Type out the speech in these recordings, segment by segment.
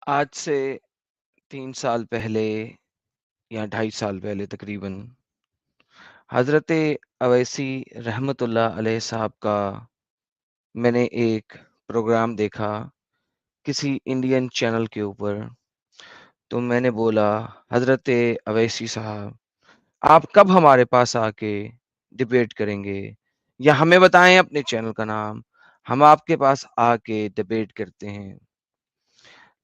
आज से 3 साल पहले या 2.5 साल पहले तकरीबन हज़रत अवैसी रहमतुल्लाह अलैह साहब का मैंने एक प्रोग्राम देखा किसी इंडियन चैनल के ऊपर। तो मैंने बोला, हज़रत अवैसी साहब, आप कब हमारे पास आके डिबेट करेंगे? या हमें बताएँ अपने चैनल का नाम, हम आपके पास आके डिबेट करते हैं।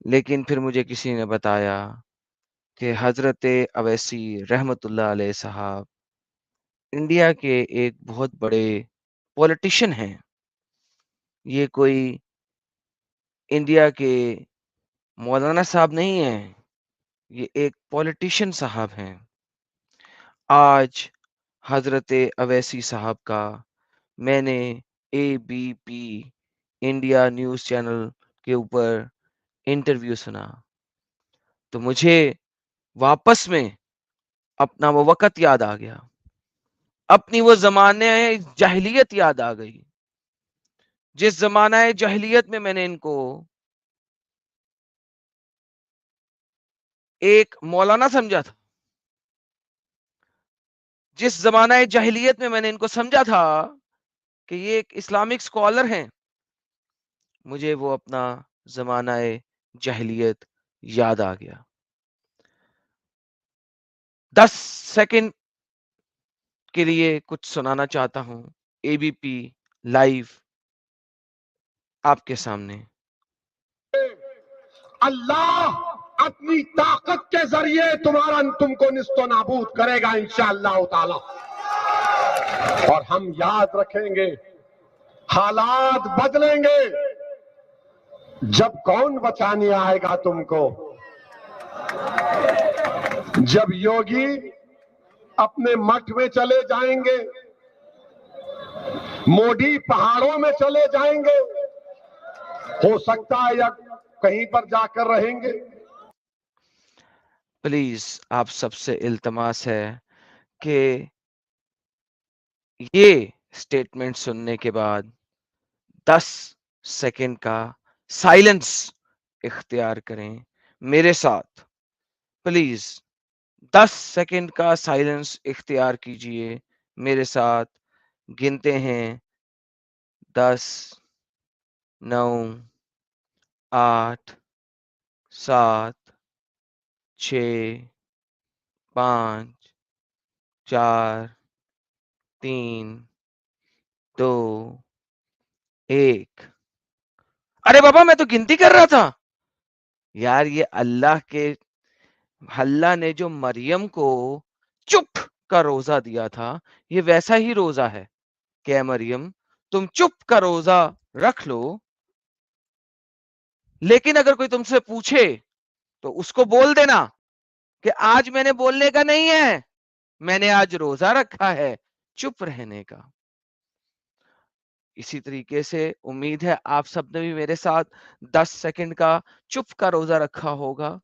लेकिन फिर मुझे किसी ने बताया कि हज़रत अवैसी रहमतुल्लाह अलैह साहब इंडिया के एक बहुत बड़े पॉलिटिशियन हैं। ये कोई इंडिया के मौलाना साहब नहीं हैं, ये एक पॉलिटिशियन साहब हैं। आज हज़रत अवैसी साहब का मैंने एबीपी इंडिया न्यूज़ चैनल के ऊपर इंटरव्यू सुना, तो मुझे वापस में अपना वो वक़्त याद आ गया। अपनी वो ज़माने जाहिलियत याद आ गई। जिस ज़माना जाहिलियत में मैंने इनको एक मौलाना समझा था, जिस ज़माना जाहिलियत में मैंने इनको समझा था कि ये एक इस्लामिक स्कॉलर हैं, मुझे वो अपना ज़माना जाहिलियत याद आ गया। 10 सेकंड के लिए कुछ सुनाना चाहता हूँ, एबीपी लाइव आपके सामने। अल्लाह अपनी ताकत के जरिए तुमको निस्तो नाबूद करेगा इंशाअल्लाह ताला। और हम याद रखेंगे, हालात बदलेंगे जब कौन बचाने आएगा तुमको। जब योगी अपने मठ में चले जाएंगे, मोदी पहाड़ों में चले जाएंगे, हो सकता है या कहीं पर जाकर रहेंगे। प्लीज आप सबसे इल्तमास है कि ये स्टेटमेंट सुनने के बाद 10 सेकंड का साइलेंस इख्तियार करें मेरे साथ। प्लीज 10 सेकंड का साइलेंस इख्तियार कीजिए मेरे साथ। गिनते हैं 10, 9, 8, 7, 6, 5, 4, 3, 2, 1। अरे बाबा, मैं तो गिनती कर रहा था यार। ये अल्लाह ने जो मरियम को चुप का रोजा दिया था, ये वैसा ही रोजा है। क्या मरियम, तुम चुप का रोजा रख लो, लेकिन अगर कोई तुमसे पूछे तो उसको बोल देना कि आज मैंने बोलने का नहीं है, मैंने आज रोजा रखा है चुप रहने का। इसी तरीके से उम्मीद है आप सबने भी मेरे साथ 10 सेकंड का चुप का रोजा रखा होगा।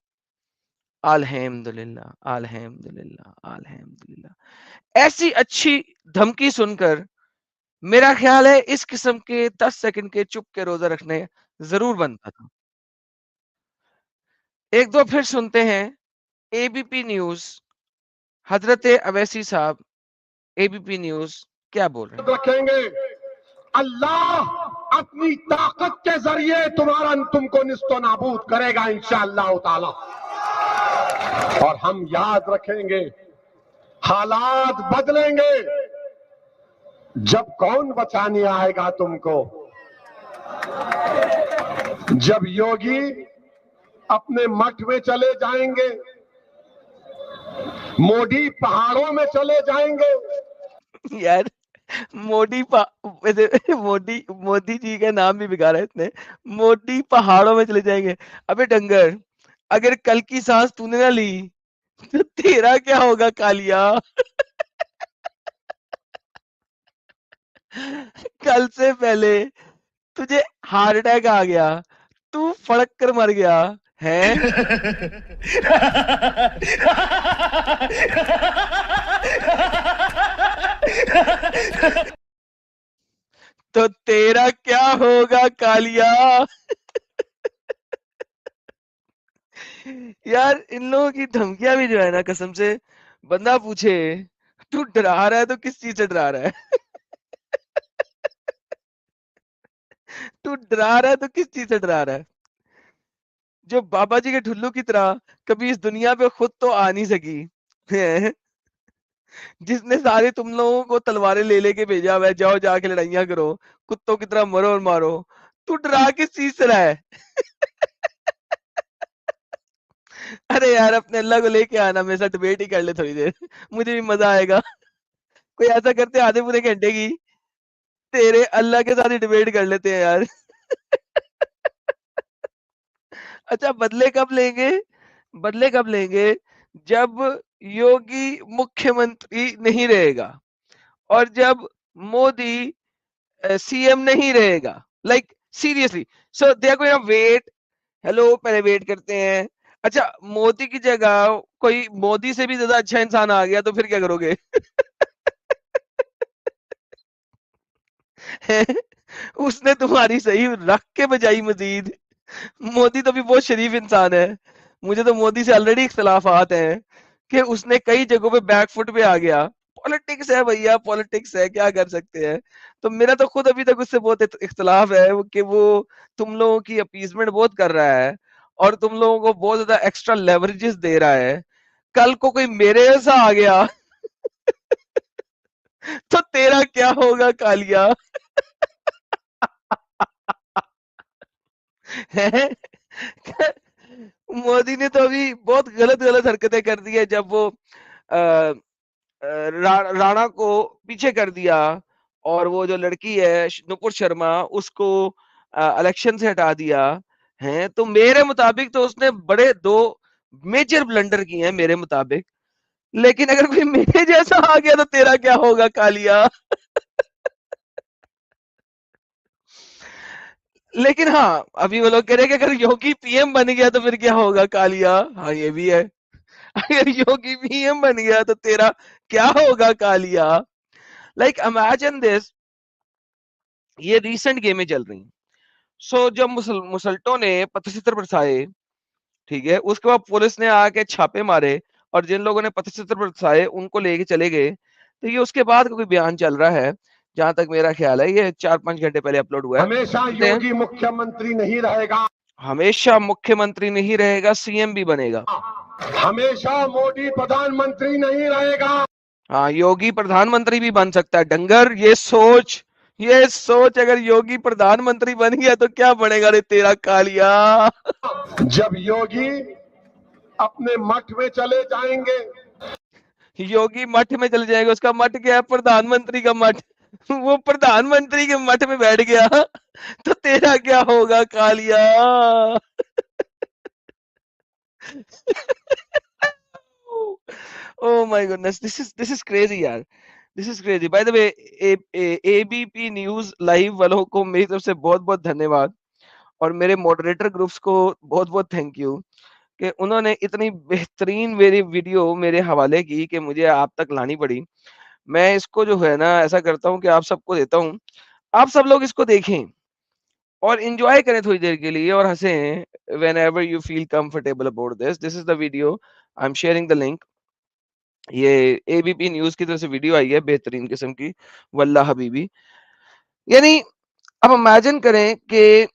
अल्हम्दुलिल्लाह, अल्हम्दुलिल्लाह, अल्हम्दुलिल्लाह। ऐसी अच्छी धमकी सुनकर मेरा ख्याल है इस किस्म के 10 सेकंड के चुप के रोजा रखने जरूर बनता था। एक दो फिर सुनते हैं एबीपी न्यूज, हजरत अवैसी साहब एबीपी न्यूज क्या बोल रहे हैं। रखेंगे, अल्लाह अपनी ताकत के जरिए तुमको निस्तो नाबूद करेगा इंशाअल्लाह ताला। और हम याद रखेंगे, हालात बदलेंगे जब कौन बचाने आएगा तुमको। जब योगी अपने मठ में चले जाएंगे, मोदी पहाड़ों में चले जाएंगे। यार मोदी जी का नाम भी बिगाड़ा है इसने। मोदी पहाड़ों में चले जाएंगे। अबे डंगर, अगर कल की सांस तूने ना ली तो तेरा क्या होगा कालिया। कल से पहले तुझे हार्ट अटैक आ गया, तू फड़क कर मर गया है। तो तेरा क्या होगा कालिया। यार इन लोगों की धमकियां भी जो है ना, कसम से, बंदा पूछे तू डरा रहा है तो किस चीज से डरा रहा है? तू डरा रहा है तो किस चीज से डरा रहा है? जो बाबा जी के ठुल्लू की तरह कभी इस दुनिया पे खुद तो आ नहीं सकी है, जिसने सारे तुम लोगों को तलवारें ले लेके भेजा हुआ है, जाओ जाके लड़ाइयां करो, कुत्तों की तरह मरो और मारो, तू डरा किस चीज से रहा है? अरे यार अपने अल्लाह को लेके आना, मेरे साथ डिबेट ही कर ले थोड़ी देर, मुझे भी मजा आएगा। कोई ऐसा करते आधे पूरे घंटे की, तेरे अल्लाह के साथ ही डिबेट कर लेते हैं यार। अच्छा, बदले कब लेंगे? बदले कब लेंगे? जब योगी मुख्यमंत्री नहीं रहेगा, और जब मोदी सीएम नहीं रहेगा। Like seriously, so they are going to wait. Hello, पहले वेट करते हैं। अच्छा, मोदी की जगह कोई मोदी से भी ज्यादा अच्छा इंसान आ गया तो फिर क्या करोगे? उसने तुम्हारी सही रख के बजाई मजीद। मोदी तो भी बहुत शरीफ इंसान है। मुझे तो मोदी से ऑलरेडी इख्तलाफात हैं कि उसने कई जगहों पे बैक फुट पे आ गया। पॉलिटिक्स है भैया, पॉलिटिक्स है, क्या कर सकते हैं। तो मेरा तो खुद अभी तक उससे बहुत इख्तलाफ है कि वो तुम लोगों की अपीसमेंट बहुत कर रहा है, और तुम लोगों को बहुत ज्यादा एक्स्ट्रा लेवरेजेस दे रहा है। कल को कोई मेरे जैसा आ गया तो तेरा क्या होगा कालिया? है? मोदी ने तो अभी बहुत गलत गलत हरकतें कर दी है, जब वो राणा को पीछे कर दिया, और वो जो लड़की है नुपुर शर्मा, उसको इलेक्शन से हटा दिया। है तो मेरे मुताबिक तो उसने बड़े दो मेजर ब्लंडर किए हैं मेरे मुताबिक। लेकिन अगर कोई मेरे जैसा आ गया तो तेरा क्या होगा कालिया? लेकिन हाँ, अभी वो लोग कह रहे हैं कि अगर योगी पीएम बन गया तो फिर क्या होगा कालिया? हाँ, ये भी है। अगर योगी पीएम बन गया तो तेरा क्या होगा कालिया? लाइक इमेजिन दिस, ये रीसेंट गेमें चल रही। सो जब मुसल्टों ने पथचित्र बरसाए, ठीक है, उसके बाद पुलिस ने आके छापे मारे, और जिन लोगों ने पथचित्र बरसाए उनको लेके चले गए। तो ये उसके बाद का कोई बयान चल रहा है, जहां तक मेरा ख्याल है, ये 4-5 घंटे पहले अपलोड हुआ है। हमेशा सुनते हैं। योगी मुख्यमंत्री नहीं रहेगा, हमेशा मुख्यमंत्री नहीं रहेगा, सीएम भी बनेगा। हमेशा मोदी प्रधानमंत्री नहीं रहेगा। हाँ, योगी प्रधानमंत्री भी बन सकता है डंगर। ये सोच, ये सोच, अगर योगी प्रधानमंत्री बन गया तो क्या बनेगा रे तेरा कालिया? जब योगी अपने मठ में चले जाएंगे, योगी मठ में चले जाएगा, उसका मठ क्या है? प्रधानमंत्री का मठ। वो प्रधानमंत्री के मठ में बैठ गया तो तेरा क्या होगा Kalia? Oh my goodness, this is crazy यार। This is crazy. By the way, ABP news live वालों को मेरी तरफ से बहुत बहुत धन्यवाद, और मेरे मॉडरेटर ग्रुप्स को बहुत बहुत थैंक यू कि उन्होंने इतनी बेहतरीन मेरी वीडियो मेरे हवाले की कि मुझे आप तक लानी पड़ी। मैं इसको जो है ना, ऐसा करता हूँ कि आप सबको देता हूँ, आप सब लोग इसको देखें और एंजॉय करें थोड़ी देर के लिए, और हंसें whenever you feel comfortable about this is the video, I am sharing the link. ये एबीपी न्यूज की तरफ से वीडियो आई है, बेहतरीन किस्म की, वल्ला हबीबी। यानी अब इमेजिन करें कि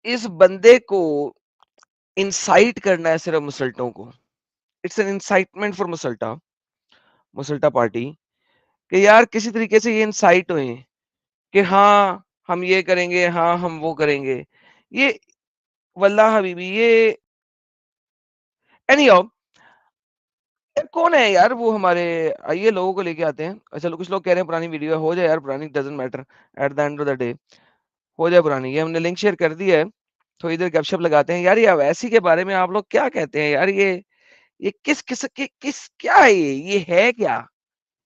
इस बंदे को इंसाइट करना है सिर्फ मुसल्टों को। इट्स एन इंसाइटमेंट फॉर मुसल्टा, मुसल्टा पार्टी, कि यार किसी तरीके से ये इंसाइट हुए कि हाँ हम ये करेंगे, हाँ हम वो करेंगे। ये वल्लाह हबीबी, ये एनी हाउ, कौन है यार वो हमारे, आइए लोगों को लेके आते हैं। अच्छा, कुछ लोग कह रहे हैं पुरानी वीडियो है, हो जाए यार पुरानी, doesn't matter at the end of the day, हो जाए पुरानी। ये हमने लिंक शेयर कर दी है, थोड़ी देर गपशप लगाते हैं यार। ये अवैसी के बारे में आप लोग क्या कहते हैं यार? ये किस क्या है ये है क्या?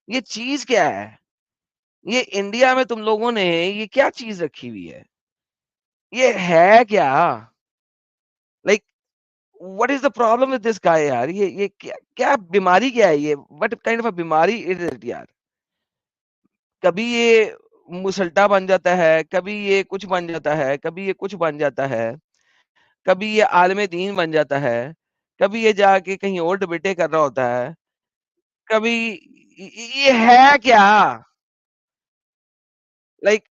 ये चीज क्या है? ये इंडिया में तुम लोगों ने ये क्या चीज रखी हुई है? ये है क्या? Like what is the problem with this guy यार? ये क्या क्या बीमारी क्या है ये? व्हाट काइंड ऑफ अ बीमारी इज इट यार? कभी ये मुसल्टा बन जाता है, कभी ये कुछ बन जाता है, कभी ये कुछ बन जाता है। कभी ये आलिम दीन बन जाता है, कभी ये जाके कहीं और डिबेटें कर रहा होता है, कभी ये है क्या? Like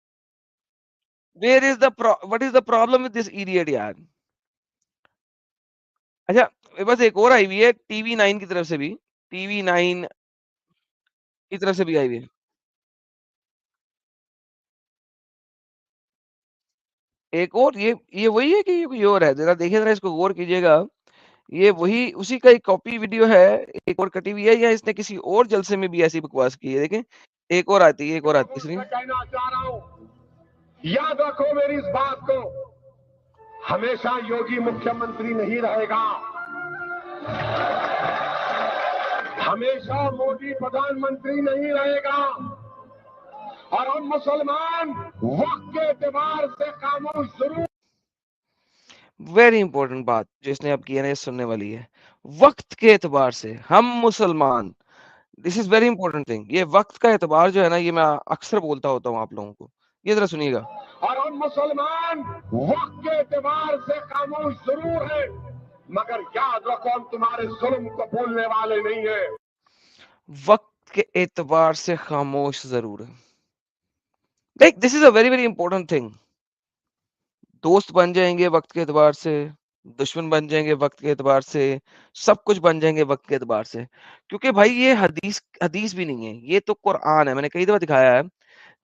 where is the what is the problem with this idiot यार? अच्छा, मेरे पास एक और आई हुई है टीवी 9 की तरफ से भी, टीवी 9 की तरफ से भी आई हुई है। एक और ये वही है कि ये कोई और है? जरा देखिए, जरा इसको गौर कीजिएगा। ये वही उसी का एक कॉपी वीडियो है, एक और कटी हुई है, या इसने किसी और जलसे में भी ऐसी बकवास की है? देखें, एक और आती है, एक और आती है, सुनिए। मैं कहना चाह रहा हूं, याद रखो मेरी इस बात को, हमेशा योगी मुख्यमंत्री नहीं रहेगा, हमेशा मोदी प्रधानमंत्री नहीं रहेगा, और हम मुसलमान वक्त के एतबार से खामोश जरूर। वेरी इंपॉर्टेंट बात जो इसने अब की है ना, ये सुनने वाली है। वक्त के एतबार से हम मुसलमान, this is very important thing. ये वक्त का एतबार जो है ना, ये मैं अक्सर बोलता होता हूँ आप लोगों को। ये जरा सुनिएगा। और हम मुसलमान वक्त के एतबार से खामोश जरूर हैं, मगर याद रखो हम तुम्हारे जुल्म को भूलने वाले नहीं है। वक्त के एतबार से खामोश जरूर है। Like this is a very very important thing. दोस्त बन जाएंगे वक्त के एतबार से, दुश्मन बन जाएंगे वक्त के एतबार से, सब कुछ बन जाएंगे वक्त के एतबार से। क्योंकि भाई ये हदीस हदीस भी नहीं है, ये तो कुरान है। मैंने कई दफा दिखाया है।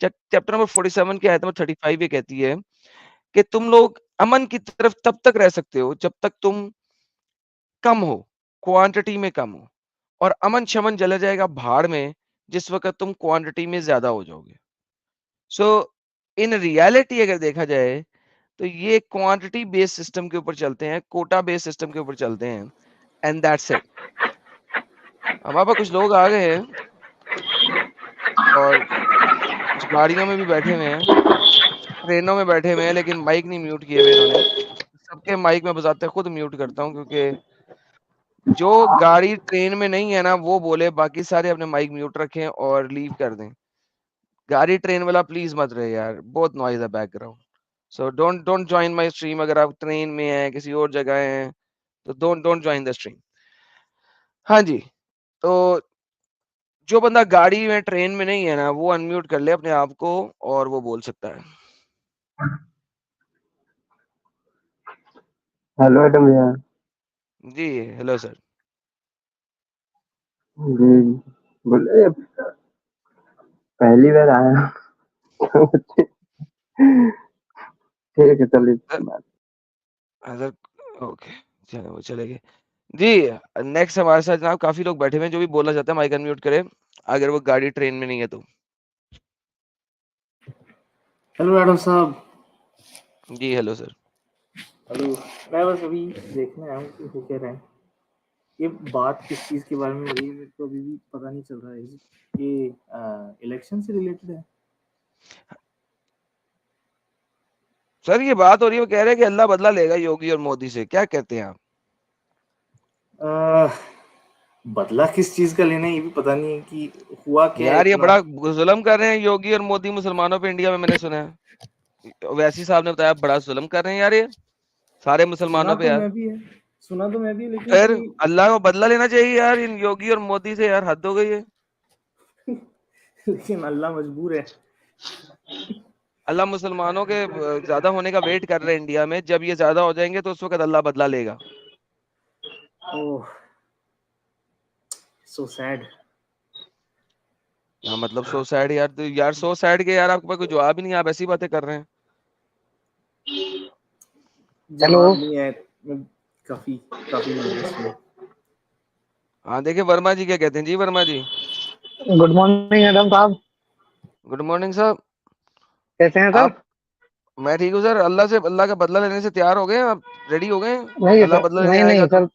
चैप्टर नंबर 47 की आयत नंबर 35 ये कहती है कि तुम लोग अमन की तरफ तब तक रह सकते हो जब तक तुम कम हो, क्वांटिटी में कम हो, और अमन शमन चला जाएगा भाड़ में जिस वक्त तुम क्वांटिटी में ज्यादा हो जाओगे। सो इन रियलिटी अगर देखा जाए तो ये क्वांटिटी बेस्ड सिस्टम के ऊपर चलते हैं, कोटा बेस्ड सिस्टम के ऊपर चलते हैं, एंड दैट्स इट। हमारे पास कुछ लोग आ गए हैं और कुछ गाड़ियों में भी बैठे हुए हैं, ट्रेनों में बैठे हुए हैं, लेकिन माइक नहीं म्यूट किए हुए इन्होंने। सबके माइक में बजाते खुद म्यूट करता हूँ, क्योंकि जो गाड़ी ट्रेन में नहीं है ना वो बोले, बाकी सारे अपने माइक म्यूट रखें और लीव कर दें। गाड़ी ट्रेन वाला प्लीज मत रहे यार, बहुत नॉइज है background. So don't don't join my stream. अगर आप ट्रेन में हैं, किसी और जगह हैं, तो don't don't join the stream. हाँ जी, तो जो बंदा गाड़ी में ट्रेन में नहीं है ना, वो अनम्यूट कर ले अपने आप को और वो बोल सकता है। हेलो एडम भैया। जी हेलो सर। जी बोले, पहली बार आया हूँ। ठीक है चलिए। सर ओके, चलो वो चलेंगे जी। नेक्स्ट हमारे साथ जनाब काफी लोग बैठे हुए हैं जो भी बोलना चाहते हैं, माइक अनम्यूट करें अगर वो गाड़ी ट्रेन में नहीं है तो। हेलो मैडम साहब। जी हेलो सर। हेलो। मैं बस अभी देखने आया हूँ कि हो क्या रहा है। ये बात किस चीज़ के बारे में हो रही है, मेरे को अभी भी पता नहीं चल रहा है। ये इलेक्शन से रिलेटेड है? सर ये बात हो रही है, वो कह रहे हैं कि अल्लाह बदला लेगा योगी और मोदी से, क्या कहते हैं आप? बदला किस चीज़ का लेना है ये भी पता नहीं है कि हुआ क्या है यार ये इतना। बड़ा जुल्म कर रहे हैं योगी और मोदी मुसलमानों पे इंडिया में, मैंने सुना है। वैसी साहब ने बताया बड़ा जुल्म कर रहे हैं यार ये सारे सुना मुसलमानों पे तो यार। मैं भी है, सुना तो मैं भी, लेकिन फिर कोई अल्लाह को बदला लेना चाहिए यार इन योगी और मोदी से, यार हद हो गई है। लेकिन अल्लाह मजबूर है। अल्लाह मुसलमानों के ज्यादा होने का वेट कर रहे हैं इंडिया में, जब ये ज्यादा हो जाएंगे तो उस वक्त अल्लाह बदला लेगा। ओह सो सैड। हाँ मतलब सो सैड यार, तो यार सो सैड के यार आपके पास कोई जवाब ही नहीं है, आप ऐसी बातें कर रहे हैं। हेलो। जवाब नहीं है। मैं काफी काफी nervous हूँ। हाँ देखिए वर्मा जी क्या कहते हैं। जी वर्मा जी। गुड मॉर्निंग एडम साहब, गुड मॉर्निंग साहब। कैसे हैं सर? आप मैं ठीक हूँ सर। अल्लाह का बदला लेने से तैयार हो गए हैं आप? रेडी हो गए हैं? नहीं अल्लाह सर, बदला लेने नहीं आएगा नहीं तो? सर,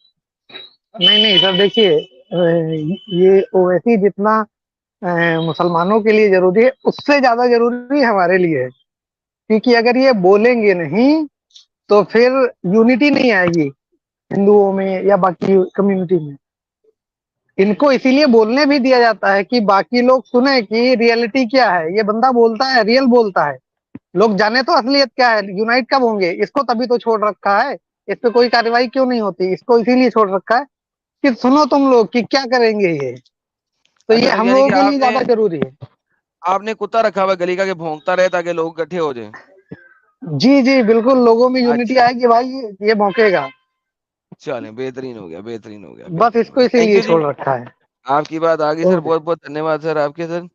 नहीं नहीं सर, देखिए ये ओवैसी जितना मुसलमानों के लिए जरूरी है, उससे ज्यादा जरूरी हमारे लिए है। क्योंकि अगर ये बोलेंगे नहीं तो फिर यूनिटी नहीं आएगी हिंदुओं में या बाकी कम्युनिटी में। इनको इसीलिए बोलने भी दिया जाता है कि बाकी लोग सुने कि रियलिटी क्या है। ये बंदा बोलता है, रियल बोलता है, लोग जाने तो असलियत क्या है, यूनाइट कब होंगे। इसको तभी तो छोड़ रखा है इस पे कोई कार्रवाई क्यों नहीं होती? इसको इसीलिए छोड़ रखा है कि सुनो तुम लोग कि क्या करेंगे ये, तो ये अच्छा, तो हम यानी लोगों कि के लिए ज्यादा जरूरी है। आपने कुत्ता रखा हुआ है गली का कि भौंकता रहे ताकि लोग इकट्ठे हो जाएं। जी जी बिल्कुल, लोगों में यूनिटी अच्छा, आएगी भाई, ये भौंकेगा। चलें, बेहतरीन हो गया, बेहतरीन हो गया, बस बेहतरीन हो इसको गया। थैंक इसीलिए यू जी, छोड़ रखा है। आपकी बात आ गई सर, ओके। बहुत-बहुत धन्यवाद सर आपके सर।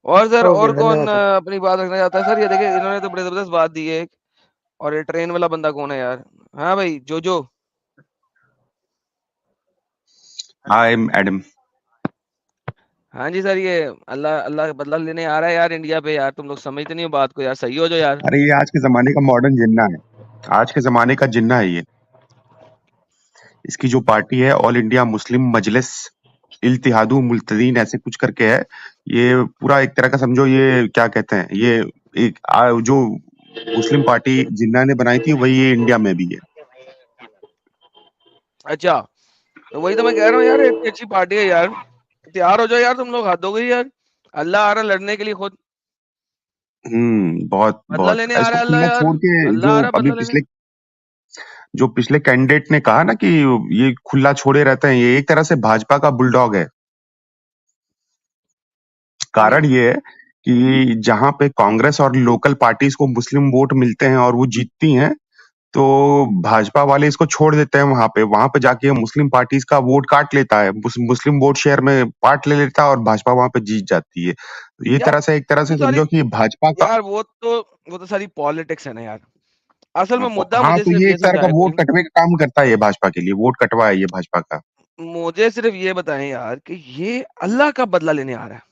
और सर ओके और कौन धन्यवाद सर। अपनी बात रखना चाहता है? सर ये देखिए इन्होंने तो बड़ी ज़बरदस्त बात दी है एक, और ये ट्रेन वाला बंदा कौन है यार? हाँ भाई, जोजो। I am Adam. हाँ जी सर, ये अल्लाह अल्लाह का बदला लेने आ रहा है यार इंडिया पे यार, तुम लोग समझते नहीं हो बात को यार, सही हो जाओ यार। अरे ये आज के जमाने का मॉडर्न जिन्ना है, आज के जमाने का जिन्ना है ये। इसकी जो पार्टी है ऑल इंडिया मुस्लिम मजलिस इल्तिहादु मुल्तदीन ऐसे कुछ करके है। ये पूरा एक तरह का समझो, ये क्या कहते हैं, ये एक जो मुस्लिम पार्टी जिन्ना ने बनाई थी वही ये इंडिया में भी है। अच्छा, तो वही तो मैं कह रहा हूँ यार, इतनी अच्छी पार्टी है यार, तैयार हो जाओ यार तुम लोग, हद हो गई यार। अल्लाह आ रहा है लड़ने के लिए खुद, बहुत बदला बहुत लेने आ इसको रहा है अल्लाह खुला यार, छोड़ के अल्लाह आ जो रहा है अभी बदला लेने। पिछले कैंडिडेट ने कहा ना कि ये खुला छोड़े रहते हैं, ये एक तरह से भाजपा का बुलडॉग है। कारण हम्म। ये है कि जहां पे कांग्रेस और लोकल पार्टीज को मुस्लिम वोट मिलते हैं और वो जीतती हैं, तो भाजपा वाले इसको छोड़ देते हैं वहां पे जाके मुस्लिम पार्टीज का वोट काट लेता है, मुस्लिम वोट शेयर में पार्ट ले लेता है और भाजपा वहां पे जीत जाती है। तो ये यार एक तरह वो से सारी समझो कि भाजपा का यार वो तो सारी पॉलिटिक्स है ना यार, असल में मुद्दा हाँ, मुझे तो सिर्फ ये ये एक तरह का समझाए वोट कोई, कटवे का काम करता है, ये भाजपा के लिए वोट कटवा है ये भाजपा का। मुझे सिर्फ ये बताएं यार कि ये अल्लाह का बदला लेने आ रहा है।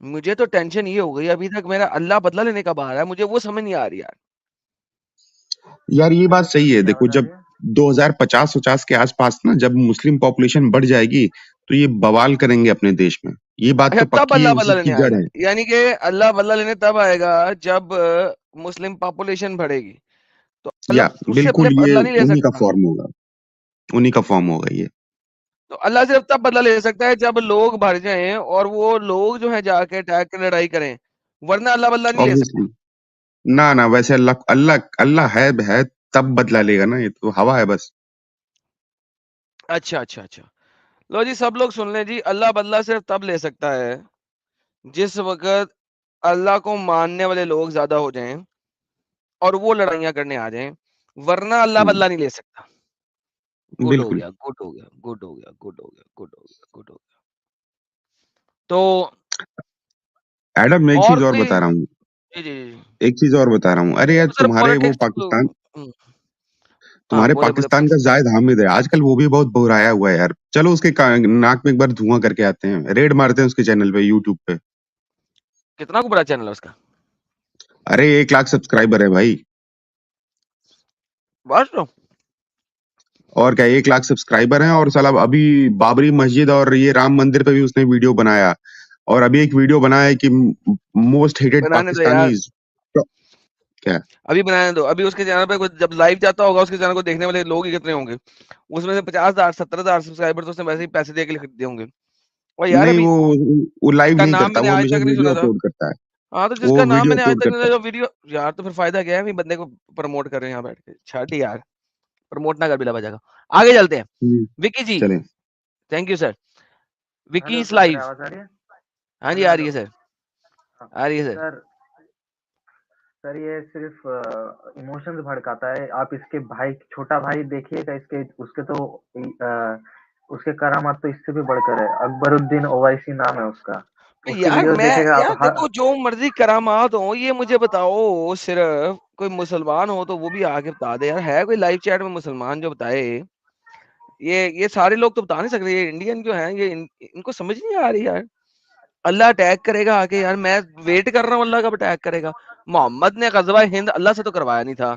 मुझे तो टेंशन ये हो गई अभी तक, मेरा अल्लाह बदला लेने कब आ रहा है, मुझे वो समझ नहीं आ रही यार। यार ये बात सही है, क्या देखो बता जब रही है? 2050-50 के आसपास ना जब मुस्लिम पॉपुलेशन बढ़ जाएगी तो ये बवाल करेंगे अपने देश में, ये बात अच्छा, तो तब पक्की है, अल्लाह बदला उसी लेने की जड़ आएगा, है। यानी कि अल्लाह बदला लेने तब आएगा जब मुस्लिम पॉपुलेशन बढ़ेगी, तो या अल्लाह उससे बिल्कुल पहले ये बदला नहीं ले उन्हीं का सकता। फॉर्म होगा, उन्हीं का फॉर्म होगा ये। तो अल्लाह सिर्फ तब बदला ले सकता है जब लोग भर जाएं और वो लोग जो है जाके अटैक के लड़ाई करें, वरना अल्लाह बदला नहीं ले सकता। ऑब्वियसली ना ना, वैसे अल्लाह अल्लाह अल्लाह है तब बदला लेगा ना, ये तो हवा है बस। अच्छा अच्छा अच्छा, लो जी सब लोग सुन लें जी, अल्लाह बदला सिर्फ तब ले सकता है जिस वक्त अल्लाह को मानने वाले लोग ज्यादा हो जाएं और वो लड़ाइयां करने आ जाएं, वरना अल्लाह हम्म, बदला नहीं ले सकता। गुड हो बिल्कुल। गया, गुड हो गया, गुड हो गया, गुड हो गया, गुड हो गया, गुड हो गया। तो एडम मैं एक और चीज और कोई, बता रहा हूँ, जी जी जी, एक चीज और बता रहा हूँ, अरे यार तो सर पॉलिटिक्स तो हाँ तुम्हारे बोले बोले पाकिस्तान का जायद हामिद है आजकल, वो भी बहुत बहुराया हुआ है यार। चलो उसके नाक में एक बार धुआं करके आते हैं, रेड मारते हैं उसके चैनल पे, यूट्यूब पे। कितना को बड़ा चैनल है उसका? अरे 1 लाख सब्सक्राइबर है भाई। बस तो और क्या, 1 लाख सब्सक्राइबर हैं, और साला अभी बाबरी मस्जिद और ये राम मंदिर पे भी उसने वीडियो बनाया, और अभी एक वीडियो बनाया है कि मोस्ट हेटेड बनाने दो यार, पाकिस्तानीज। क्या? अभी बनाने दो, अभी उसके चैनल पे जब लाइव जाता होगा उसके चैनल को देखने वाले लोग ही कितने होंगे, उसमें से 50,000 70,000 सब्सक्राइबर तो उसने वैसे ही पैसे दे के खरीदे होंगे। और यार नहीं, अभी वो लाइव जिसका नहीं नाम करता, मैंने वो आज हमेशा तक नहीं सुना वीडियो था, अपलोड करता है। हाँ तो वो जिसका नाम वीडियो मैंने आज अपलोड तक नहीं करता सुना, है। जो वीडियो, यार तो फिर फायदा क्या है अभी बंदे को प्रमोट कर रहे हैं यहाँ बैठ के, छाट यार, प्रमोट ना कर बिला बजाएगा। आगे चलते हैं, विकी जी, चले। Thank you sir. Vicky hello is sir, मेरी लाइव। आवाज आ रही है? हाँ जी हेलो आ रही हेलो। है सर, हाँ, आ रही है सर। सर सर ये सिर्फ इमोशंस भड़काता है। आप इसके भाई, छोटा भाई देखिएगा, इसके उसके तो उसके करामात तो इससे भी बढ़कर है। अकबरुद्दीन ओवैसी नाम है उसका। उसके यार वीडियो मैं, देखेगा आप यार देखो जो मर्जी करामात हो, ये मुझे बताओ, सिर्फ कोई मुसलमान हो तो वो भी आके बता दे यार, है कोई लाइव चैट में मुसलमान जो बताए? ये सारे लोग तो बता नहीं सकते, ये इंडियन जो है ये इनको समझ नहीं आ रही यार। अल्लाह अटैक करेगा आके यार, मैं वेट कर रहा हूँ अल्लाह कब अटैक करेगा। मोहम्मद ने गजवा हिंद अल्लाह से तो करवाया नहीं था,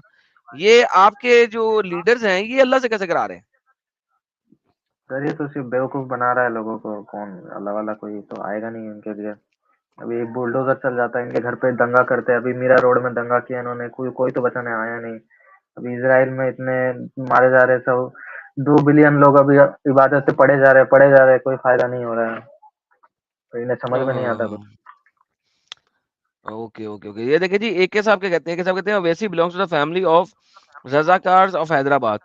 ये आपके जो लीडर्स हैं ये अल्लाह से कैसे करा रहे हैं? सर ये तो सिर्फ बेवकूफ बना रहा है लोगों को। कौन अल्लाह वाला कोई तो आएगा नहीं इनके लिए। अभी बुलडोजर चल जाता है इनके घर पे, दंगा करते हैं। अभी मीरा रोड में दंगा किया इन्होंने, कोई कोई तो बचाने आया नहीं। अभी इसराइल में इतने मारे जा रहे सब, 2 बिलियन लोग अभी इबादत से पड़े जा रहे हैं, कोई फायदा नहीं हो रहा है। तो इन्हें समझ में नहीं आता कुछ। ओके ओके ओके, ये देखिए जी, AK साहब क्या कहते हैं, AK साहब कहते हैं, Owaisi belongs to the family of Razakars of Hyderabad.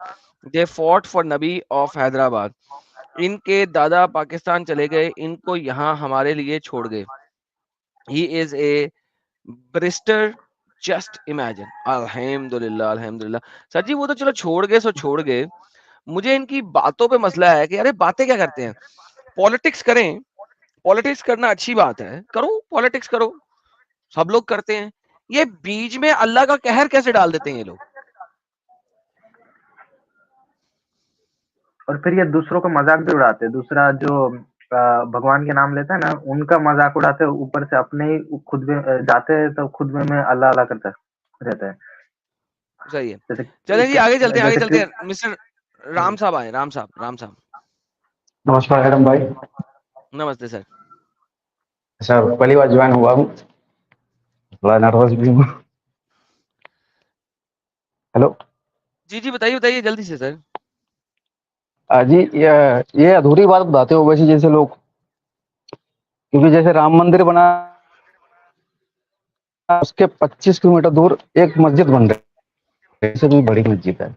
They fought for नबी ऑफ हैदराबाद। इनके दादा पाकिस्तान चले गए, इनको यहाँ हमारे लिए छोड़ गए। He is a Brewster, just imagine. अल्हम्दुलिल्लाह, अल्हम्दुलिल्लाह। सर जी वो तो चलो छोड़ गए सो छोड़ गए, मुझे इनकी बातों पे मसला है कि अरे बातें क्या करते हैं। पॉलिटिक्स करें, पॉलिटिक्स करना अच्छी बात है, करो पॉलिटिक्स करो, सब लोग करते हैं। ये बीच में अल्लाह का कहर कैसे डाल देते हैं ये लोग। और फिर ये दूसरों को मजाक भी उड़ाते हैं। दूसरा जो भगवान के नाम लेता है ना, उनका मजाक उड़ाते हैं, ऊपर से अपने ही खुद में जाते हैं तो खुद में अल्लाह अल्लाह करता रहता है। सही है, जैसे चलें जी आगे चलते हैं, आगे जैसे चलते हैं। मिस्टर राम साहब आए, राम साहब, राम साहब। नमस्कार एडम भाई। नमस्ते सर। सर पहली बार ज्वाइन हुआ हूँ, थोड़ा नर्वस भी हूँ। हेलो जी जी बताइए बताइए जल्दी से सर। जी, ये अधूरी बात बताते हो वैसे, जैसे लोग, क्योंकि जैसे राम मंदिर बना उसके 25 किलोमीटर दूर एक मस्जिद बन रही है, इससे भी बड़ी मस्जिद है,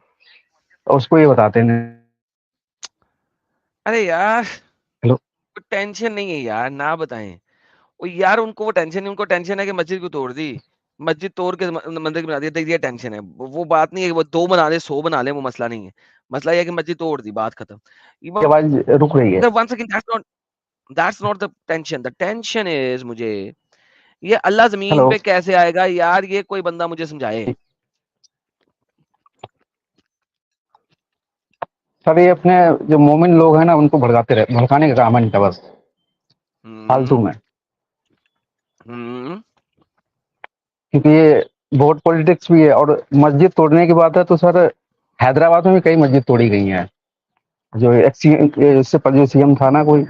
और उसको ये बताते हैं। अरे यार हेलो टेंशन नहीं है यार, ना बताएं। वो यार उनको वो टेंशन नहीं, उनको टेंशन है कि मस्जिद को तोड़ दी, मस्जिद तोड़ के मंदिर बना दिया, देख दिया, टेंशन है। वो बात नहीं है कि वो 2 बना दे 100 बना ले, वो मसला नहीं है। मसला ये है कि मस्जिद तोड़ दी, बात खत्म। की आवाज रुक रही है। Once again that's not the tension. The tension is मुझे ये अल्लाह जमीन हेलो पे कैसे आएगा यार, ये कोई बंदा मुझे समझाए। सर ये अपने जो मोमिन लोग हैं ना, उनको भड़काते रहे, भड़काने का काम है इनका बस, फालतू में। क्योंकि ये वोट पॉलिटिक्स भी है, और मस्जिद तोड़ने की बात है तो सर हैदराबाद में भी कई मस्जिद तोड़ी गई हैं। जो इससे जो सीएम था ना कोई,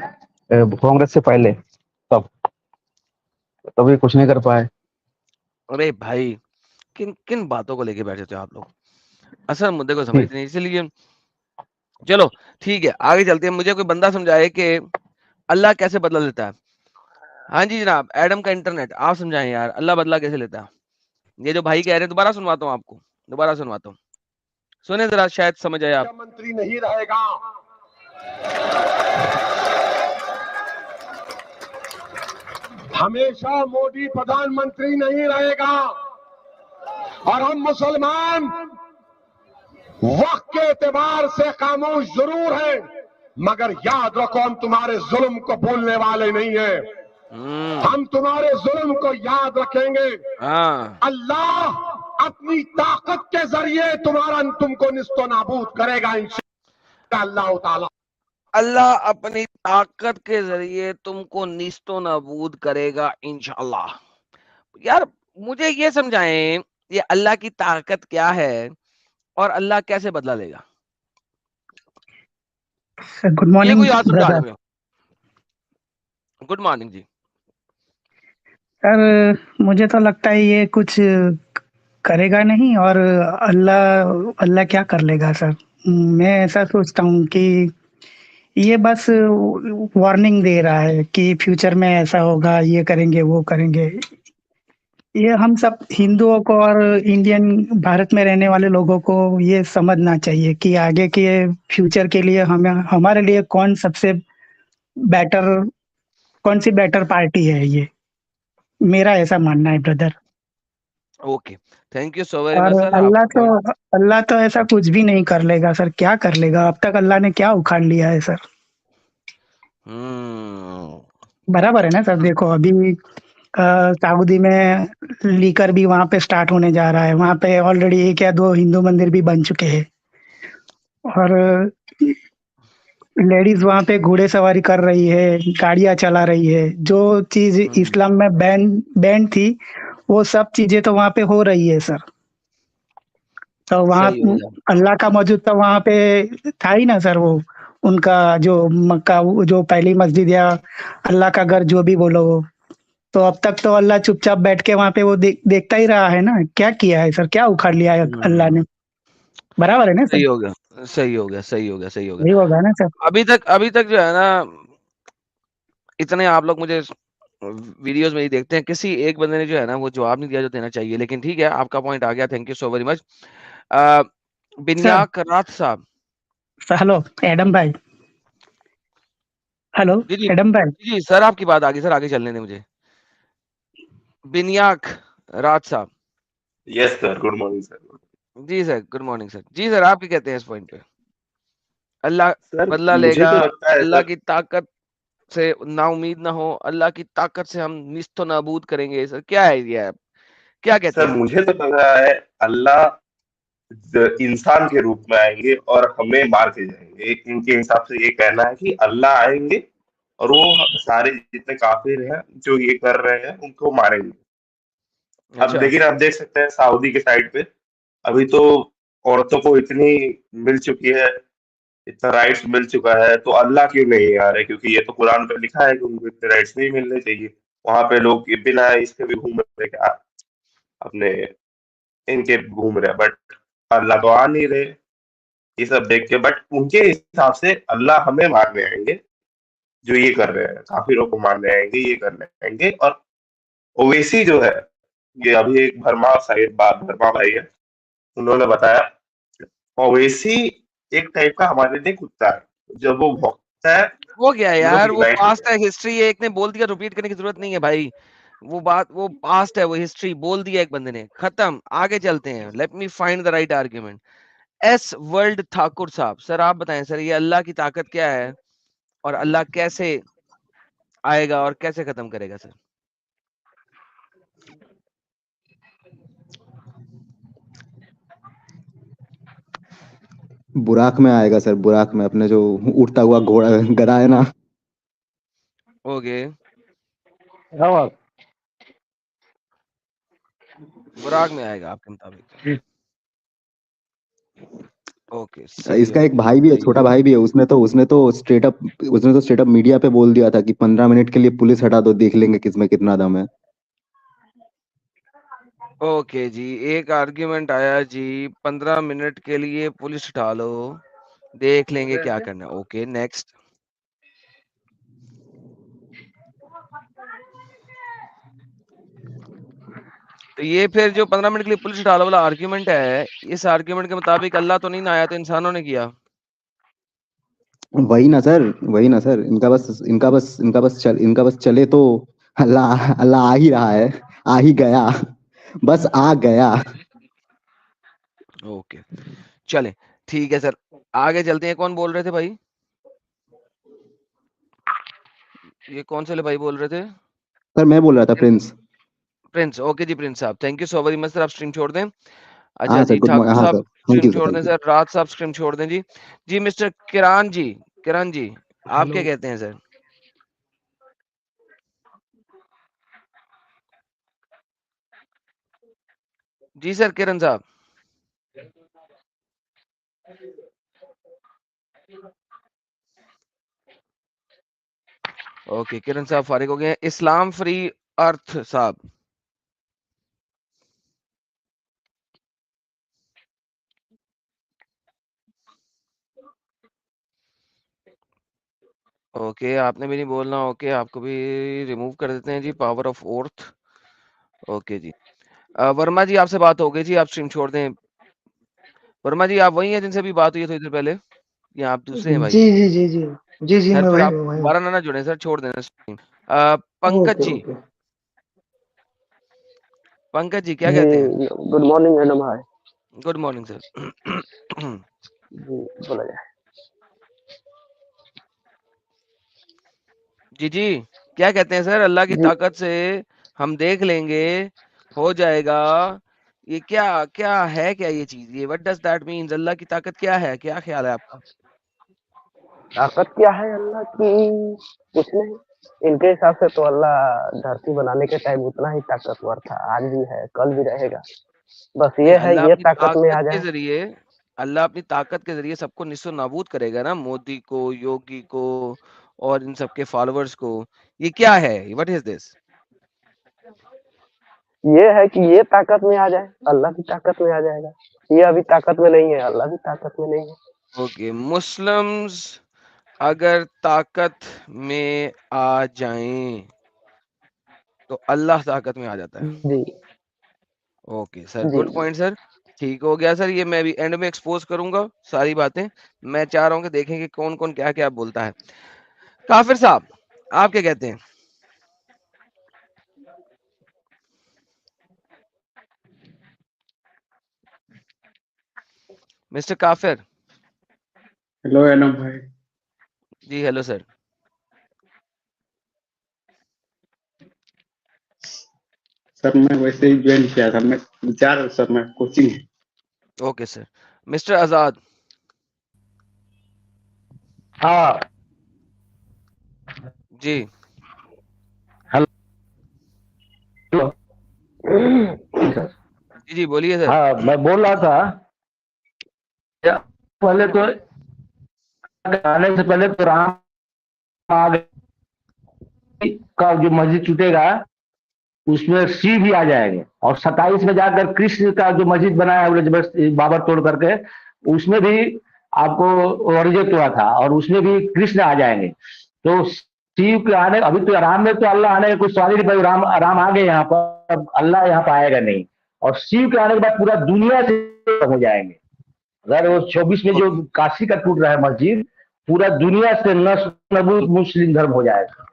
कांग्रेस से पहले, तब तभी कुछ नहीं कर पाए। अरे भाई किन किन बातों को लेके बैठे थे आप लोग, असल मुद्दे को जी समझते नहीं, इसलिए चलो ठीक है आगे चलते हैं। मुझे कोई बंदा समझाए कि अल्लाह कैसे बदला लेता है। हाँ जी जनाब, एडम का इंटरनेट, आप समझाएं यार अल्लाह बदला कैसे लेता है। ये जो भाई कह रहे हैं, दोबारा सुनवाता हूँ आपको, दोबारा सुनवाता हूँ, सुने जरा, शायद समझ आए आप। मंत्री नहीं रहेगा, हमेशा मोदी प्रधानमंत्री नहीं रहेगा, और हम मुसलमान वक्त के एतबार से खामोश जरूर है, मगर याद रखो हम तुम्हारे जुल्म को भूलने वाले नहीं है। हम तुम्हारे जुल्म को याद रखेंगे। अल्लाह अपनी ताकत के जरिए तुमको निस्तो नाबूद करेगा इंशाअल्लाह ताला। अल्लाह अपनी ताकत के जरिए तुमको निस्तो नाबूद करेगा इंशाअल्लाह। यार मुझे ये समझाएं, ये अल्लाह की ताकत क्या है और अल्लाह कैसे बदला लेगा। गुड ये मॉर्निंग कोई याद समझा ब्रदर। दो। गुड मॉर्निंग जी। सर मुझे तो लगता है ये कुछ करेगा नहीं, और अल्लाह अल्लाह क्या कर लेगा सर। मैं ऐसा सोचता हूँ कि ये बस वार्निंग दे रहा है कि फ्यूचर में ऐसा होगा, ये करेंगे वो करेंगे। ये हम सब हिंदुओं को और इंडियन भारत में रहने वाले लोगों को ये समझना चाहिए कि आगे के फ्यूचर के लिए हमें हमारे लिए बेटर कौन सी बेटर पार्टी है ये, मेरा ऐसा मानना है brother. Okay, thank you so very और मच सर, आपका पॉइंट। अल्लाह तो ऐसा कुछ भी नहीं कर लेगा सर। क्या कर लेगा, अब तक अल्लाह ने क्या उखाड़ लिया है सर। बराबर है ना सर। देखो अभी सऊदी में लीकर भी वहां पे स्टार्ट होने जा रहा है। वहां पे ऑलरेडी 1 या 2 हिंदू मंदिर भी बन चुके हैं, और लेडीज वहां पे घोड़े सवारी कर रही है, गाड़ियां चला रही है। जो चीज इस्लाम में बैन थी, वो सब चीजें तो वहां पे हो रही है सर। तो वहाँ सही हो गया। अल्लाह का मौजूद तो वहाँ पे था ही ना सर। वो उनका जो मक्का, जो पहली मस्जिद या अल्लाह का घर जो भी बोलो वो, तो अब तक तो अल्लाह चुपचाप बैठ के वहाँ पे वो देखता ही रहा है ना। क्या किया है सर, क्या उखाड़ लिया है अल्लाह ने। बराबर है ना सही सर। हो गया, सही हो गया, सही हो गया, सही हो यही गया। होगा ना सर। अभी तक जो है ना, इतने आप लोग मुझे वीडियोस में ही देखते हैं, किसी एक बंदे ने जो है ना वो जवाब नहीं दिया जो देना चाहिए। लेकिन ठीक है, आपका पॉइंट आ गया, thank you so very much. Sir बिनिया करात साहब, हेलो एडम भाई, हेलो जी जी एडम भाई। जी सर, आपकी बात आगे, सर आगे चलने दें मुझे। Binayak Raj sahab. Yes sir, good morning sir. जी सर, गुड मॉर्निंग सर। जी सर, आप क्या कहते हैं इस पॉइंट पे? अल्लाह सर बदला मुझे लेगा, तो लगता है अल्लाह सर, की ताकत से ना उम्मीद ना हो, अल्लाह की ताकत से हम निस्तो नाबूद करेंगे। सर क्या है ये, आप क्या कहते सर हैं? मुझे तो लग रहा है अल्लाह इंसान के रूप में आएंगे और हमें मार के जाएंगे। इनके हिसाब से ये कहना है कि अल्लाह आएंगे और वो सारे जितने काफिर हैं जो ये कर रहे हैं उनको मारेंगे। अब अच्छा। लेकिन आप देख सकते हैं सऊदी के साइड पे अभी तो औरतों को इतनी मिल चुकी है, इतना राइट्स मिल चुका है, तो अल्लाह क्यों नहीं आ रहे? क्योंकि ये तो कुरान पे लिखा है कि उनको इतने राइट्स नहीं मिलने चाहिए। वहां पे लोग बिना इसके भी घूम रहे, क्या अपने इनके घूम रहे, बट अल्लाह तो आ नहीं रहे ये सब देख के। बट उनके हिसाब से अल्लाह हमें मारने आएंगे, जो ये कर रहे हैं, काफिरों को मारने आएंगे, ये करने आएंगे। और ओवैसी जो है, ये अभी एक भरमा भाई है, उन्होंने बताया ओवैसी एक टाइप का हमारे लिए कुत्ता है। जब वो भौंकता है वो क्या है हम लोग यार, वो रिलाइज हो पास्ट जाते है, हिस्ट्री है, एक ने बोल दिया, रिपीट करने की जरूरत नहीं है भाई। वो बात, वो पास्ट है, वो हिस्ट्री बोल दिया एक बंदे ने, खत्म। आगे चलते हैं, let me find the right argument. S world Thakur साहब, सर आप बताएं सर, ये अल्लाह की ताकत क्या है और अल्लाह कैसे आएगा और कैसे खत्म करेगा सर? बुराक में आएगा सर, बुराक में, अपने जो उड़ता हुआ घोड़ा गधा है ना। ओके, क्या बात? बुराक में आएगा आपके मुताबिक? ओके, सही इसका है, एक भाई भी है, सही है। छोटा भाई भी है, उसने तो स्ट्रेट अप मीडिया पे बोल दिया था कि 15 मिनट के लिए पुलिस हटा दो, देख लेंगे किसमें कितना दम है। ओके जी, एक आर्ग्यूमेंट आया जी, 15 मिनट के लिए पुलिस हटा लो, देख लेंगे क्या करना है। Okay, next. तो ये फिर जो 15 मिनट के लिए पुलिस हटा लो वाला आर्ग्यूमेंट है, इस आर्ग्यूमेंट के मुताबिक अल्लाह तो नहीं ना आया, तो इंसानों ने किया। वही ना सर, वही ना सर, इनका बस चले तो अल्लाह अल्लाह आ ही रहा है, आ ही गया, बस आ गया। ओके, चले, ठीक है सर, आगे चलते हैं। कौन बोल रहे थे भाई? ये कौन से ले भाई बोल रहे थे? सर मैं बोल रहा था, प्रिंस। प्रिंस, ओके जी प्रिंस साहब, thank you so very much sir, आप स्ट्रीम छोड़ दें। अच्छा हाँ सर, जी, गुड ठाकुर मॉर्निंग, हाँ साहब sir, thank stream you sir, छोड़ दें थैंक यू। सर, राज साहब स्ट्रीम छोड़ दें जी। जी मिस्टर किरान जी, किरण जी, आप क्या हेलो कहते हैं सर? जी सर, किरण साहब। ओके, किरण साहब फारिग हो गए हैं। इस्लाम फ्री अर्थ साहब। ओके, आपने भी नहीं बोलना। ओके, आपको भी रिमूव कर देते हैं जी, पावर ऑफ ओर्थ। ओके जी, वर्मा जी आपसे बात हो गई जी, आप स्ट्रीम छोड़ दें। वर्मा जी, आप वही हैं जिनसे भी बात हुई है थोड़ी देर पहले, या आप दूसरे हैं भाई? जी जी जी जी जी जी, सर मैं फिर वही आप हूँ, वही हूँ। दोबारा ना जुड़े सर, छोड़ देना स्ट्रीम। पंकज ओके जी, ओके। पंकज जी क्या कहते हैं? जी, good morning madam. Hi. Good morning sir. जी, बोला जाए। जी जी, क्या कहते हैं सर? अल्लाह की जी, ताकत से हम देख लेंगे, हो जाएगा। ये क्या क्या है, क्या ये चीज, ये व्हाट डज दैट मीन्स? अल्लाह की ताकत क्या है, क्या ख्याल है आपका? ताकत क्या है अल्लाह की? कुछ नहीं। इनके हिसाब से तो अल्लाह धरती बनाने के टाइम उतना ही ताकतवर था, आज भी है, कल भी रहेगा। बस नहीं, ये है, अल्लाह ये अपनी ताकत में ताकत आ के जाए। जरिए, अल्लाह अपनी ताकत के जरिए सबको निस्तो नाबूद करेगा ना, मोदी को, योगी को और इन सबके फॉलोअर्स को। ये क्या है, व्हाट इज दिस? ये है कि ये ताकत में आ जाए, अल्लाह की ताकत में आ जाएगा। ये अभी ताकत में नहीं है, अल्लाह की ताकत में नहीं है। ओके, मुस्लिम्स अगर ताकत में आ जाएं तो अल्लाह ताकत में आ जाता है। जी ओके सर, जी गुड पॉइंट सर। ठीक हो गया सर, ये मैं भी एंड में एक्सपोज करूंगा सारी बातें। मैं चाह रहा हूँ कि देखें कि कौन कौन क्या क्या बोलता है। काफिर साहब, आप क्या कहते हैं? मिस्टर काफिर। हेलो एनम भाई। जी हेलो सर। सर मैं वैसे ही ज्वाइन किया था, मैं विचार सर मैं कोचिंग है। Okay sir. मिस्टर आजाद। हाँ जी हेलो। जी जी बोलिए सर। हाँ मैं बोल रहा था, पहले तो आने से पहले तो राम आ गए का जो मस्जिद टूटेगा उसमें शिव भी आ जाएंगे, और 27 में जाकर कृष्ण का जो मस्जिद बनाया है जबरदस्ती बाबर तोड़ करके, उसमें भी आपको रिजेक्ट हुआ था, और उसमें भी कृष्ण आ जाएंगे। तो शिव के आने, अभी तो राम में तो अल्लाह आने का कुछ सवाल ही नहीं, भाई राम राम आ गए यहाँ पर, अब अल्लाह यहाँ पर आएगा नहीं। और शिव के आने के बाद पूरा दुनिया से हो जाएंगे। अगर वो 24 में जो काशी का टूट रहा है मस्जिद, पूरा दुनिया से नष्ट नबूद मुस्लिम धर्म हो जाएगा।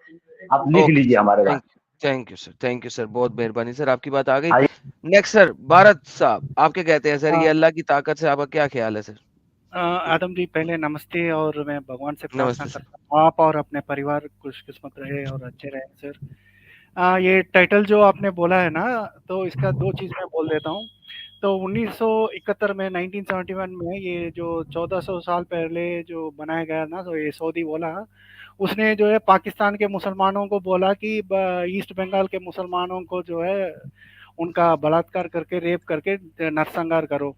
आप लिख ओके लीजिए सर, हमारे बात। Thank you sir, thank you sir, बहुत मेहरबानी सर, आपकी बात आ गई। आइए। नेक्स्ट सर, भारत साहब, आप क्या कहते हैं सर? ये हाँ। अल्लाह की ताकत से आपका क्या ख्याल है सर? आदम जी पहले नमस्ते, और मैं भगवान से प्रार्थना नमस्ते सर। करता हूँ आप और अपने परिवार खुशकिस्मत रहे और अच्छे रहे सर। ये टाइटल जो आपने बोला है ना, तो इसका दो चीज़ मैं बोल देता हूँ। तो 1971 में 1971 में ये जो 1400 साल पहले जो बनाया गया ना, तो ये सऊदी बोला, उसने जो है पाकिस्तान के मुसलमानों को बोला कि ईस्ट बंगाल के मुसलमानों को जो है उनका बलात्कार करके रेप करके नरसंहार करो।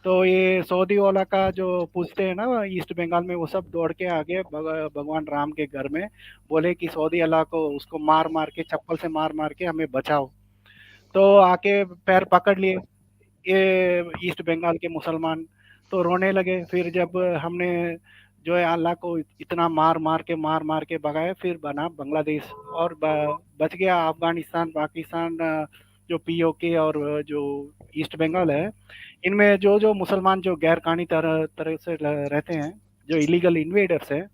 तो ये सऊदी वाला का जो पूछते हैं ना ईस्ट बंगाल में, वो सब दौड़ के आगे भगवान राम के घर में बोले कि सऊदी अल्लाह को उसको मार मार के, चप्पल से मार मार के हमें बचाओ। तो आके पैर पकड़ लिए ये ईस्ट बंगाल के मुसलमान, तो रोने लगे। फिर जब हमने जो है अल्लाह को इतना मार मार के भगाए, फिर बना बांग्लादेश, और बच गया अफगानिस्तान, पाकिस्तान, जो पीओके और जो ईस्ट बंगाल है। इनमें जो जो मुसलमान जो गैर कानूनी तरह तरह से रहते हैं, जो इलीगल इन्वेडर्स है,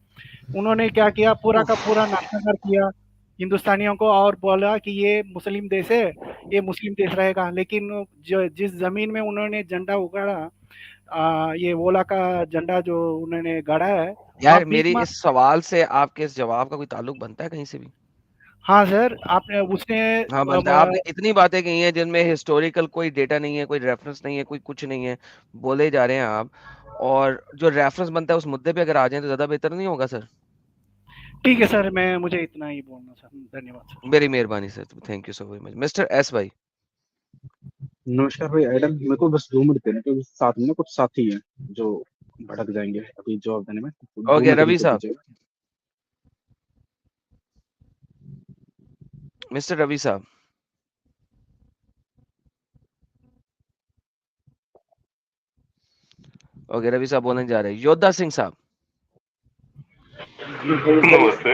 उन्होंने क्या किया, पूरा का पूरा नरसंहार किया हिंदुस्तानियों को, और बोला कि ये मुस्लिम देश है, ये मुस्लिम देश रहेगा। लेकिन जो जिस जमीन में उन्होंने झंडा उगाड़ा, ये ओला का झंडा जो उन्होंने गाड़ा है, वहाँ यार भीख मेरी मांग। इस सवाल से आपके इस जवाब का कोई ताल्लुक बनता है कहीं से भी? हाँ सर, आपने उसने हाँ बनता है। आपने इतनी बातें कही हैं जिनमें हिस्टोरिकल कोई डेटा नहीं है, कोई रेफरेंस नहीं है, कोई कुछ नहीं है, बोले जा रहे हैं आप। और जो रेफरेंस बनता है उस मुद्दे पे अगर आ जाए तो ज्यादा बेहतर नहीं होगा सर? ठीक है सर, मैं मुझे इतना ही बोलना सर, धन्यवाद सर। मेरी मेहरबानी sir, thank you so very much. Mister S भाई। नमस्कार भाई एडम, मेरे को बस 2 मिनट देना, क्योंकि साथ में ना कुछ साथी हैं जो भड़क जाएंगे अभी जवाब देने में। 2 मिनट ओके रवि इनको साहब। दीजिएगा। मिस्टर रवि साहब। ओके रवि साहब बोलने जा रहे हैं। योद्धा सिंह साहब। नमस्ते।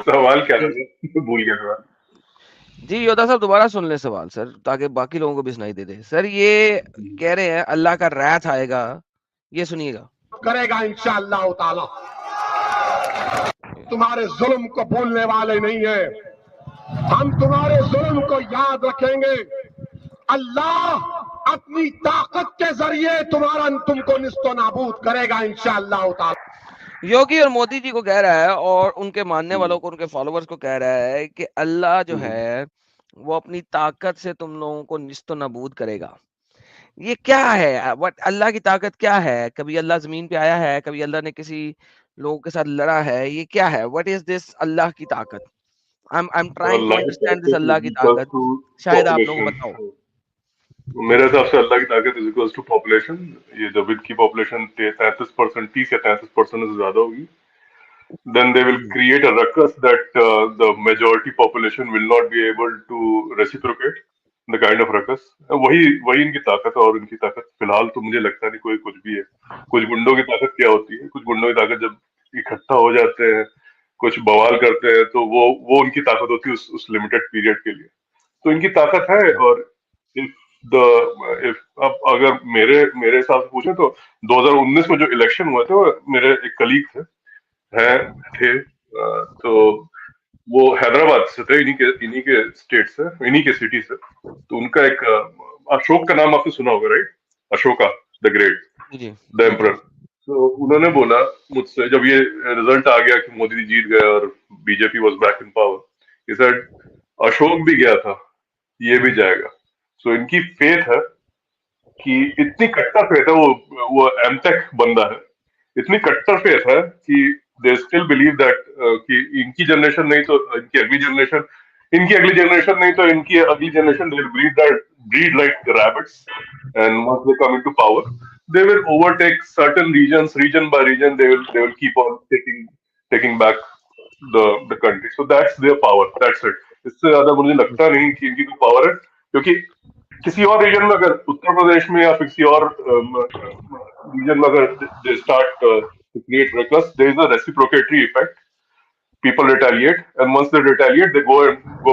सवाल क्या था? भूल गया सवाल। जी योद्धा साहब दोबारा सुन ले सवाल सर, ताकि बाकी लोगों को भी सुनाई दे दे। सर ये कह रहे हैं अल्लाह का रैथ आएगा, ये सुनिएगा। करेगा इंशाअल्लाह ताला। तुम्हारे जुल्म को भूलने वाले नहीं है, हम तुम्हारे जुल्म को याद रखेंगे। अल्लाह अपनी ताकत के जरिए तुमको निस्तो नाबूद करेगा इंशाअल्लाह ताला। योगी और मोदी जी को कह रहा है, और उनके मानने वालों को, उनके फॉलोअर्स को कह रहा है कि अल्लाह जो है वो अपनी ताकत से तुम लोगों को निस्तो नाबूद करेगा। ये क्या है? व्हाट अल्लाह की ताकत क्या है? कभी अल्लाह जमीन पे आया है? कभी अल्लाह ने किसी लोगों के साथ लड़ा है? ये क्या है? व्हाट इज दिस अल्लाह की ताकत? I am trying to Allah की अंडरस्टैंड दिस ताकत अल्लाह इज की इक्वल ताकत। टू शायद आप लोगों को पॉपुलेशन। बताओ। मेरे हिसाब से अल्लाह की ताकत इज इक्वल टू पॉपुलेशन। ये जब इनकी पॉपुलेशन 33%, 30 या 33% से ज्यादा होगी, then they will create a ruckus that the majority population will not be able to reciprocate the kind of ruckus. वही इनकी ताकत है। और इनकी ताकत फिलहाल तो मुझे लगता नहीं कोई कुछ भी है। कुछ गुंडों की ताकत क्या होती है? कुछ गुंडों की ताकत जब इकट्ठा हो जाते हैं, कुछ बवाल करते हैं, तो वो उनकी ताकत होती है उस लिमिटेड पीरियड के लिए। तो इनकी ताकत है। और अब अगर मेरे हिसाब से पूछे तो 2019 में जो इलेक्शन हुए थे, वो मेरे एक कलीग थे, तो वो हैदराबाद से थे, इन्हीं के स्टेट से, इन्हीं के सिटी से। तो उनका एक अशोक का नाम आपने सुना होगा, राइट? अशोका द ग्रेट, जी द एम्परर। तो उन्होंने बोला मुझसे, जब ये रिजल्ट आ गया कि मोदी जी जीत गए और BJP was back in power, he said Ashok भी गया था, ये भी जाएगा। सो इनकी फेथ है कि इतनी कट्टर फेथ है, वो एमटेक बंदा है, इतनी कट्टर फेथ है कि दे स्टिल बिलीव दैट कि इनकी जनरेशन नहीं तो इनकी अगली जनरेशन, इनकी अगली जनरेशन नहीं तो इनकी अगली generation, they will breed like rabbits, and once they come into power, they will overtake certain regions, region by region. They will keep on taking back the country. So that's their power. That's it. इससे ज्यादा मुझे लगता नहीं कि इनकी कोई power है, क्योंकि किसी और रीजन में, अगर उत्तर प्रदेश में या फिर किसी और रीजन में अगर they start to create ruckus, there is a reciprocatory effect. People retaliate, and once they retaliate, they go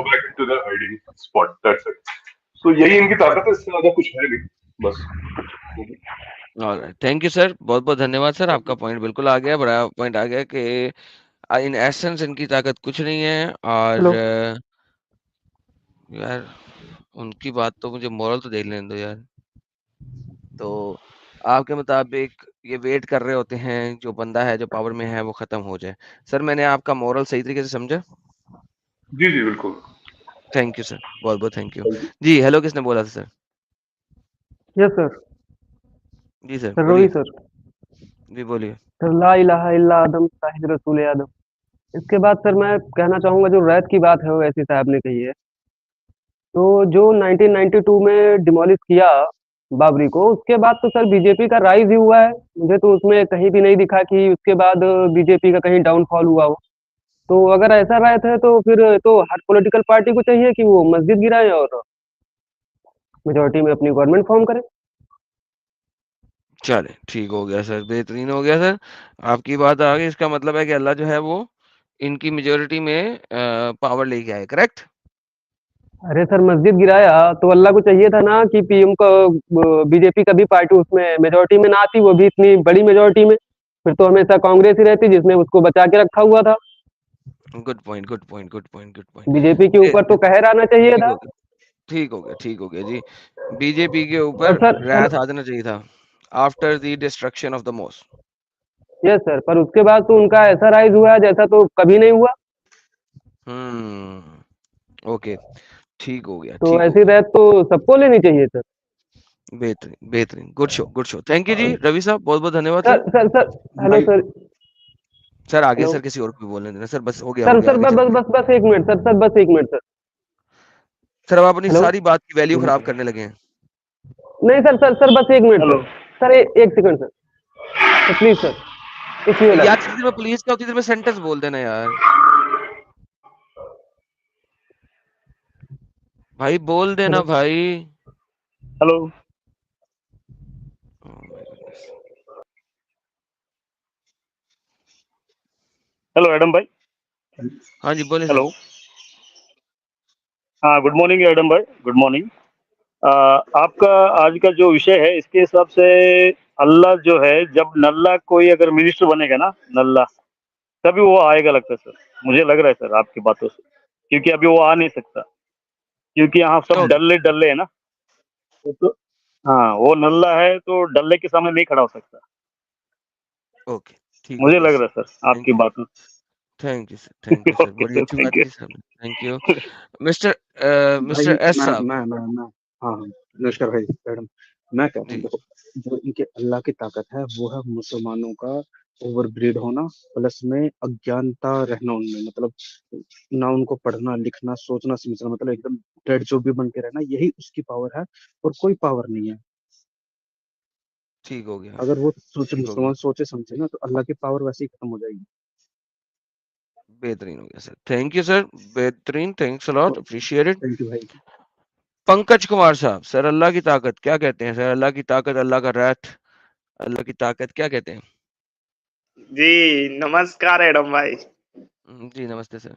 back into their hiding spot. That's it. So यही इनकी ताकत है, इससे ज्यादा कुछ है नहीं, बस. ऑलराइट, थैंक यू सर, बहुत बहुत धन्यवाद सर। आपका पॉइंट बिल्कुल आ गया, बड़ा पॉइंट आ गया कि इन एसेंस इनकी ताकत कुछ नहीं है। और यार उनकी बात तो मुझे मोरल तो देख लेने दो यार। तो आपके मुताबिक ये वेट कर रहे होते हैं जो बंदा है जो पावर में है वो खत्म हो जाए। सर मैंने आपका मोरल सही तरीके से समझा? जी जी बिल्कुल। थैंक यू सर, बहुत बहुत थैंक यू जी। हेलो, किसने बोला था सर? Yes sir. जी सर सर बोलिए। रोही सर। जी बोलिए। सर ला इलाहा इल्ला आदम साहिद रसूल आदम। इसके बाद सर मैं कहना चाहूंगा, जो रैत की बात है वो ऐसी साहब ने कही है, तो जो 1992 में डिमोलिश किया बाबरी को, उसके बाद तो सर बीजेपी का राइज ही हुआ है। मुझे तो उसमें कहीं भी नहीं दिखा कि उसके बाद बीजेपी का कहीं डाउनफॉल हुआ हो। तो अगर ऐसा रायत है तो फिर तो हर पॉलिटिकल पार्टी को चाहिए कि वो मस्जिद गिराए और मेजोरिटी में अपनी गवर्नमेंट फॉर्म करे। चले ठीक हो गया सर, बेहतरीन हो गया सर। आपकी बात आ गई, इसका मतलब है कि अल्लाह जो है वो इनकी मेजोरिटी में पावर लेके आए, करेक्ट? अरे सर मस्जिद गिराया तो अल्लाह को चाहिए था ना कि पीएम को, बीजेपी का भी पार्टी उसमें मेजोरिटी में ना आती, वो भी इतनी बड़ी मेजोरिटी में। फिर तो हमेशा कांग्रेस ही रहती जिसने उसको बचा के रखा हुआ था। Good point, good point, good point, good point. BJP के ऊपर तो कहर आना चाहिए ठीक था। हो गया, ठीक हो गया, ठीक हो गया जी। बीजेपी के और ऊपर सर राहत आ जाना चाहिए था after the destruction of the mosque. Yes sir, पर उसके बाद तो उनका ऐसा राइज हुआ जैसा तो कभी नहीं हुआ। ओके, ठीक हो गया, तो ठीक हो ऐसी गया। रायत तो सबको लेनी चाहिए सर। बेहतरीन, बेहतरीन, good show, good show. Thank you जी रवि साहब, बहुत बहुत धन्यवाद sir sir. Sir sir hello sir. Sir आगे हेलो सर, किसी और को भी बोलने देना सर, बस हो गया, सर। हो गया, सर आगे बस चलते हैं। बस बस 1 मिनट सर। सर बस 1 मिनट सर। सर अब आप अपनी हेलो। सारी बात की वैल्यू खराब करने लगे हैं। नहीं सर, सर सर बस 1 minute sir. Sir 1 second sir. तो प्लीज सर इफ यू यार लाइक। जितनी देर में पुलिस का उतनी देर में सेंटेंस बोल देना यार। भाई बोल देना भाई। हेलो। हेलो एडम भाई। हाँ जी बोलिए हेलो। सर। हाँ गुड मॉर्निंग एडम भाई, गुड मॉर्निंग। आपका आज का जो विषय है इसके हिसाब से अल्लाह जो है, जब नल्ला कोई अगर मिनिस्टर बनेगा ना, नल्ला, तभी वो आएगा लगता है सर। मुझे लग रहा है सर आपकी बातों से, क्योंकि अभी वो आ नहीं सकता, क्योंकि यहाँ सब डल्ले डल्ले है ना। तो हाँ वो नल्ला है तो डल्ले के सामने नहीं खड़ा हो सकता। ओके, ठीक हो मुझे गया लग सर। रहा है सर आपकी बातों से। Thank you sir, thank you sir, okay बड़ी सर, अच्छी बात थैंक यू। की सर। थैंक यू मिस्टर भाई एस साहब। मैं हाँ हाँ नमस्कार भाई मैडम। मैं कह रहा हूँ देखो, जो इनके अल्लाह की ताकत है वो है मुसलमानों का ओवरब्रीड होना, प्लस में अज्ञानता रहना उनमें, मतलब ना उनको पढ़ना लिखना सोचना समझना, मतलब एकदम डेड जो भी बन के रहना, यही उसकी पावर है और कोई पावर नहीं है। ठीक हो गया, अगर वो सोचे, ठीक हो गया, मुसलमान सोचे समझे ना, तो अल्लाह की पावर वैसे ही खत्म हो जाएगी। बेहतरीन हो गया सर। थैंक यू सर, बेहतरीन, thanks a lot, appreciate it. Thank you भाई। पंकज कुमार साहब, सर अल्लाह की ताकत क्या कहते हैं? सर अल्लाह की ताकत, अल्लाह का रैथ, अल्लाह की ताकत क्या कहते हैं? जी नमस्कार एडम भाई। जी नमस्ते सर।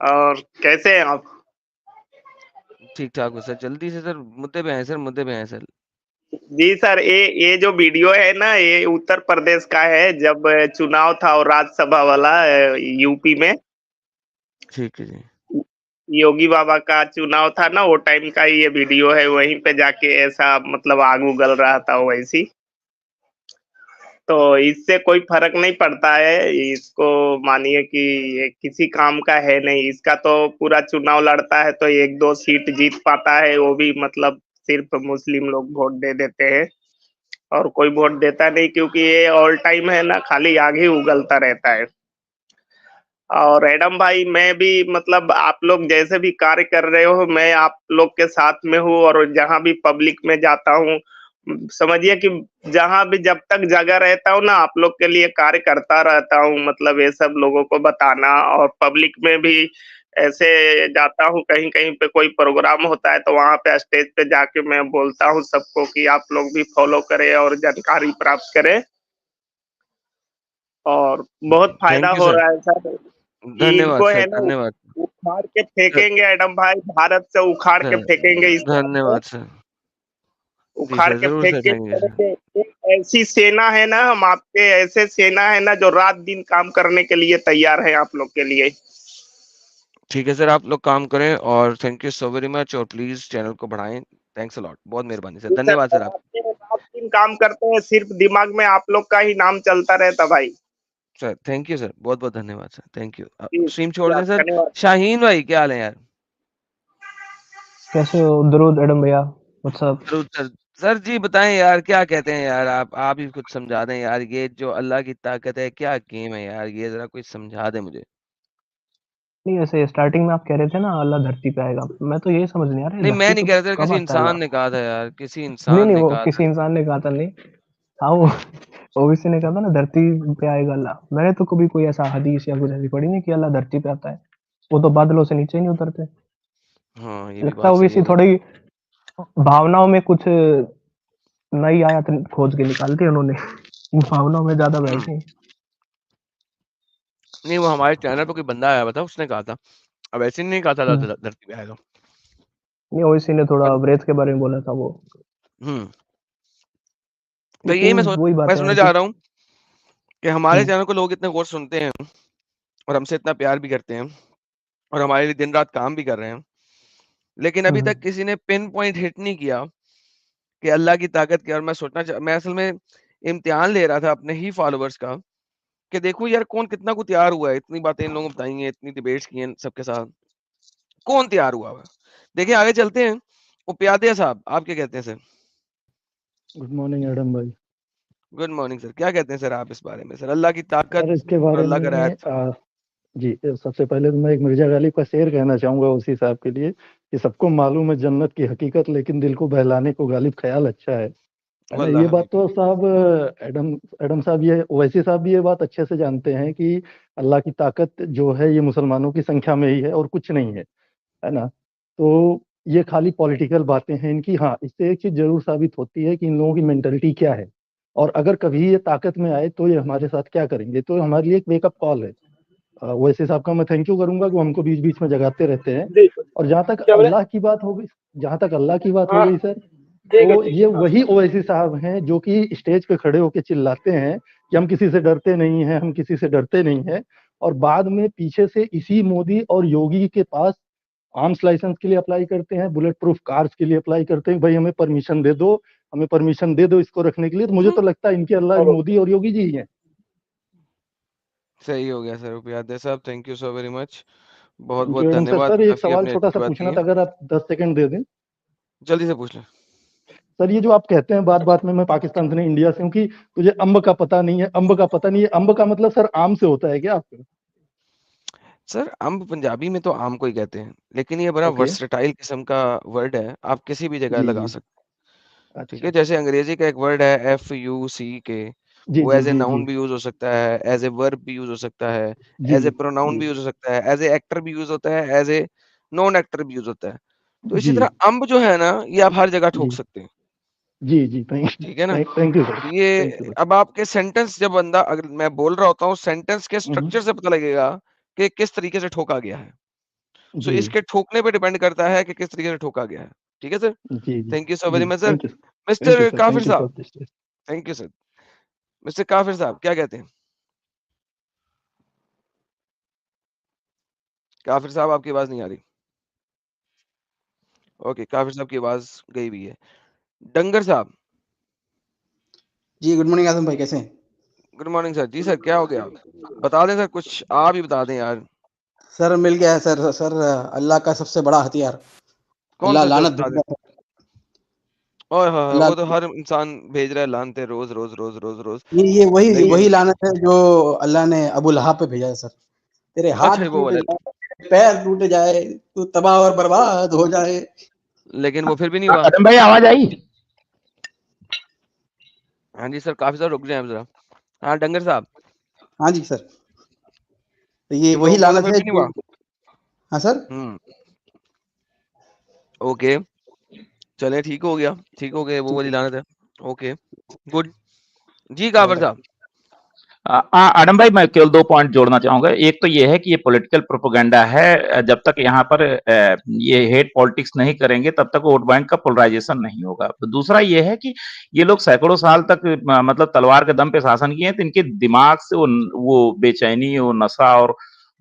और कैसे हैं आप? ठीक-ठाक हो सर, जल्दी से सर मुद्दे पे आएँ सर, मुद्दे पे आएँ सर। जी सर, ये जो वीडियो है ना, ये उत्तर प्रदेश का है, जब चुनाव था और राज्यसभा वाला यूपी में। ठीक है जी। योगी बाबा का चुनाव था ना, वो टाइम का ये वीडियो है, वहीं पे जाके ऐसा मतलब आग उगल रहा था वैसी। तो इससे कोई फ़र्क नहीं पड़ता है, इसको मानिए कि ये किसी काम का है नहीं, इसका तो पूरा चुनाव लड़ता है तो 1-2 सीट जीत पाता है, वो भी मतलब सिर्फ़ मुस्लिम लोग वोट दे देते हैं और कोई वोट देता नहीं, क्योंकि ये ऑल टाइम है ना, खाली आग ही उगलता रहता है। और एडम भाई, मैं भी मतलब आप लोग जैसे भी कार्य कर रहे हो, मैं आप लोग के साथ में हूँ और जहाँ भी पब्लिक में जाता हूँ, समझिए कि जहाँ भी जब तक जगह रहता हूँ ना, आप लोग के लिए कार्य करता रहता हूँ, मतलब ये सब लोगों को बताना। और पब्लिक में भी ऐसे जाता हूँ, कहीं-कहीं पे कोई प्रोग्राम होता है तो वहाँ पे स्टेज पे जाके मैं बोलता हूँ सबको कि आप लोग भी फॉलो करें और जानकारी प्राप्त करें। और बहुत फ़ायदा थैंक यू हो सर। रहा है सर, कि धन्यवाद इनको सर, है ना धन्यवाद। उखाड़ के सर फेंकेंगे एडम भाई, भारत से उखाड़ के सर, फेंकेंगे इस बार तो। धन्यवाद सर। जी उखाड़ सर, के ज़रूर फेंक सर के फेंकेंगे सर। छोड़ेंगे। एक ऐसी सेना है ना, हम आपके ऐसे सेना है ना जो रात-दिन काम करने के लिए तैयार है आप लोग के लिए। ठीक है सर, आप लोग काम करें और thank you so very much और प्लीज़ चैनल को बढ़ाएँ। थैंक्स अ लॉट, बहुत मेहरबानी सर, जी सर, धन्यवाद सर और आप आपके रात-दिन काम करते हैं, सिर्फ़ दिमाग में आप लोग का ही नाम चलता रहता भाई। सर, थैंक यू सर, बहुत-बहुत धन्यवाद सर, थैंक यू। जी, स्ट्रीम छोड़ शुक्रिया, दें सर। धन्यवाद। शाहीन भाई क्या हाल है यार? कैसे हो दरूद एडम भैया? व्हाट्सअप? ज़रूर सर। सर जी बताएँ यार, क्या कहते हैं यार आप ही कुछ समझा दें यार, ये जो अल्लाह की ताकत है, क्या गेम है यार? ये ज़रा कुछ समझा दें मुझे। नहीं, ऐसे स्टार्टिंग में आप कह रहे थे ना अल्लाह धरती पे आएगा, मैं तो यही समझ नहीं आ रहा है नहीं, मैं धरती नहीं पे कह रहा था, कब किसी आता है इंसान अल्लाह? ने कहा था यार, किसी नहीं, इंसान नहीं, ने वो कहा था। किसी इंसान ने कहा था नहीं। हाँ, वो ओवैसी ने कहा था ना धरती पे आएगा अल्लाह। मैंने तो कभी कोई ऐसा हदीस या कुछ ऐसी पढ़ी नहीं कि अल्लाह धरती पे आता है। वो तो बादलों से नीचे ही नहीं उतरते। हाँ, ये भी लगता है बात सही ओवैसी है। थोड़ी भावनाओं में कुछ नई आयत खोज के निकाल दी उन्होंने। भावनाओं में ज़्यादा बह गए। नहीं, वो हमारे चैनल पे कोई बंदा आया हुआ था, उसने कहा था। अब ऐसे नहीं कहा था हुँ। धरती पे आएगा। नहीं, ओवैसी ने थोड़ा और वृत्त के बारे में बोला था वो। हुँ। तो यही लेकिन वही मैं बात है सुनने यार जा कि रहा हूँ कि हमारे हुँ, चैनल को लोग इतने गौर से सुनते हैं और हमसे इतना प्यार भी करते हैं और हमारे लिए दिन-रात काम भी कर रहे हैं। लेकिन हुँ, अभी हुँ। तक किसी ने पिन पॉइंट हिट नहीं किया कि अल्लाह की ताकत क्या। और मैं असल में इम्तिहान ले रहा था अपने ही फॉलोवर्स का कि देखो यार कौन कितना को तैयार हुआ है। इतनी बातें इन लोगों ने बताई हैं, इतनी डिबेट्स की हैं सबके साथ। कौन तैयार हुआ है? देखिए आगे चलते हैं। उपियादे साहब, आप क्या कहते हैं सर? गुड मॉर्निंग एडम भाई। Good morning sir. क्या कहते हैं सर आप इस बारे में? सर अल्लाह की ताकत सर इसके और बारे अल्लाह का में रहत। जी सबसे पहले तो मैं एक मिर्जा गालिब का शेर कहना चाहूंगा उसी साहब के लिए कि सबको मालूम है जन्नत की हकीकत लेकिन दिल को बहलाने को गालिब ख्याल अच्छा है ना। वल्लाह ये बात हकीकत। तो साहब एडम एडम साहब ये ओवैसी साहब भी ये बात अच्छे से जानते हैं कि अल्लाह की ताकत जो है ये मुसलमानों की संख्या में ही है और कुछ नहीं है ना। तो ये खाली पॉलिटिकल बातें हैं इनकी। हाँ, इससे एक चीज जरूर साबित होती है कि इन लोगों की मेंटलिटी क्या है और अगर कभी ये ताकत में आए तो ये हमारे साथ क्या करेंगे। तो हमारे लिए एक वेकअप कॉल है। वैसे साहब का मैं थैंक यू करूंगा कि वो हमको बीच बीच में जगाते रहते हैं। और जहाँ तक अल्लाह की बात हो गई सर, तो ये वही ओवैसी साहब हैं जो कि स्टेज पे खड़े होकर चिल्लाते हैं कि हम किसी से डरते नहीं हैं, हम किसी से डरते नहीं हैं। और बाद में पीछे से इसी मोदी और योगी के पास आर्म्स लाइसेंस के लिए अप्लाई करते हैं, बुलेट प्रूफ कार्स के लिए अप्लाई करते हैं, भाई हमें परमिशन दे दो, हमें परमिशन दे दो इसको रखने के लिए। तो मुझे तो लगता है इनके अल्लाह मोदी और योगी जी ही हैं। सही हो गया सर उपियादे साहब, thank you so very much. Thank you बहुत-बहुत एडम सर। धन्यवाद, सर एक काफ़ी सवाल आपने छोटा अच्छी सा बात की पूछना है। था, अगर आप 10 सेकंड दे दें। जल्दी से पूछ लें। सर ये जो आप कहते हैं बात बात में मैं पाकिस्तान से नहीं इंडिया से हूँ कि तुझे अम्ब का पता नहीं है, अम्ब का पता नहीं है। अम्ब का मतलब सर आम से होता है क्या आपका? सर अम्ब पंजाबी में तो आम को ही कहते हैं, लेकिन ये बड़ा ओके। वर्सेटाइल किस्म का वर्ड है, आप किसी भी जगह जी लगा जी। सकते हैं। ठीक अच्छा है? अच्छा। जैसे अंग्रेज़ी का एक वर्ड है FUCK, जी वो जी एज़ ए जी नाउन जी भी यूज़ हो सकता है, एज़ ए वर्ब भी यूज़ हो सकता है, जी एज़ ए प्रोनाउन जी भी यूज़ हो सकता है, एज़ ए एक्टर भी यूज़ होता है, एज़ ए नॉन एक्टर भी यूज़ होता है। तो इसी जी तरह अम्ब जो है ना, ये आप हर जगह ठोक जी सकते हैं। जी जी। थैंक ठीक है ना? Thank you sir. तो ये थैंक यू सर। अब आपके सेंटेंस जब बंदा अगर मैं बोल रहा होता हूँ, सेंटेंस के हम्म, स्ट्रक्चर से पता लगेगा कि किस तरीके से ठोका गया है। सो जी इसके ठोकने पे डिपेंड करता है कि किस तरीके से ठोका गया है। ठीक है सर, जी जी थैंक यू सो जी very much sir. Thank you mister sir Kafir thank you साहब, for this. Thank you sir. Mister Kafir साहब क्या कहते हैं? काफिर साहब आपकी आवाज नहीं आ रही। ओके, काफिर साहब की आवाज गई हुई है। डंगर साहब, जी गुड मॉर्निंग आजम भाई, कैसे हैं? Good morning sir. जी सर, क्या हो गया? बता दें सर, कुछ आप ही बता दें यार। सर मिल गया है सर। सर अल्लाह का सबसे बड़ा हथियार, कौन अल्लाह सा सर, लानत बता भेज दें। रहा है। ओए होए होए, अल्लाह वो तो हर इंसान भेज रहा है लानते रोज रोज रोज रोज रोज। ये वही लेकिन वही लानत है जो अल्लाह ने अबू लहाब पे भेजा है सर। तेरे अच्छा हाथ वो टूट वाला, जाए, तेरे पैर टूट जाए, तू तबाह और बर्बाद हो जाए। लेकिन वो फिर भी नहीं हुआ। आदम भाई आवाज आई? हाँ जी सर, काफी सर रुक जाए जरा। हाँ डंगर साहब, हाँ जी सर, तो ये तो वही वो तो लानत फिर है भी नहीं जो। हुआ। हाँ सर। ओके, चले ठीक हो गया, ठीक हो गया, वो वाली लानत है। Okay good. जी काफिर साहब, आदम भाई मैं केवल 2 पॉइंट जोड़ना चाहूंगा। एक तो ये है कि ये पॉलिटिकल प्रोपेगेंडा है। जब तक यहाँ पर ये हेट पॉलिटिक्स नहीं करेंगे तब तक वोट बैंक का पोलराइजेशन नहीं होगा। तो दूसरा ये है कि ये लोग सैकड़ों साल तक मतलब तलवार के दम पे शासन किए हैं, तो इनके दिमाग से वो बेचैनी, वो नशा और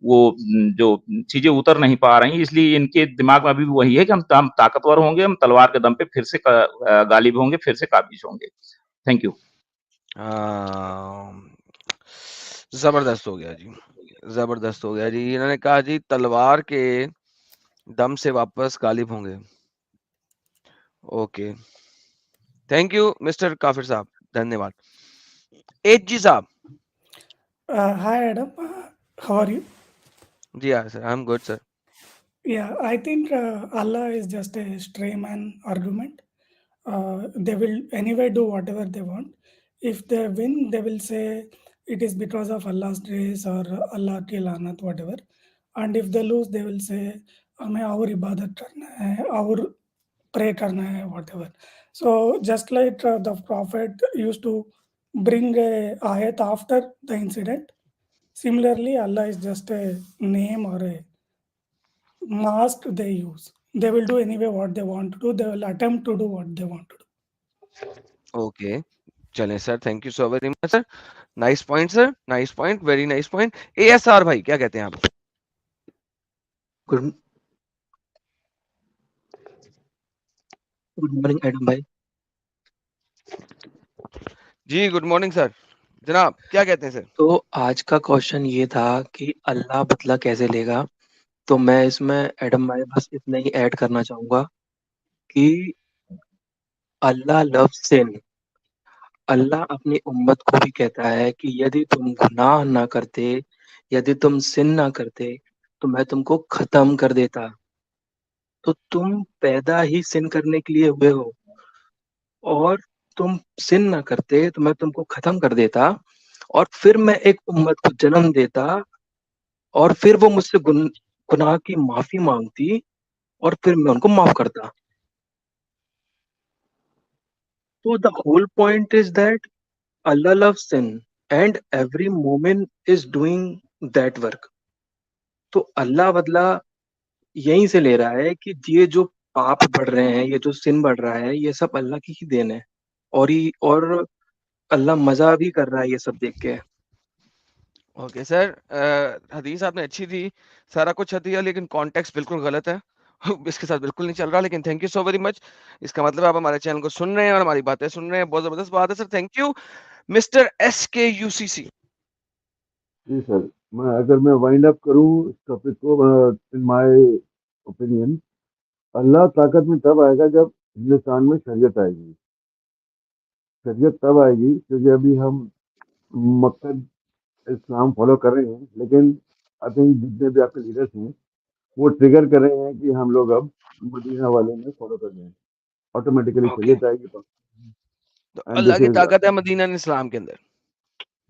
वो जो चीजें उतर नहीं पा रही, इसलिए इनके दिमाग में अभी भी वही है कि हम ताकतवर होंगे, हम तलवार के दम पे फिर से गालिब होंगे, फिर से काबिज होंगे। Thank you. जबरदस्त हो गया जी, जबरदस्त हो गया जी। इन्होंने कहा जी तलवार के दम से वापस गालिब होंगे। Okay, thank you mister Kafir साहब, धन्यवाद। एच जी साहब। Hi Adam, how are you? जी हाँ sir, I am good sir. Yeah, I think Allah is just a stray man argument. They will anyway do whatever they want. If they win, they will say it is because of Allah's grace or Allah की लानत whatever. And if they lose, they will say हमें और इबादत करना है और pray करना है whatever. So just like the Prophet used to bring a ayat after the incident, similarly Allah is just a name or a mask they use. They will do anyway what they want to do. They will attempt to do what they want to do. Okay, चलें sir, thank you so very much sir. Nice point sir, nice point, very nice point. ASR भाई क्या कहते हैं आप? Good morning Adam भाई। जी good morning sir. जनाब क्या कहते हैं सर? तो आज का क्वेश्चन ये था कि अल्लाह बदला कैसे लेगा। तो मैं इसमें एडम भाई बस इतना ही ऐड करना चाहूंगा कि अल्लाह लव्स सिन। अल्लाह अपनी उम्मत को भी कहता है कि यदि तुम गुनाह ना करते, यदि तुम सिन ना करते, तो मैं तुमको खत्म कर देता। तो तुम पैदा ही सिन करने के लिए हुए हो, और तुम सिन ना करते तो मैं तुमको खत्म कर देता, और फिर मैं एक उम्मत को जन्म देता, और फिर वो मुझसे गुनाह की माफी मांगती, और फिर मैं उनको माफ करता। तो the whole point is that Allah loves sin and every moment is doing that work. तो अल्लाह बदला यहीं से ले रहा है कि ये जो पाप बढ़ रहे हैं, ये जो सिन बढ़ रहा है, ये सब अल्लाह की ही देन है। और अल्लाह मजा भी कर रहा है ये सब देख के। ओके सर, हदीस आपने अच्छी थी, सारा कुछ अच्छी है, लेकिन कॉन्टेक्स्ट बिल्कुल गलत है। इसके साथ बिल्कुल नहीं चल रहा, लेकिन thank you so very much. इसका मतलब आप हमारे चैनल को सुन रहे हैं और हमारी बातें सुन रहे हैं, बहुत जबरदस्त बात है sir, thank you. Mister SKUCC। जी सर, अगर मैं वाइंड अप करूं इस टॉपिक को, इन माय ओपिनियन, अल्लाह ताकत में तब आएगा जब हिंदुस्तान में शरीयत आएगी। शरीयत तब आएगी क्योंकि अभी हम मक्कद इस्लाम फॉलो कर रहे हैं, लेकिन आई थिंक जितने भी आपके लीडर्स हैं वो ट्रिगर कर रहे हैं कि हम लोग अब मदीना वाले में फॉलो कर रहे हैं, ऑटोमेटिकली ओके, शरीयत आएगी। तो तो एंड अल्लाह दिस की इज ताकत है मदीना इस्लाम के अंदर।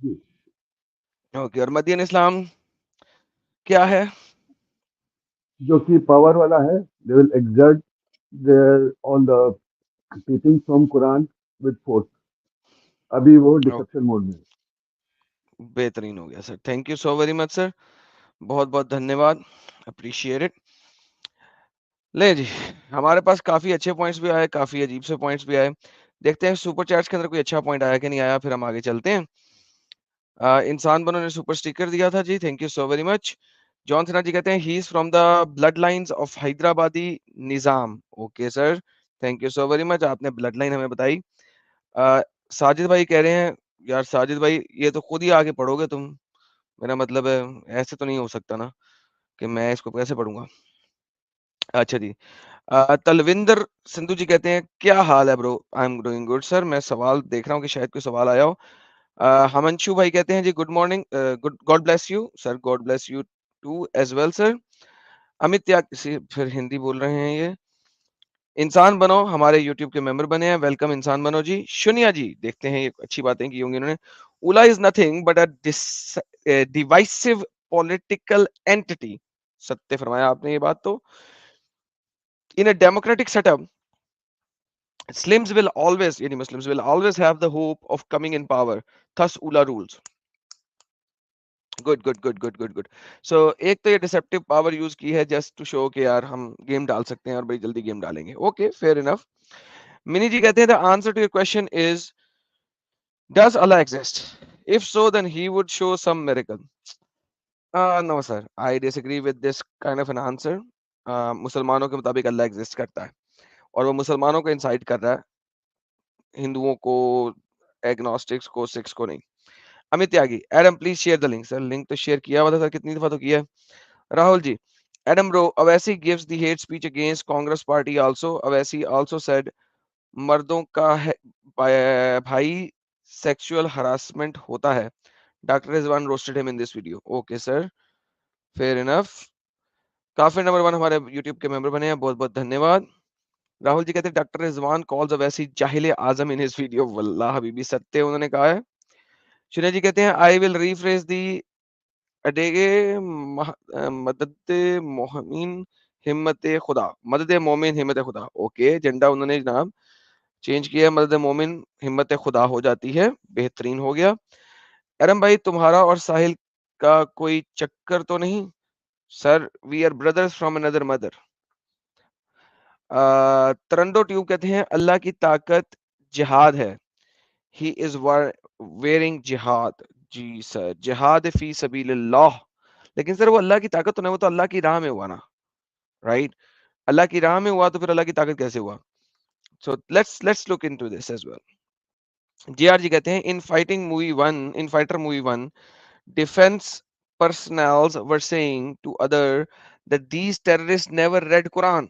जी, ओके, और मदीना इस्लाम क्या है? जो कि पावर वाला है, they will exert their all the teaching from Quran with force. अभी वो डिसेप्शन मोड में है। बेहतरीन हो गया sir, thank you so very much sir, बहुत बहुत धन्यवाद, अप्रिशिएट इट। ले जी, हमारे पास काफ़ी अच्छे पॉइंट्स भी आए, काफ़ी अजीब से पॉइंट्स भी आए। देखते हैं सुपर चैट्स के अंदर कोई अच्छा पॉइंट आया कि नहीं आया, फिर हम आगे चलते हैं। इंसान बनो ने सुपर स्टिकर दिया था जी, thank you so very much. John Sinha ji कहते हैं he is from the blood lines of हैदराबादी Nizam. Okay sir, thank you so very much, आपने ब्लड लाइन हमें बताई। साजिद भाई कह रहे हैं, यार साजिद भाई ये तो खुद ही आके पढ़ोगे तुम, मेरा मतलब है ऐसे तो नहीं हो सकता ना कि मैं इसको कैसे पढ़ूँगा? अच्छा जी। तलविंदर सिंधु जी कहते हैं, "क्या हाल है bro? I am doing good sir." मैं सवाल देख रहा हूँ कि शायद कोई सवाल आया हो। हिमांशु भाई कहते हैं जी, "good morning good God bless you." Sir God bless you too as well sir. Amit त्याग से फिर हिंदी बोल रहे हैं ये। इंसान बनो हमारे यूट्यूब के मेंबर बने हैं, वेलकम इंसान बनो जी। शुनिया जी, देखते हैं ये अच्छी बातें की होंगी इन्होंने। उला is nothing but divisive political entity. सत्य फरमाया आपने ये बात तो। In a democratic setup Slims will always, yani Muslims will always have the hope of coming in power. Thus, ULA rules. Good good good good good good so एक तो ये deceptive power use की है just to show कि यार हम game डाल सकते हैं और बड़ी जल्दी गेम डालेंगे okay fair enough Mini ji कहते हैं the answer to your question is does Allah exist if so then he would show some miracle no sir I disagree with this kind of an answer मुसलमानों के मुताबिक अल्लाह exist करता है और वो मुसलमानों को इंसाइट कर रहा है हिंदुओं को एग्नोस्टिक्स को सिक्स को नहीं Amit Tyagi Adam please share the link sir link तो शेयर किया हुआ था सर कितनी दफा तो किया है Rahul ji Adam bro Owaisi gives the hate speech against Congress party also Owaisi also said मर्दों का है भाई सेक्सुअल हरासमेंट होता है doctor Rizwan roasted him in this video okay sir fair enough काफी नंबर 1 हमारे यूट्यूब के मेंबर बने हैं बहुत बहुत धन्यवाद राहुल जी कहते हैं डॉक्टर रिजवान कॉल्स अवैसी जाहिल आजम इन हिज वीडियो वल्लाह हबीबी सत्य उन्होंने कहा है शुन्या जी कहते हैं आई विल रीफ्रेज दी अडेगे मदद मोहमिन हिम्मत खुदा मदद मोमिन हिम्मत खुदा ओके झंडा उन्होंने जनाब चेंज किया है मदद मोमिन हिम्मत खुदा हो जाती है बेहतरीन हो गया अरम भाई तुम्हारा और साहिल का कोई चक्कर तो नहीं sir we are brothers from another mother तरंडो ट्यूब कहते हैं अल्लाह की ताकत जिहाद है ही इज वेयरिंग जिहाद जी सर जिहाद फी सबीलिल्लाह लेकिन सर वो अल्लाह की ताकत तो नहीं वो तो अल्लाह की राह में हुआ ना राइट अल्लाह की राह में हुआ तो फिर अल्लाह की ताकत कैसे हुआ so let's look into this as well GR ji कहते हैं in fighter movie 1 defense personnel were saying to other that these terrorists never read Quran.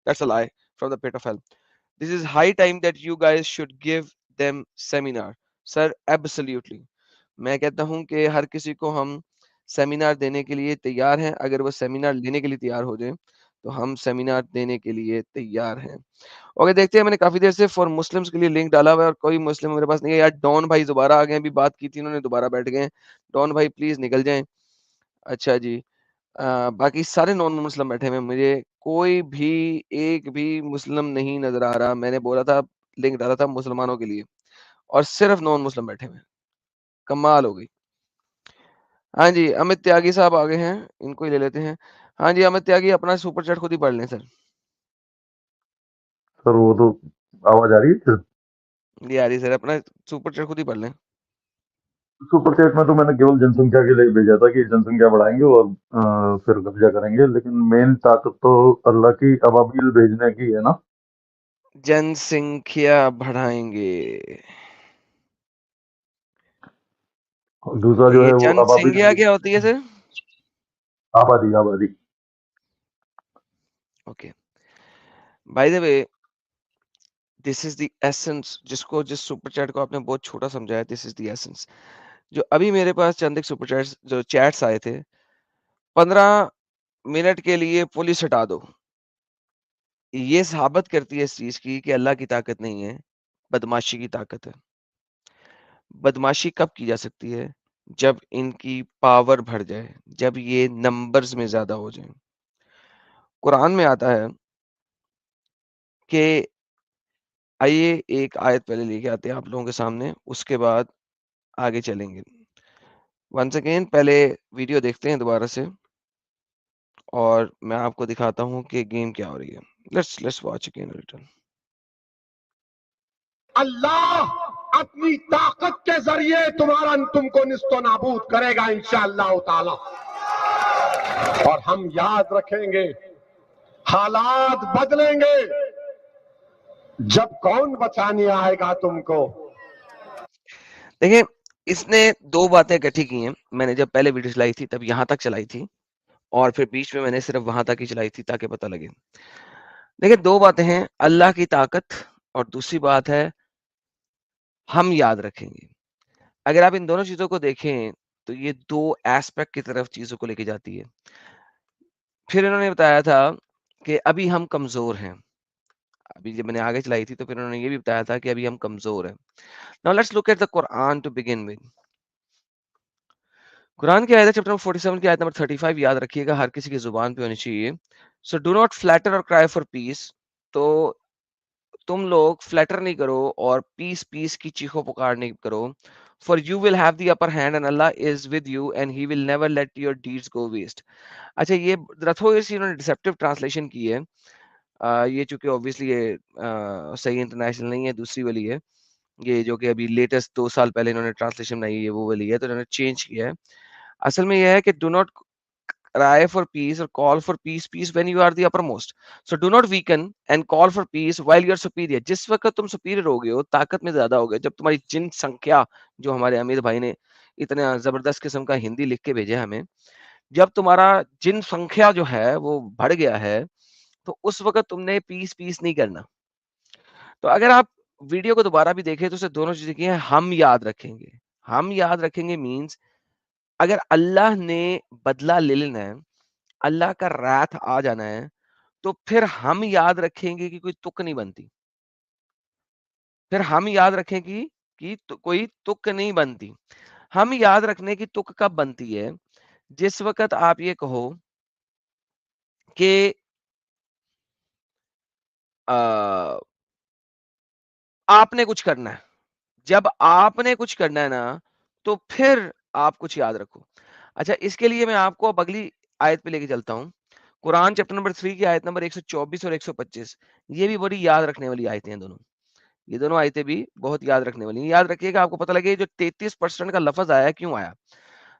That's a lie from the pit of hell. This is high time that you guys should give them seminar. Sir, absolutely. मैं कहता हूं कि हर किसी को हम seminar देने के लिए तैयार हैं अगर वो सेमिनार लेने के लिए तैयार हो जाए तो हम सेमिनार देने के लिए तैयार हैं ओके देखते हैं मैंने काफी देर से फॉर मुस्लिम्स के लिए लिंक डाला हुआ है और कोई मुस्लिम मेरे पास नहीं है यार डॉन भाई दोबारा आ गए अभी बात की थी उन्होंने दोबारा बैठ गए डॉन भाई प्लीज निकल जाएं अच्छा जी बाकी सारे नॉन मुस्लिम बैठे हुए मुझे कोई भी एक भी मुस्लिम नहीं नजर आ रहा मैंने बोला था लिंक डाला था मुसलमानों के लिए और सिर्फ नॉन मुस्लिम बैठे हुए कमाल हो गई हाँ जी अमित त्यागी साहब आ गए हैं इनको ही ले लेते हैं हाँ जी अमित त्यागी अपना सुपर चैट खुद ही पढ़ लें सर सर वो तो आवाज आ रही है ये आ रही सर अपना सुपर चैट खुद ही पढ़ लें सुपर चैट में तो मैंने केवल जनसंख्या के लिए भेजा था कि जनसंख्या बढ़ाएंगे और फिर कब्जा करेंगे लेकिन मेन ताकत तो अल्लाह की अबाबील भेजने की है ना जनसंख्या बढ़ाएंगे और दूसरा जो ये है वो अबाबील जनसंख्या क्या होती है सर आबादी आबादी okay bye the way this is the essence जिस सुपर चैट को आपने बहुत छोटा समझाया दिस इज द एसेंस जो अभी मेरे पास चंद एक सुपर चैट्स जो चैट्स आए थे 15 मिनट के लिए पुलिस हटा दो ये साबित करती है इस चीज की कि अल्लाह की ताकत नहीं है बदमाशी की ताकत है बदमाशी कब की जा सकती है जब इनकी पावर बढ़ जाए जब ये नंबर्स में ज्यादा हो जाए कुरान में आता है कि आइए एक आयत पहले लेके आते हैं आप लोगों के सामने उसके बाद आगे चलेंगे वंस अगेन पहले वीडियो देखते हैं दोबारा से और मैं आपको दिखाता हूं कि गेम क्या हो रही है। Let's watch again return. अल्लाह अपनी ताकत के जरिए तुमको निस्तो नाबूद करेगा इंशाअल्लाह ताला। और हम याद रखेंगे, हालात बदलेंगे जब कौन बचाने आएगा तुमको। देखिए, इसने दो बातें इकट्ठी की हैं। मैंने जब पहले वीडियो चलाई थी तब यहां तक चलाई थी, और फिर बीच में मैंने सिर्फ वहां तक ही चलाई थी ताकि पता लगे। देखिए, दो बातें हैं, अल्लाह की ताकत और दूसरी बात है हम याद रखेंगे। अगर आप इन दोनों चीजों को देखें तो ये दो एस्पेक्ट की तरफ चीजों को लेके जाती है। फिर इन्होंने बताया था कि अभी हम कमजोर हैं। अभी जब मैंने आगे चलाई थी तो फिर उन्होंने ये भी बताया था कि अभी हम कमजोर हैं। Now let's look at the Quran to begin with. Quran की आयत चैप्टर 47 की आयत नंबर 35 याद रखिएगा, हर किसी की जुबान पे होनी चाहिए। सो डू नॉट फ्लैटर और क्राई फॉर पीस। तो तुम लोग फ्लैटर नहीं करो और पीस पीस की चीखों पुकार नहीं करो। For you will have the upper hand and Allah is with you and he will never let your deeds go waste. अच्छा, ये थोड़ी सी इन्होंने डिसेप्टिव ट्रांसलेशन की है। ये चूंकि ऑब्वियसली ये सही इंटरनेशनल नहीं है, दूसरी वाली है ये, जो कि अभी लेटेस्ट 2 साल पहले इन्होंने ट्रांसलेशन बनाई है, वो वाली है, तो इन्होंने चेंज किया है। असल में यह है कि do not cry for peace or call for peace when you are the uppermost. So do not weaken and call for peace while you are superior. जिस वक्त तुम सुपीरियर हो गए हो, ताकत में ज्यादा हो गए, जब तुम्हारी जिन संख्या, जो हमारे अमीर भाई ने इतना जबरदस्त किस्म का हिंदी लिख के भेजे हमें, जब तुम्हारा जिन संख्या जो है वो बढ़ गया है, तो उस वक्त तुमने पीस पीस नहीं करना। तो अगर आप वीडियो को दोबारा भी देखें तो उसे दोनों चीजें की हैं, हम याद रखेंगे। हम याद रखेंगे मीन्स अगर अल्लाह ने बदला ले लेना है, अल्लाह का रात आ जाना है, तो फिर हम याद रखेंगे कि कोई तुक नहीं बनती। फिर हम याद रखेंगे कि कोई तुक नहीं बनती। हम याद रखने की तुक कब बनती है? जिस वक्त आप ये कहो कि आपने कुछ करना है। जब आपने कुछ करना है ना, तो फिर आप कुछ याद रखो। अच्छा, इसके लिए मैं आपको अब अगली आयत पे लेके चलता हूँ। कुरान चैप्टर नंबर 3 की आयत नंबर 124 और 125। ये भी बड़ी याद रखने वाली आयतें हैं दोनों। ये दोनों आयतें भी बहुत याद रखने वाली हैं। याद रखिएगा, आपको पता लगे जो 33% का लफ्ज आया क्यों आया।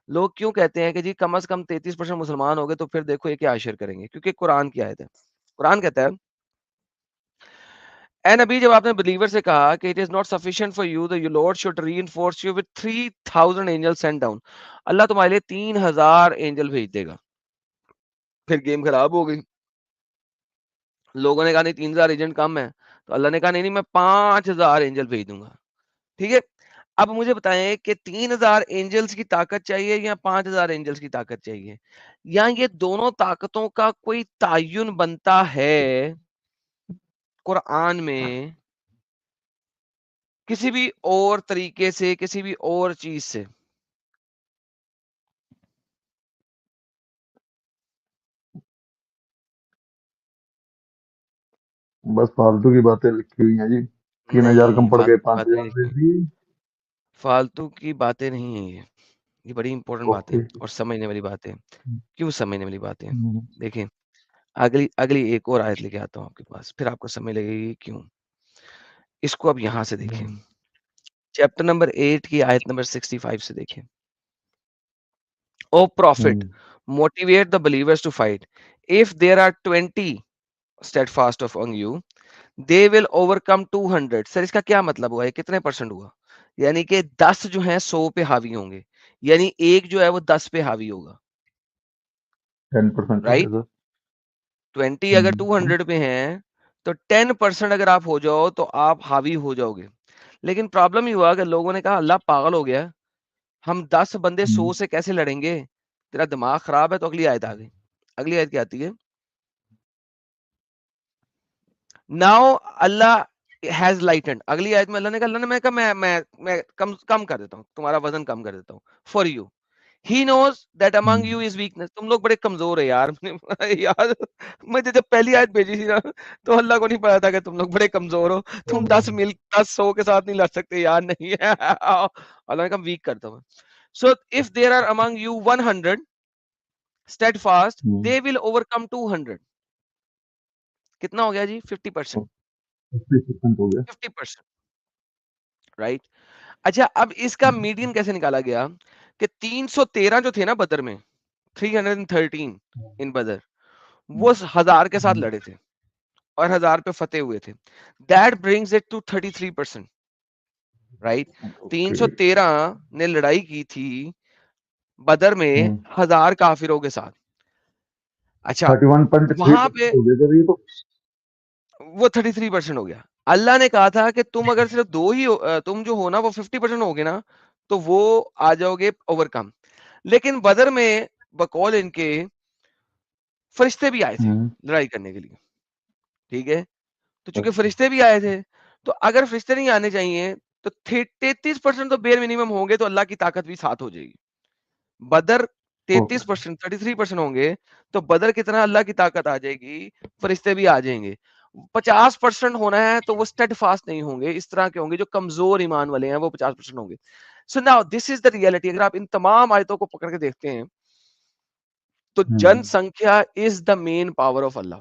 लोग क्यों कहते हैं कि जी कम से कम 33% मुसलमान हो गए तो फिर देखो ये क्या आशिर करेंगे, क्योंकि कुरान की आयत है। कुरान कहता है, एंड अभी जब आपने बिलीवर से कहा कि it is not sufficient for you, the Lord should reinforce you with 3000 angel send down. अल्लाह तुम्हारे लिए 3000 एंजल भेज देगा। फिर गेम खराब हो गई। लोगों ने कहा नहीं 3000 एजेंट कम है, तो अल्लाह ने कहा नहीं नहीं मैं 5000 एंजल भेज दूंगा। ठीक है, अब मुझे बताएं कि 3000 एंजल्स की ताकत चाहिए या 5000 एंजल्स की ताकत चाहिए, या ये दोनों ताकतों का कोई तायुन बनता है कुरान में किसी भी और तरीके से, किसी भी और चीज से? बस फालतू की बातें लिखी हुई हैं जी। 3000 कम नहीं, पड़ गए, फालतू बातें 5000 नहीं दे लिखी, दिए। फालतू की बातें नहीं है ये बड़ी इंपॉर्टेंट बात है ओके। और समझने वाली बात है। क्यों समझने वाली बात है? देखें, अगली अगली एक और आयत लेके आता हूं आपके पास, फिर आपको समझ लगेगी क्यों। इसको अब यहां से देखें, चैप्टर नंबर 8 की आयत नंबर 65 से देखें। O prophet, motivate the believers to fight. If there are 20 steadfast among you, they will overcome 200। Sir इसका क्या मतलब हुआ है? कितने परसेंट हुआ? यानी कि 10 जो है 100 पे हावी होंगे, यानी एक जो है वो 10 पे हावी होगा। 10% राइट? सर। 20 अगर 200 पे हैं तो 10% अगर आप हो जाओ तो आप हावी हो जाओगे। लेकिन प्रॉब्लम ये हुआ कि लोगों ने कहा अल्लाह पागल हो गया, हम 10 बंदे 100 से कैसे लड़ेंगे, तेरा दिमाग खराब है। तो अगली आयत आ गई। अगली आयत क्या आती है? Now Allah has lightened. अगली आयत में अल्लाह ने कहा, अल्लाह ने मैं कहा मैं कम कर देता हूँ, तुम्हारा वजन कम कर देता हूँ for you. He knows that among you is weakness. तुम लोग बड़े कमजोर है यार। यार मुझे जब पहली आयत भेजी थी ना, तो अल्लाह को नहीं पता था कि तुम लोग बड़े कमजोर हो, तुम 10 100 के साथ नहीं लड़ सकते यार। नहीं है। अल्लाह ने कहा वीक करता हूँ। So if there are among you 100 steadfast, they will overcome 200. कितना हो गया जी? 50%. 50% हो गया 50%, राइट? अच्छा, अब इसका मीडियन कैसे निकाला गया कि 313 जो थे ना बदर में, 313 इन बदर, वो 1000 के साथ लड़े थे और 1000 पे फतेह हुए थे. That brings it to 33%, right? 313 ने लड़ाई की थी बदर में 1000 काफिरों के साथ. अच्छा, 31.3% वहां पे हो गया सर ये तो। वो 33% हो गया. अल्लाह ने कहा था कि तुम अगर सिर्फ तुम जो हो ना वो 50% होगे ना, तो वो आ जाओगे ओवरकम. लेकिन बदर में बकौल इनके फरिश्ते भी आए थे लड़ाई करने के लिए, ठीक है? तो चूंकि फरिश्ते भी आए थे, तो अगर फरिश्ते नहीं आने चाहिए तो 33% तो बेर मिनिमम होंगे, तो अल्लाह की ताकत भी साथ हो जाएगी. बदर 33%, 33% होंगे, तो बदर कितना अल्लाह की ताकत आ जाएगी, फरिश्ते भी आ जाएंगे. 50% होना है तो वो स्टेडफास्ट नहीं होंगे, इस तरह के होंगे जो कमजोर ईमान वाले हैं, वो 50% होंगे. So now this is the reality. अगर आप इन तमाम आयतों को पकड़ के देखते हैं, तो जनसंख्या is the main power of अल्लाह.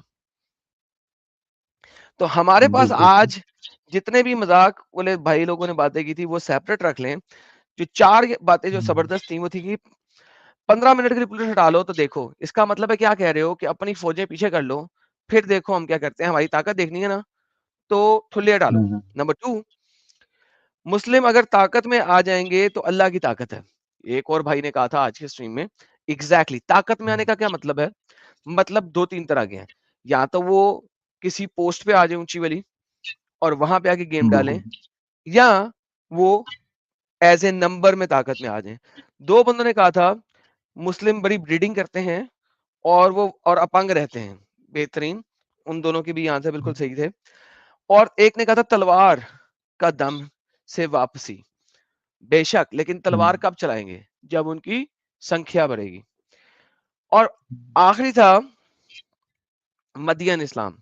तो हमारे पास आज जितने भी मजाक वाले भाई लोगों ने बातें की थी, वो सेपरेट रख लें. जो 4 बातें जो जबरदस्त थी वो थी कि 15 मिनट के लिए पुलिस हटा लो, तो देखो इसका मतलब है क्या कह रहे हो कि अपनी फौजें पीछे कर लो, फिर देखो हम क्या करते हैं. हमारी ताकत देखनी है ना, तो ठुल्ले हटा लो. नंबर 2, मुस्लिम अगर ताकत में आ जाएंगे तो अल्लाह की ताकत है. एक और भाई ने कहा था आज के स्ट्रीम में, एग्जैक्टली ताकत में आने का क्या मतलब है? मतलब 2-3 तरह के हैं. या तो वो किसी पोस्ट पे आ जाए ऊंची वाली और वहां पे आके गेम डालें, या वो एज ए नंबर में ताकत में आ जाए. 2 बंदों ने कहा था मुस्लिम बड़ी ब्रीडिंग करते हैं और अपंग रहते हैं. बेहतरीन, उन दोनों के भी आंसर बिल्कुल सही थे. और एक ने कहा था तलवार का दम से वापसी. बेशक, लेकिन तलवार कब चलाएंगे? जब उनकी संख्या बढ़ेगी. और आखिरी था मदियन इस्लाम.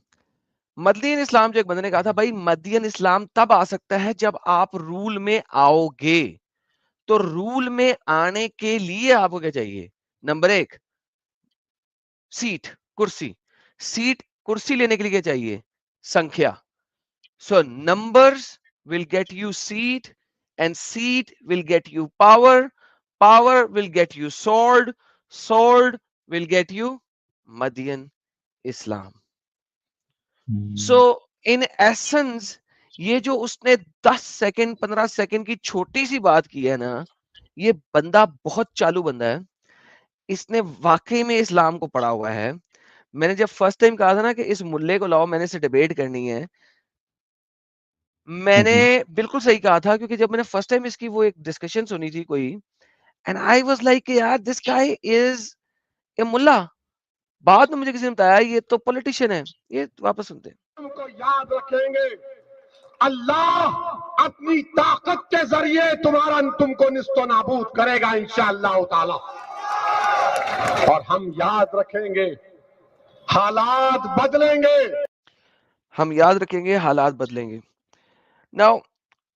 मदियन इस्लाम जो एक बंदे ने कहा था, भाई मदियन इस्लाम तब आ सकता है जब आप रूल में आओगे. तो रूल में आने के लिए आपको क्या चाहिए? नंबर 1, सीट, कुर्सी. सीट, कुर्सी लेने के लिए क्या चाहिए? संख्या. So numbers will get you seat, and seat will get you power. Power will get you sword. Sword will get you मदियन इस्लाम. सो इन एसेंस ये जो उसने 10 सेकंड 15 सेकंड की छोटी सी बात की है ना, ये बंदा बहुत चालू बंदा है. इसने वाकई में इस्लाम को पढ़ा हुआ है. मैंने जब फर्स्ट टाइम कहा था ना कि इस मुल्ले को लाओ, मैंने इससे डिबेट करनी है, मैंने बिल्कुल सही कहा था. क्योंकि जब मैंने फर्स्ट टाइम इसकी वो एक डिस्कशन सुनी थी कोई, एंड आई वाज लाइक यार दिस गाय इज ए मुल्ला. बाद में मुझे किसी ने बताया ये तो पॉलिटिशियन है. ये वापस सुनते हैं. तुमको याद रखेंगे, अल्लाह अपनी ताकत के जरिए तुमको निस्तो नाबूद करेगा इंशाअल्लाह ताला. और हम याद रखेंगे, हालात बदलेंगे. हम याद रखेंगे, हालात बदलेंगे. नाउ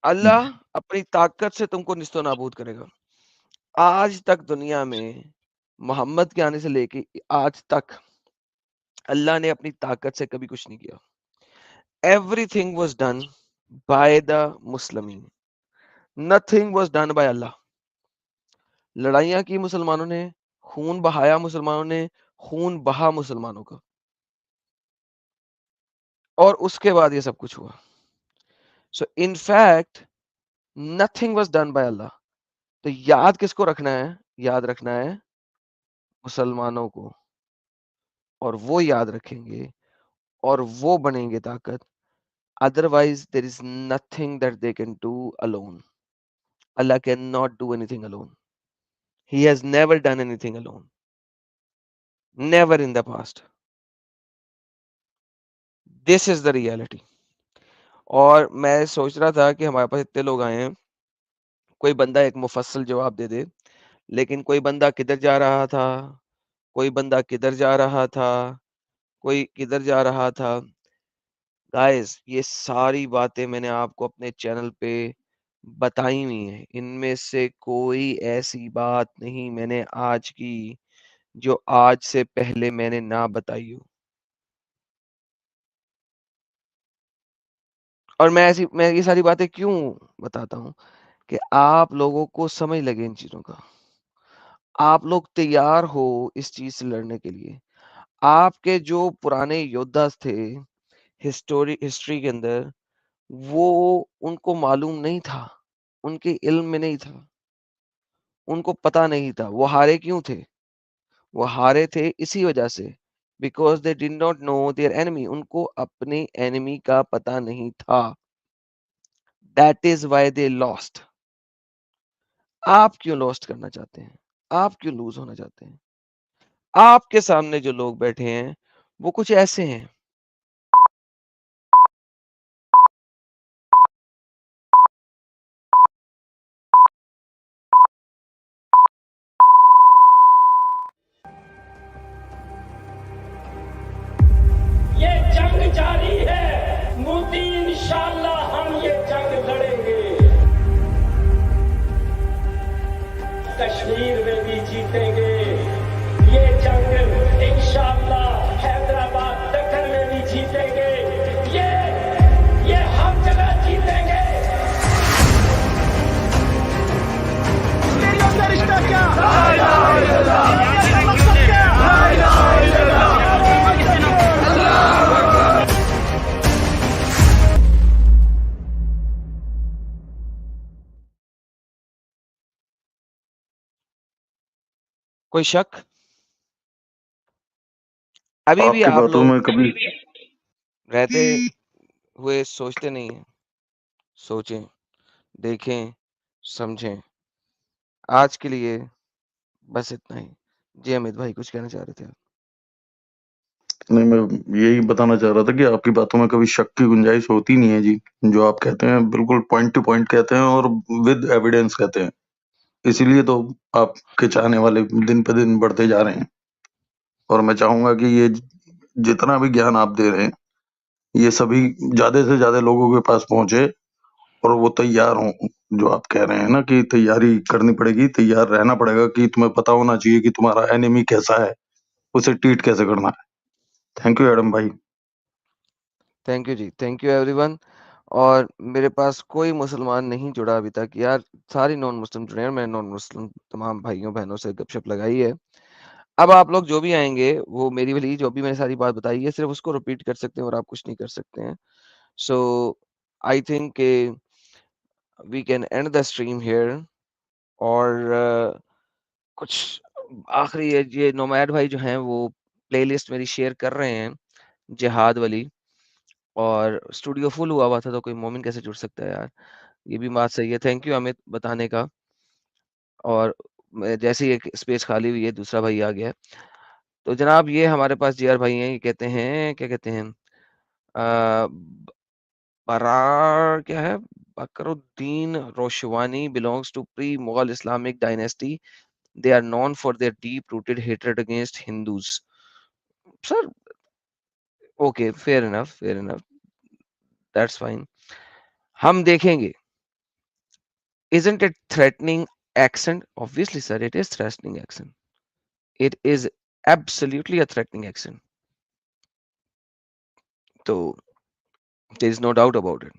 अल्लाह अपनी ताकत से तुमको निस्तो नाबूद करेगा. आज तक दुनिया में मोहम्मद के आने से लेके आज तक अल्लाह ने अपनी ताकत से कभी कुछ नहीं किया. Everything was done by the मुस्लिमीन, नथिंग वाज डन बाय अल्लाह. लड़ाइयां की मुसलमानों ने, खून बहाया मुसलमानों ने, खून बहा मुसलमानों का, और उसके बाद ये सब कुछ हुआ. So in fact nothing was done by अल्लाह. तो याद किसको रखना है? याद रखना है मुसलमानों को, और वो याद रखेंगे और वो बनेंगे ताकत. Otherwise there is nothing that they can do alone. Allah cannot do anything alone. He has never done anything alone. Never in the past. This is the reality. और मैं सोच रहा था कि हमारे पास इतने लोग आए हैं, कोई बंदा एक मुफस्सल जवाब दे दे. लेकिन कोई बंदा किधर जा रहा था, कोई बंदा किधर जा रहा था, कोई किधर जा रहा था. गाइस, ये सारी बातें मैंने आपको अपने चैनल पे बताई हुई हैं. इनमें से कोई ऐसी बात नहीं मैंने आज की जो आज से पहले मैंने ना बताई हो। और मैं ये सारी बातें क्यों बताता हूँ कि आप लोगों को समझ लगे इन चीज़ों का। आप लोग तैयार हो इस चीज़ से लड़ने के लिए। आपके जो पुराने योद्धा थे हिस्ट्री के अंदर, वो उनको मालूम नहीं था, उनके इल्म में नहीं था, उनको पता नहीं था। वो हारे क्यों थे? वो हारे थे इसी वजह से, because they did not know their enemy. उनको अपने एनिमी का पता नहीं था। That is why they lost. आप क्यों लॉस्ट करना चाहते हैं? आप क्यों लूज़ होना चाहते हैं? आपके सामने जो लोग बैठे हैं, वो कुछ ऐसे हैं। ये जंग जारी है, मोदी इंशाल्लाह हम ये जंग लड़ेंगे। कश्मीर में भी जीतेंगे ये जंग, इंशाल्लाह हैदराबाद दक्कन में भी जीतेंगे। ये हर जगह जीतेंगे। मेरी अंदर रिश्ता क्या? मकसद क्या? कोई शक? अभी भी आपकी आप बातों लोग में कभी रहते हुए सोचते नहीं हैं। सोचें, देखें, समझें। आज के लिए बस इतना ही। जी अमित भाई कुछ कहना चाह रहे थे आप? नहीं, मैं यही बताना चाह रहा था कि आपकी बातों में कभी शक की गुंजाइश होती नहीं है जी। जो आप कहते हैं बिल्कुल पॉइंट टू पॉइंट कहते हैं और विद एविडेंस कहते हैं। इसीलिए तो आपके चाहने वाले दिन पे दिन बढ़ते जा रहे हैं। और मैं चाहूंगा कि ये जितना भी ज्ञान आप दे रहे हैं, ये सभी ज्यादा से ज्यादा लोगों के पास पहुंचे और वो तैयार हों। जो आप कह रहे हैं ना कि तैयारी करनी पड़ेगी, तैयार रहना पड़ेगा, कि तुम्हें पता होना चाहिए कि तुम्हारा एनिमी कैसा है, उसे ट्रीट कैसे करना है। थैंक यू एडम भाई। थैंक यू जी, थैंक यू एवरीवन। और मेरे पास कोई मुसलमान नहीं जुड़ा अभी तक यार, सारे नॉन मुस्लिम जुड़े हैं। मैंने नॉन मुस्लिम तमाम भाइयों बहनों से गपशप लगाई है। अब आप लोग जो भी आएँगे, वो मेरी वाली जो भी मैंने सारी बात बताई है, सिर्फ़ उसको रिपीट कर सकते हैं और आप कुछ नहीं कर सकते हैं। So I think we can end the stream here. और कुछ आखिरी ये नोमैड भाई जो हैं वो प्लेलिस्ट मेरी शेयर कर रहे हैं, जिहाद वाली। और स्टूडियो फुल हुआ था तो कोई मोमिन कैसे जुड़ सकता है यार? ये भी बात सही है। थैंक यू अमित बताने का। और जैसे ही एक स्पेस खाली हुई है, दूसरा भाई आ गया है। तो जनाब ये हमारे पास जीआर भाई हैं, ये कहते हैं क्या कहते हैं? अ, बरार क्या है? Bakruddin Roshwani belongs to pre-Mughal Islamic dynasty. They are known for their deep-rooted hatred against Hindus. Sir, okay, fair enough. That's fine. हम देखेंगे। Isn't it threatening accent? Obviously, sir, it is threatening accent. It is absolutely a threatening accent. तो there is no doubt about it.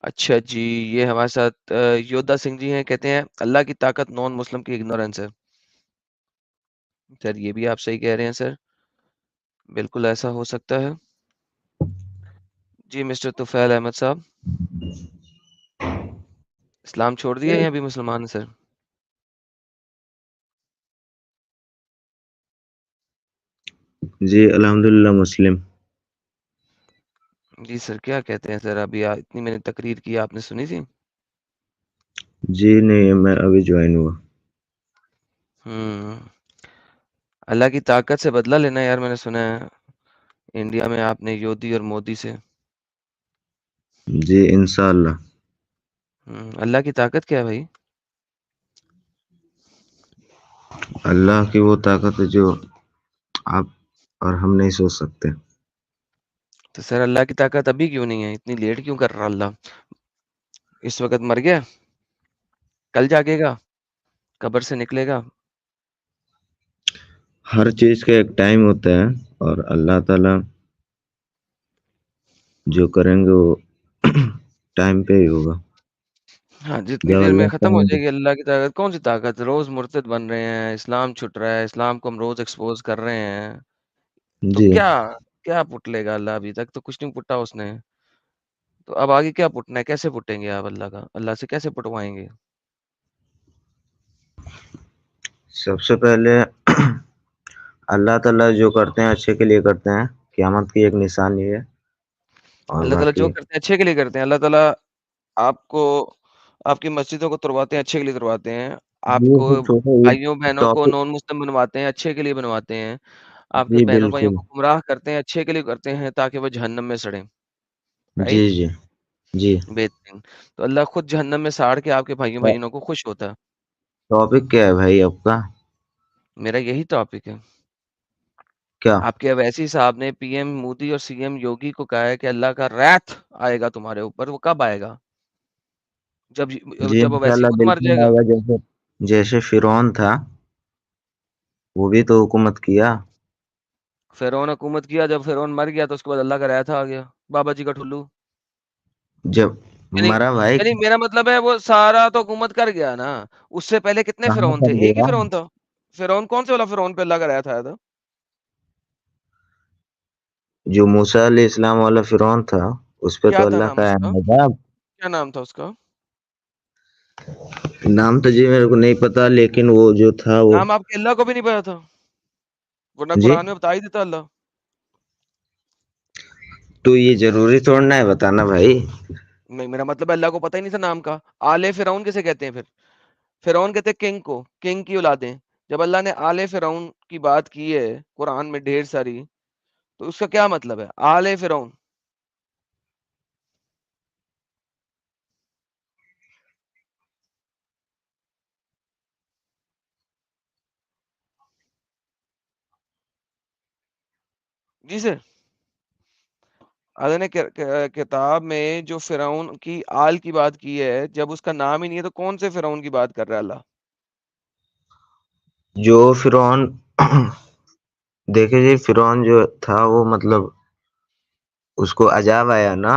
अच्छा जी, ये हमारे साथ योद्धा सिंह जी हैं, कहते हैं अल्लाह की ताकत नॉन मुस्लिम की इग्नोरेंस है। सर ये भी आप सही कह रहे हैं सर, बिल्कुल ऐसा हो सकता है। जी मिस्टर तुफैल अहमद साहब, इस्लाम छोड़ दिया या अभी मुसलमान हैं सर? जी अल्हम्दुलिल्लाह मुस्लिम। जी सर क्या कहते हैं सर? अभी इतनी मैंने तकरीर की, आपने सुनी थी? जी नहीं, मैं अभी ज्वाइन हुआ। अल्लाह की ताकत से बदला लेना यार, मैंने सुना है इंडिया में आपने योगी और मोदी से। जी इंशाअल्लाह। अल्लाह की ताकत क्या है भाई? अल्लाह की वो ताकत है जो आप और हम नहीं सोच सकते। तो सर अल्लाह की ताकत अभी क्यों नहीं है? इतनी लेट क्यों कर रहा अल्लाह? इस वक्त मर गया, कल जागेगा, कब्र से निकलेगा? हर चीज का एक टाइम होता है और अल्लाह ताला जो करेंगे वो टाइम पे ही होगा। हाँ, जितनी जब देर में अल्लाह खत्म हो चाहेंगे। जाएगी अल्लाह की ताकत, कौन-सी ताकत? रोज़ मुर्तद बन रहे हैं, इस्लाम छुट रहा है, इस्लाम को हम रोज़ एक्सपोज़ कर रहे हैं। तो जी। क्या क्या पुट लेगा अल्लाह? अभी तक तो कुछ नहीं पुटा उसने। तो अब आगे क्या पुटना है? कैसे पुटेंगे आप अल्लाह का? अल्लाह से कैसे पुटवाएँगे? सबसे पहले अल्लाह ताला जो करते हैं अच्छे के लिए करते हैं। क़यामत की एक निशानी है और अल्लाह ताला जो बाकी करते हैं अच्छे के लिए करते हैं। अल्लाह ताला आपको आपकी मस्जिदों को तुड़वाते हैं, अच्छे के लिए तुड़वाते हैं। ये आपको तो छोड़ो ये भाइयों-बहनों को टॉपिक। नॉन मुस्लिम बनवाते हैं, अच्छे के लिए बनवाते हैं। आपके जी, बहनों-भाइयों बिल्कुल। को गुमराह करते हैं, अच्छे के लिए करते हैं ताकि वो जहन्नम में सड़ें। जी, राइट? जी। जी। बेहतरीन। तो अल्लाह खुद जहन्नम में साड़ के आपके टॉ भाइयों-बहनों को खुश होता है। टॉपिक क्या है भाई आपका? मेरा यही टॉपिक है। क्या? आपके अवैसी साहब ने पीएम मोदी और सीएम योगी को कहा है कि अल्लाह का रैथ आएगा तुम्हारे ऊपर, वो कब आएगा? जी, जब अवैसी इंशाल्लाह खुद मर बिल्कुल जाएगा। आएगा जैसे जैसे फ़िरौन था, वो भी तो हुकूमत किया। फ़िरौन हुकूमत किया, जब फ़िरौन मर गया तो उसके बाद अल्लाह का रैथ आ गया। बाबा जी का ठुल्लू। जब यानी मरा भाई यानी मेरा मतलब है वो सारा तो हुकूमत कर गया ना। उससे पहले कितने कहाँ फ़िरौन थे? कर एक ही गया? फ़िरौन था। फ़िरौन कौन-से वाला फ़िरौन पे अल्लाह का रैथ आया था? जो मूसा अलैहिस्सलाम वाला फ़िरौन था, उस पे क्या तो था अल्लाह नाम का उसका? अज़ाब। क्या नाम था उसका? नाम तो जी मेरे को नहीं पता लेकिन वो जो था वो नाम आपके अल्लाह को भी नहीं पता था? वरना जी? कुरान में बता ही देता अल्लाह। तो ये ज़रूरी थोड़ी ना है बताना भाई। नहीं, मेरा मतलब अल्लाह को पता ही नहीं था नाम का। आले फ़िरौन किसे कहते हैं फिर? फ़िरौन कहते हैं किंग को, किंग की औलादें। जब अल्लाह ने आले फ़िरौन की बात की है कुरान में ढेर सारी, तो उसका क्या मतलब है? आले फ़िरौन। जी सर। अल्लाह ने किताब में जो फ़िरौन की आल की बात की है, जब उसका नाम ही नहीं है तो कौन से फ़िरौन की बात कर रहा है अल्लाह? जो फ़िरौन देखिए जी फ़िरौन जो था वो मतलब उसको अज़ाब आया ना?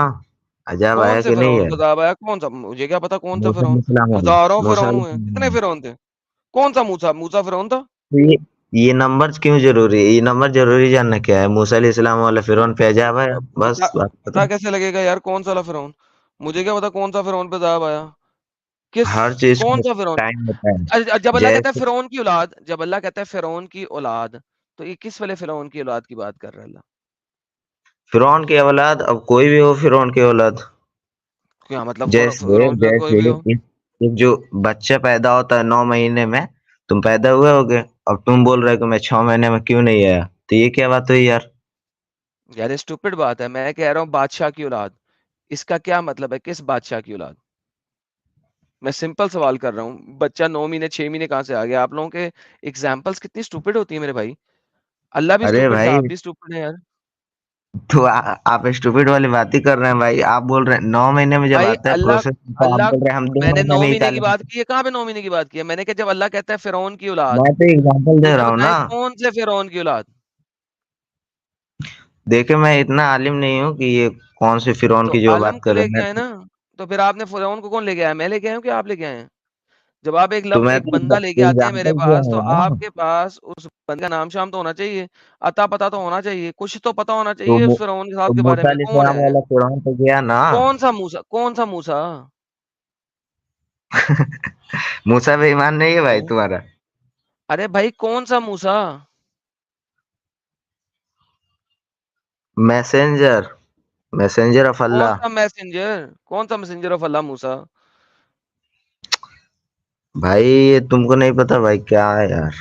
अज़ाब कौन आया से कि नहीं फ़िरौन आया? को अज़ाब आया? कौन-सा? मुझे क्या पता कौन-सा मूसा फ़िरौन? अलैहिस्सलाम वाला हज़ारों मूसा फ़िरौन हुए हैं। अलैहिस्सलाम कितने वाला। फ़िरौन थे? कौन-सा मूसा? मूसा फ़िरौन था? तो ये नंबर्स क्यों ज़रूरी है? ये नंबर ज़रूरी जानना क्या है? मूसा अलैहिस्सलाम वाला फ़िरौन पे अज़ाब आया, पता बस बात पता खत्म। कैसे लगेगा यार कौन-सा वाला फ़िरौन? मुझे क्या पता कौन-सा फ़िरौन पे अज़ाब आया? किस हर चीज़ का कौन-सा फ़िरौन? टाइम होता है। जब अल्लाह कहता है जैसे फ़िरौन की औलाद, जब अल्लाह कहता है फ़िरौन की औलाद, तो ये किस वाले फ़िरौन की औलाद की बात कर रहा है अल्लाह? फ़िरौन की औलाद अब कोई भी हो फ़िरौन की औलाद। क्या मतलब जैसे फ़िरौन की औलाद कोई जैसे भी हो? एक जो बच्चा पैदा होता है 9 महीने में, तुम पैदा हुए होगे, अब तुम बोल रहे हो कि मैं 6 महीने में क्यों नहीं आया? तो ये क्या बात हुई यार? यार ये स्टूपिड बात है। मैं कह रहा हूँ बादशाह की औलाद। इसका क्या मतलब है? किस बादशाह की औलाद? मैं सिंपल सवाल कर रहा हूँ। बच्चा 9 महीने 6 महीने कहाँ से आ गया? आप लोगों के एग्ज़ाम्पल्स कितनी स्टूपिड होती है मेरे भाई। अल्लाह भी अरे स्टूपिड था, भाई आप भी स्टूपिड हैं यार। तो आप स्टूपिड वाली बात ही कर रहे हैं भाई। आप बोल रहे हैं 9 महीने में जब भाई आता है अल्लाह प्रोसेस तो आप अल्लाह बोल रहे हैं हम 2 मैंने महीने 9 में महीने निकाल की लेंगे। बात की है, कहाँ पे 9 महीने की बात की है? मैंने कहा जब अल्लाह कहता है फ़िरौन की औलाद, मैं तो एग्ज़ाम्पल तो दे ये रहा हूँ बताएँ ना। कौन से फ़िरौन की औलाद? देखिए मैं इतना आलिम नहीं हूँ कि ये कौन से फ़िरौन तो की जो आलम बात को कर रहे लेके हैं। आए ना। तो फिर आपने फ़िरौन को कौन लेके आया? मैं लेके आया हूँ कि आप लेके आए हैं? जब आप तो मैं एक तो बंदा लेके आते हैं मेरे एग्ज़ाम्पल दिया पास, तो हूँ ना। आपके पास उस बंदे का नाम-शाम तो होना चाहिए, अता-पता तो होना चाहिए, कुछ तो पता होना तो चाहिए उस फ़िरौन तो साहब के बारे मूसा में, कौन अलैहिस्सलाम है? वाला फ़िरौन तो गया ना। कौन-सा मूसा? कौन-सा मूसा? मूसा पे ईमान नहीं है भाई हैं? तुम्हारा? अरे भाई कौन-सा मूसा? मैसेंजर मैसेंजर ऑफ अल्लाह। कौन-सा मैसेंजर? कौन-सा मैसेंजर ऑफ अल्लाह मूसा? भाई ये तुमको नहीं पता भाई क्या है यार?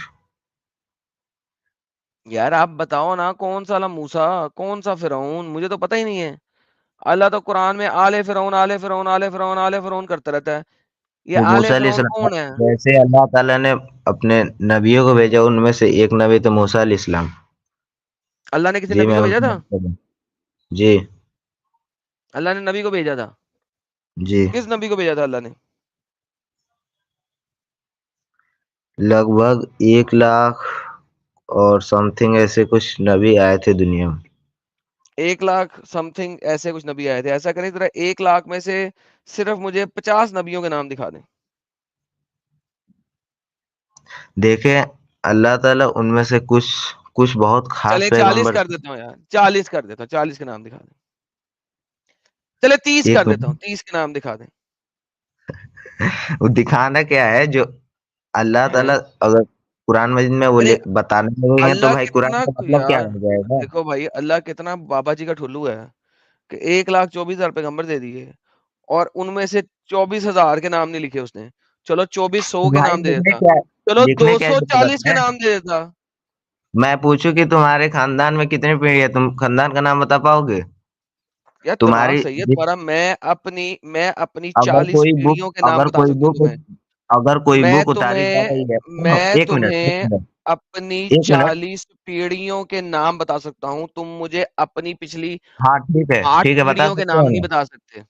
यार आप बताओ ना कौन-सा वाला मूसा? कौन-सा फ़िरौन? मुझे तो पता ही नहीं है। अल्लाह तो कुरान में आले फ़िरौन, आले फ़िरौन, आले फ़िरौन, आले फ़िरौन करता रहता है। ये तो आले मूसा फ़िरौन अलैहिस्सलाम कौन है? जैसे अल्लाह ताला ने अपने नबियों को भेजा उनमें से एक नबी तो मूसा अलैहिस्सलाम। अल्लाह ने किसी जी नबी मैं को भेजा उसी था? बात कर रहा हूँ। जी। अल्लाह ने नबी को भेजा था। जी। किस नबी को भेजा था अल्लाह ने? लगभग 1 लाख और समथिंग ऐसे कुछ नबी आए थे दुनिया में। 1 लाख समथिंग ऐसे कुछ नबी आए थे। ऐसा करें जरा 1 लाख में से सिर्फ मुझे 50 नबियों के नाम दिखा दें। देखें अल्लाह ताला उनमें से कुछ बहुत खास चले 40 पैगंबर कर देता हूँ यार, 40 कर देता हूँ, 40 के नाम दिखा दें। चले 30 एक कर देता हूँ, 30 के नाम दिखा दें। वो दिखाना क्या है जो अल्लाह ताला हाँ। अगर कुरान मजीद में वो अरे बताने लगे हैं तो अल्लाह भाई कुरान कितना का मतलब क्या यार, हो जाएगा। देखो भाई अल्लाह कितना बाबा जी का ठुल्लू है कि 1,24,000 पैगंबर दे दिए और उनमें से 24,000 के नाम नहीं लिखे उसने। चलो 2400 के भाई नाम दे देता, चलो लिखने क्या जरूरत 240 के है। नाम दे देता। मैं पूछूं कि तुम्हारे खानदान में कितनी पीढ़ी है, तुम खानदान का नाम बता पाओगे। यार दिमाग तुम्हारी सही है तुम्हारा। मैं अपनी अगर 40 कोई बुक पीढ़ियों के नाम बता सकता हूँ तुम्हें। अगर कोई मैं बुक उतारी जा तुम्हें रही है, सुनो, मैं एक मिनट एक तुम्हें मिनट अपनी एक मिनट 40 पीढ़ियों के नाम बता सकता हूँ। तुम मुझे अपनी पिछली हाँ 8 ठीक है बता पीढ़ियों के सकते नाम हो नहीं ना। बता सकते।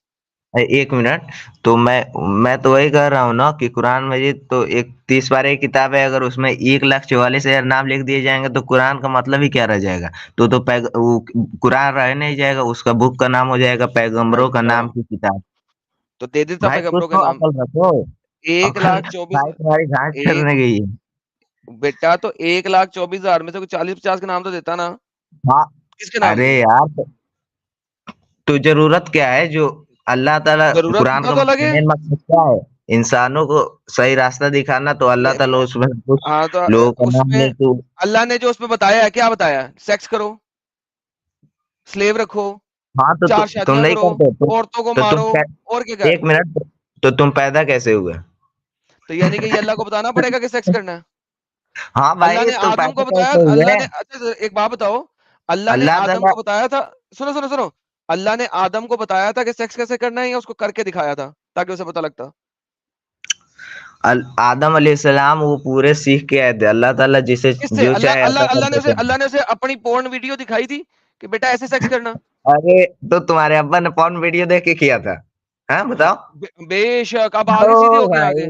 एक मिनट। तो मैं तो वही कह रहा हूँ ना कि कुरान मजीद तो एक 30 पारे की किताब है, अगर उसमें 1,44,000 नाम लिख दिए जाएंगे तो कुरान का मतलब ही क्या रह जाएगा। वो कुरान रह नहीं जाएगा, उसका बुक का नाम हो जाएगा पैगंबरों का अच्छा नाम की किताब। तो दे देता भाई कुछ पैगंबरों के तो नाम। अकल रखो। एक अकल लाख चौबीस भाई तुम्हारी घास एक चढ़ने गई है। बेटा तो 1,24,000 में से कुछ 40-50 के नाम तो देता ना। हाँ किसके नाम अरे दूं? यार तो जरूरत क्या है जो अल्लाह ताला जरूरत कुरान का का तो अलग है। मेन मकसद क्या है, इंसानों को सही रास्ता दिखाना। तो अल्लाह ताला मैं उसमें कुछ हाँ तो लोगों का नाम उसमें ले तो अल्लाह ने जो उसमें बताया है, क्या बताया है? सेक्स करो, स्लेव रखो, हाँ तो 4 तुम शादियां नहीं करो, करते औरतों को तो मारो, और क्या क्या है? एक मिनट तो तुम पैदा कैसे हुए। तो यानी कि ये अल्लाह को बताना पड़ेगा कि सेक्स करना है। हाँ अल्लाह भाई ने तो आदम पैदा को बताया, कैसे हुए। अल्लाह ने अच्छा एक बात बताओ, अल्लाह ने अल्लाह आदम ताला को बताया था, सुनो सुनो सुनो, अल्लाह ने आदम को बताया था कि सेक्स कैसे करना है या उसको करके दिखाया था ताकि उसे पता लगता? आदम अलैहिस्सलाम वो पूरे सीख के आए थे, अल्लाह ताला जिसे किससे? जो अल्लाह चाहे अल्लाह ऐसा कर अल्लाह ने उसे देते हैं। अल्लाह ने उसे अपनी पोर्न वीडियो दिखाई थी कि बेटा ऐसे सेक्स करना? अरे तो तुम्हारे अब्बा ने पॉर्न वीडियो देख के किया था। हाँ बताओ। बेशक अब आगे सीधे ओ होके भाई आगे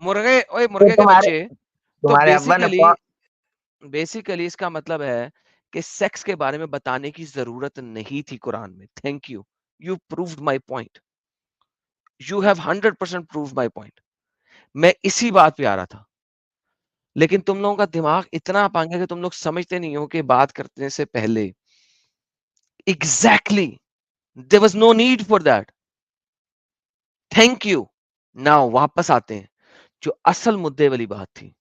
मुर्गे, ओए तो मुर्गे के बच्चे। तो तुम्हारे अब्बा ने बेसिकली बेसिकली इसका मतलब है कि सेक्स के बारे में बताने की जरूरत नहीं थी कुरान में। Thank you, you proved my point, you have 100% proved my point. मैं इसी बात पे आ रहा था, लेकिन तुम लोगों का दिमाग इतना पांगा कि तुम लोग समझते नहीं हो कि बात करने से पहले exactly there was no need for that. Thank you. Now वापस आते हैं जो असल मुद्दे वाली बात थी।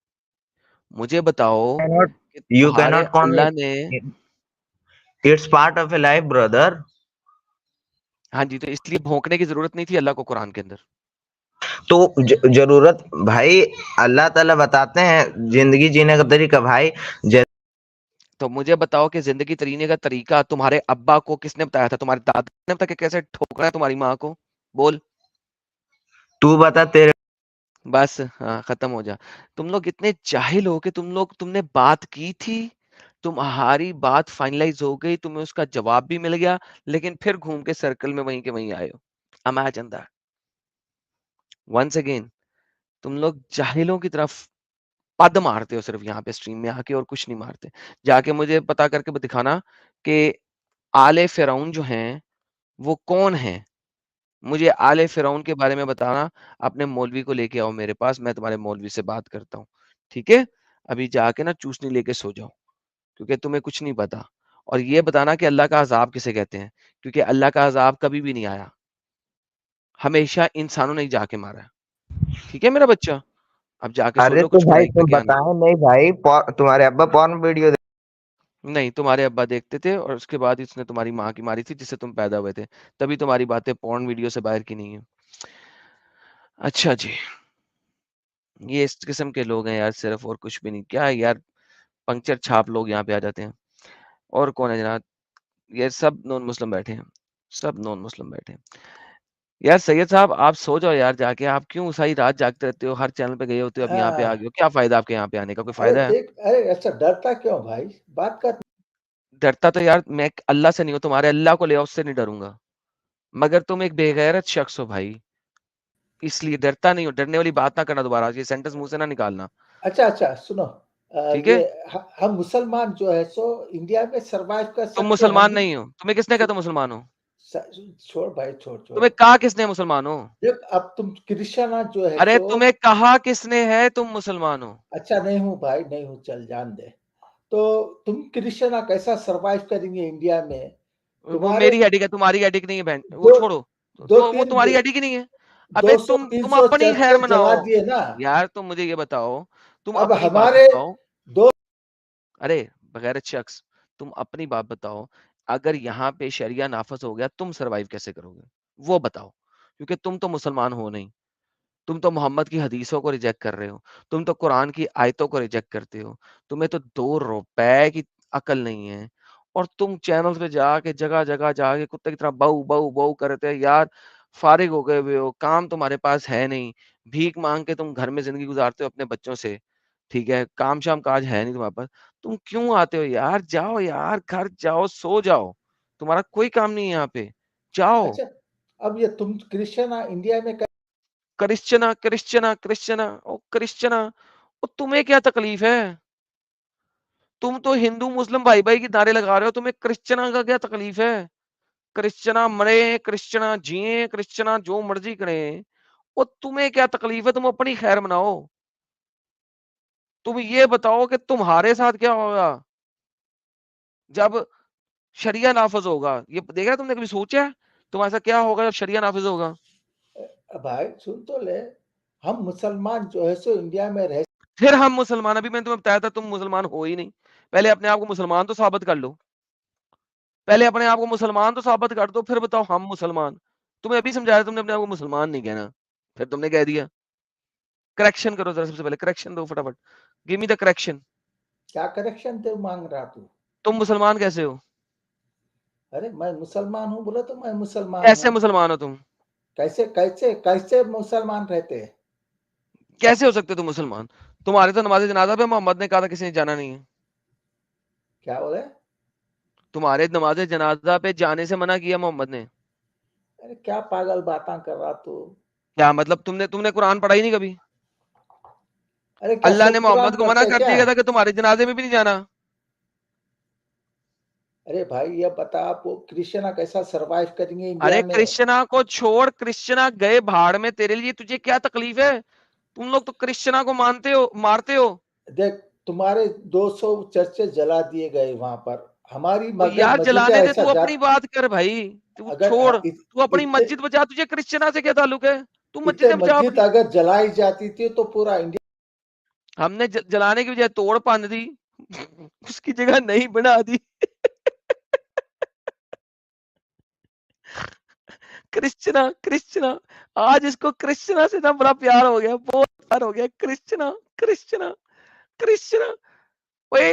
मुझे बताओ कि यू तुम्हारे कैनॉट कॉल अल्लाह ने it's part of A life brother. हाँ जी, तो इसलिए भौंकने की जरूरत नहीं थी अल्लाह को कुरान के अंदर। तो जरूरत भाई अल्लाह ताला बताते हैं जिंदगी जीने का तरीका भाई। तो मुझे बताओ कि जिंदगी जीने का तरीका तुम्हारे अब्बा को किसने बताया था? तुम्हारे दादा ने बताया कि कैसे ठोकना है तुम्हारी माँ को? बोल। तू बता तेरे बस हाँ, खत्म हो जा। तुम लोग इतने जाहिल हो कि तुमने बात की थी, तुम्हारी बात फाइनलाइज हो गई, तुम्हें उसका जवाब भी मिल गया, लेकिन फिर घूम के सर्कल में वहीं के वहीं आए हो। Imagine that. वंस अगेन तुम लोग जाहिलों की तरफ पद मारते हो सिर्फ यहाँ पे स्ट्रीम में आके, और कुछ नहीं मारते। जाके मुझे पता करके दिखाना कि आले फिरौन जो हैं वो कौन है। मुझे आले फिरौन के बारे में बताना। अपने मौलवी को लेके आओ मेरे पास, मैं तुम्हारे मौलवी से बात करता हूँ। ठीक है? अभी जाके ना चूसनी लेके सो जाओ, क्योंकि तुम्हें कुछ नहीं पता। और ये बताना कि अल्लाह का अजाब किसे कहते हैं, क्योंकि अल्लाह का अजाब कभी भी नहीं आया, हमेशा इंसानों ने ही जाके मारा है। ठीक है मेरा बच्चा? अब जाके सो अरे जाओ, तो कुछ भाई पढ़ाई तुम करके आना। बताए नहीं भाई तुम्हारे अब्बा पॉर्न वीडियो नहीं, तुम्हारे अब्बा देखते थे और उसके बाद इसने तुम्हारी माँ की मारी थी जिससे तुम पैदा हुए थे। तभी तुम्हारी बातें पोर्न वीडियो से बाहर की नहीं है। अच्छा जी, ये इस किस्म के लोग हैं यार, सिर्फ, और कुछ भी नहीं। क्या है यार, पंक्चर छाप लोग यहाँ पे आ जाते हैं। और कौन है जनाब? ये सब नॉन मुस्लिम बैठे हैं, सब नॉन मुस्लिम बैठे हैं। यार सैयद साहब आप सो जाओ यार जाके। आप क्यों सारी रात जागते रहते हो? हर चैनल पे गए होते हो, अब यहाँ पे आ गए हो। क्या फायदा आपके यहाँ पे आने का? कोई अरे फायदा है? देख, अरे अच्छा डरता क्यों भाई? बात कर। डरता तो यार मैं अल्लाह से नहीं हूँ, तुम्हारे अल्लाह को ले आओ, उससे नहीं डरूंगा। मगर तुम एक बेगैरत शख्स हो भाई, इसलिए डरता नहीं हो। डरने वाली बात ना करना दोबारा, ये सेंटेंस मुंह से ना निकालना। अच्छा अच्छा सुनो, ठीक ये है? हम मुसलमान जो है सो इंडिया में सरवाइव कर तुम सकते हैं। मुसलमान नहीं हो। तुम्हें किसने कहा तुम मुसलमान हो? छोड़ भाई, छोड़। तुम्हें कहा किसने मुसलमान हो? देख, अब तुम क्रिश्चियन जो है अरे सो तुम्हें कहा किसने है तुम मुसलमान हो? अच्छा, नहीं हूँ भाई, नहीं हूँ, चल जान दे। तो तुम क्रिश्चियन कैसा सरवाइव करेंगे इंडिया में? वो तुम्हारे मेरी हेडिक है, तुम्हारी हेडिक नहीं है बहन, वो दो छोड़ो। दो तो वो तीन तुम्हारी हेडिक ही नहीं है। अबे तुम 200-300 अपनी खैर चर्चे जला मनाओ। दिए ना। यार तुम मुझे ये बताओ, तुम अब अपनी बात हमारे बताओ। दो अरे बगैरत शख्स, तुम अपनी बात बताओ। अगर यहाँ पे शरिया नाफिज हो गया, तुम सर्वाइव कैसे करोगे? वो बताओ। क्योंकि तुम तो मुसलमान हो नहीं। तुम तो मोहम्मद की हदीसों को रिजेक्ट कर रहे हो। तुम तो कुरान की आयतों को रिजेक्ट करते हो। तुम्हें तो 2 रुपए की अकल नहीं है। और तुम चैनल्स पे जाके जगह-जगह जाके कुत्ते की तरह बाऊ, बाऊ, बाऊ करते हो। यार फारिग हो गए हुए हो, काम तुम्हारे पास है नहीं। भीख माँग के तुम घर में ज़िंदगी गुज़ारते हो अपने बच्चों से। ठीक है? काम-शाम काज है नहीं तुम्हारे पास। तुम क्यों आते हो यार? जाओ यार, घर जाओ, सो जाओ। तुम्हारा कोई काम नहीं है यहाँ पे। जाओ। अच्छा, अब ये तुम क्रिश्चियन इंडिया में क्रिश्चना, क्रिश्चना, क्रिश्चना, ओ क्रिश्चना, ओ तुम्हें क्या तकलीफ है? तुम तो हिंदू मुस्लिम भाई-भाई के नारे लगा रहे हो, तुम्हें क्रिश्चना का क्या तकलीफ है? क्रिश्चना मरे, क्रिश्चना जिए, क्रिश्चना जो मर्जी करें। ओ तुम्हें क्या तकलीफ है? तुम अपनी खैर मनाओ। तुम ये बताओ कि तुम्हारे साथ क्या होगा? जब शरिया नाफ़िज़ होगा। ये देखा है तुमने कभी सोचा है? तुम्हारे साथ क्या होगा जब शरिया नाफ़िज़ होगा? भाई सुन तो ले, हम मुसलमान जो है सो इंडिया में रह फिर हम मुसलमान, अभी मैंने तुम्हें बताया था तुम मुसलमान हो ही नहीं। पहले अपने आप को मुसलमान तो साबित कर लो। पहले अपने आप को मुसलमान तो साबित कर दो, फिर बताओ हम मुसलमान। तुम्हें अभी समझाया तुमने अपने आप को मुसलमान नहीं कहना, फिर तुमने कह दिया। करेक्शन करो ज़रा, सबसे पहले करेक्शन दो फटाफट। Give me the correction. क्या करेक्शन ते मांग रहा तू? तुम मुसलमान कैसे हो? अरे मैं मुसलमान हूँ बोला तो मैं मुसलमान कैसे हूँ। मुसलमान हो तुम? कैसे कैसे कैसे मुसलमान रहते हैं? कैसे हो सकते हो तुम मुसलमान? तुम्हारे तो नमाज़े जनाज़ा पे मोहम्मद ने कहा था किसी ने जाना नहीं है। क्या बोले? तुम्हारे नमाज़े जनाज़ा पे जाने से मना किया मोहम्मद ने। अरे क्या पागल बातें कर रहा तू? क्या मतलब तुमने कुरान पढ़ा ही नहीं कभी? अरे क्या अल्लाह ने सब मोहम्मद कुरान को मना पढ़ते कर क्या? दिया था कि तुम्हारे जनाज़े में भी नहीं जाना। अरे भाई ये बता, आप वो क्रिश्चियन कैसा सरवाइव करेंगे इंडिया अरे में? क्रिश्चना को छोड़, क्रिश्चना गए भाड़ में, तेरे लिए तुझे क्या तकलीफ है? तुम लोग तो क्रिश्चना को मानते हो, मारते हो। देख, तुम्हारे 200 चर्चे जला दिए गए वहां पर। हमारी ओ मगर यार मस्जिदें जलाने दे, ऐसा तू अपनी जात बात कर भाई। तू अगर छोड़, तू अपनी इतने मस्जिद बजा, तुझे क्रिश्चना से क्या ताल्लुक है? तू इतने मस्जिदें बजा मस्जिद अपनी। अगर जलाई जाती थी तो पूरा इंडिया हमने जलाने की बजाय तोड़ भन्न दी। उसकी जगह नहीं बना दी। क्रिश्चना, क्रिश्चना, आज इसको क्रिश्चना से ना बड़ा प्यार हो गया, बहुत प्यार हो गया। क्रिश्चना, क्रिश्चना, क्रिश्चना। ओए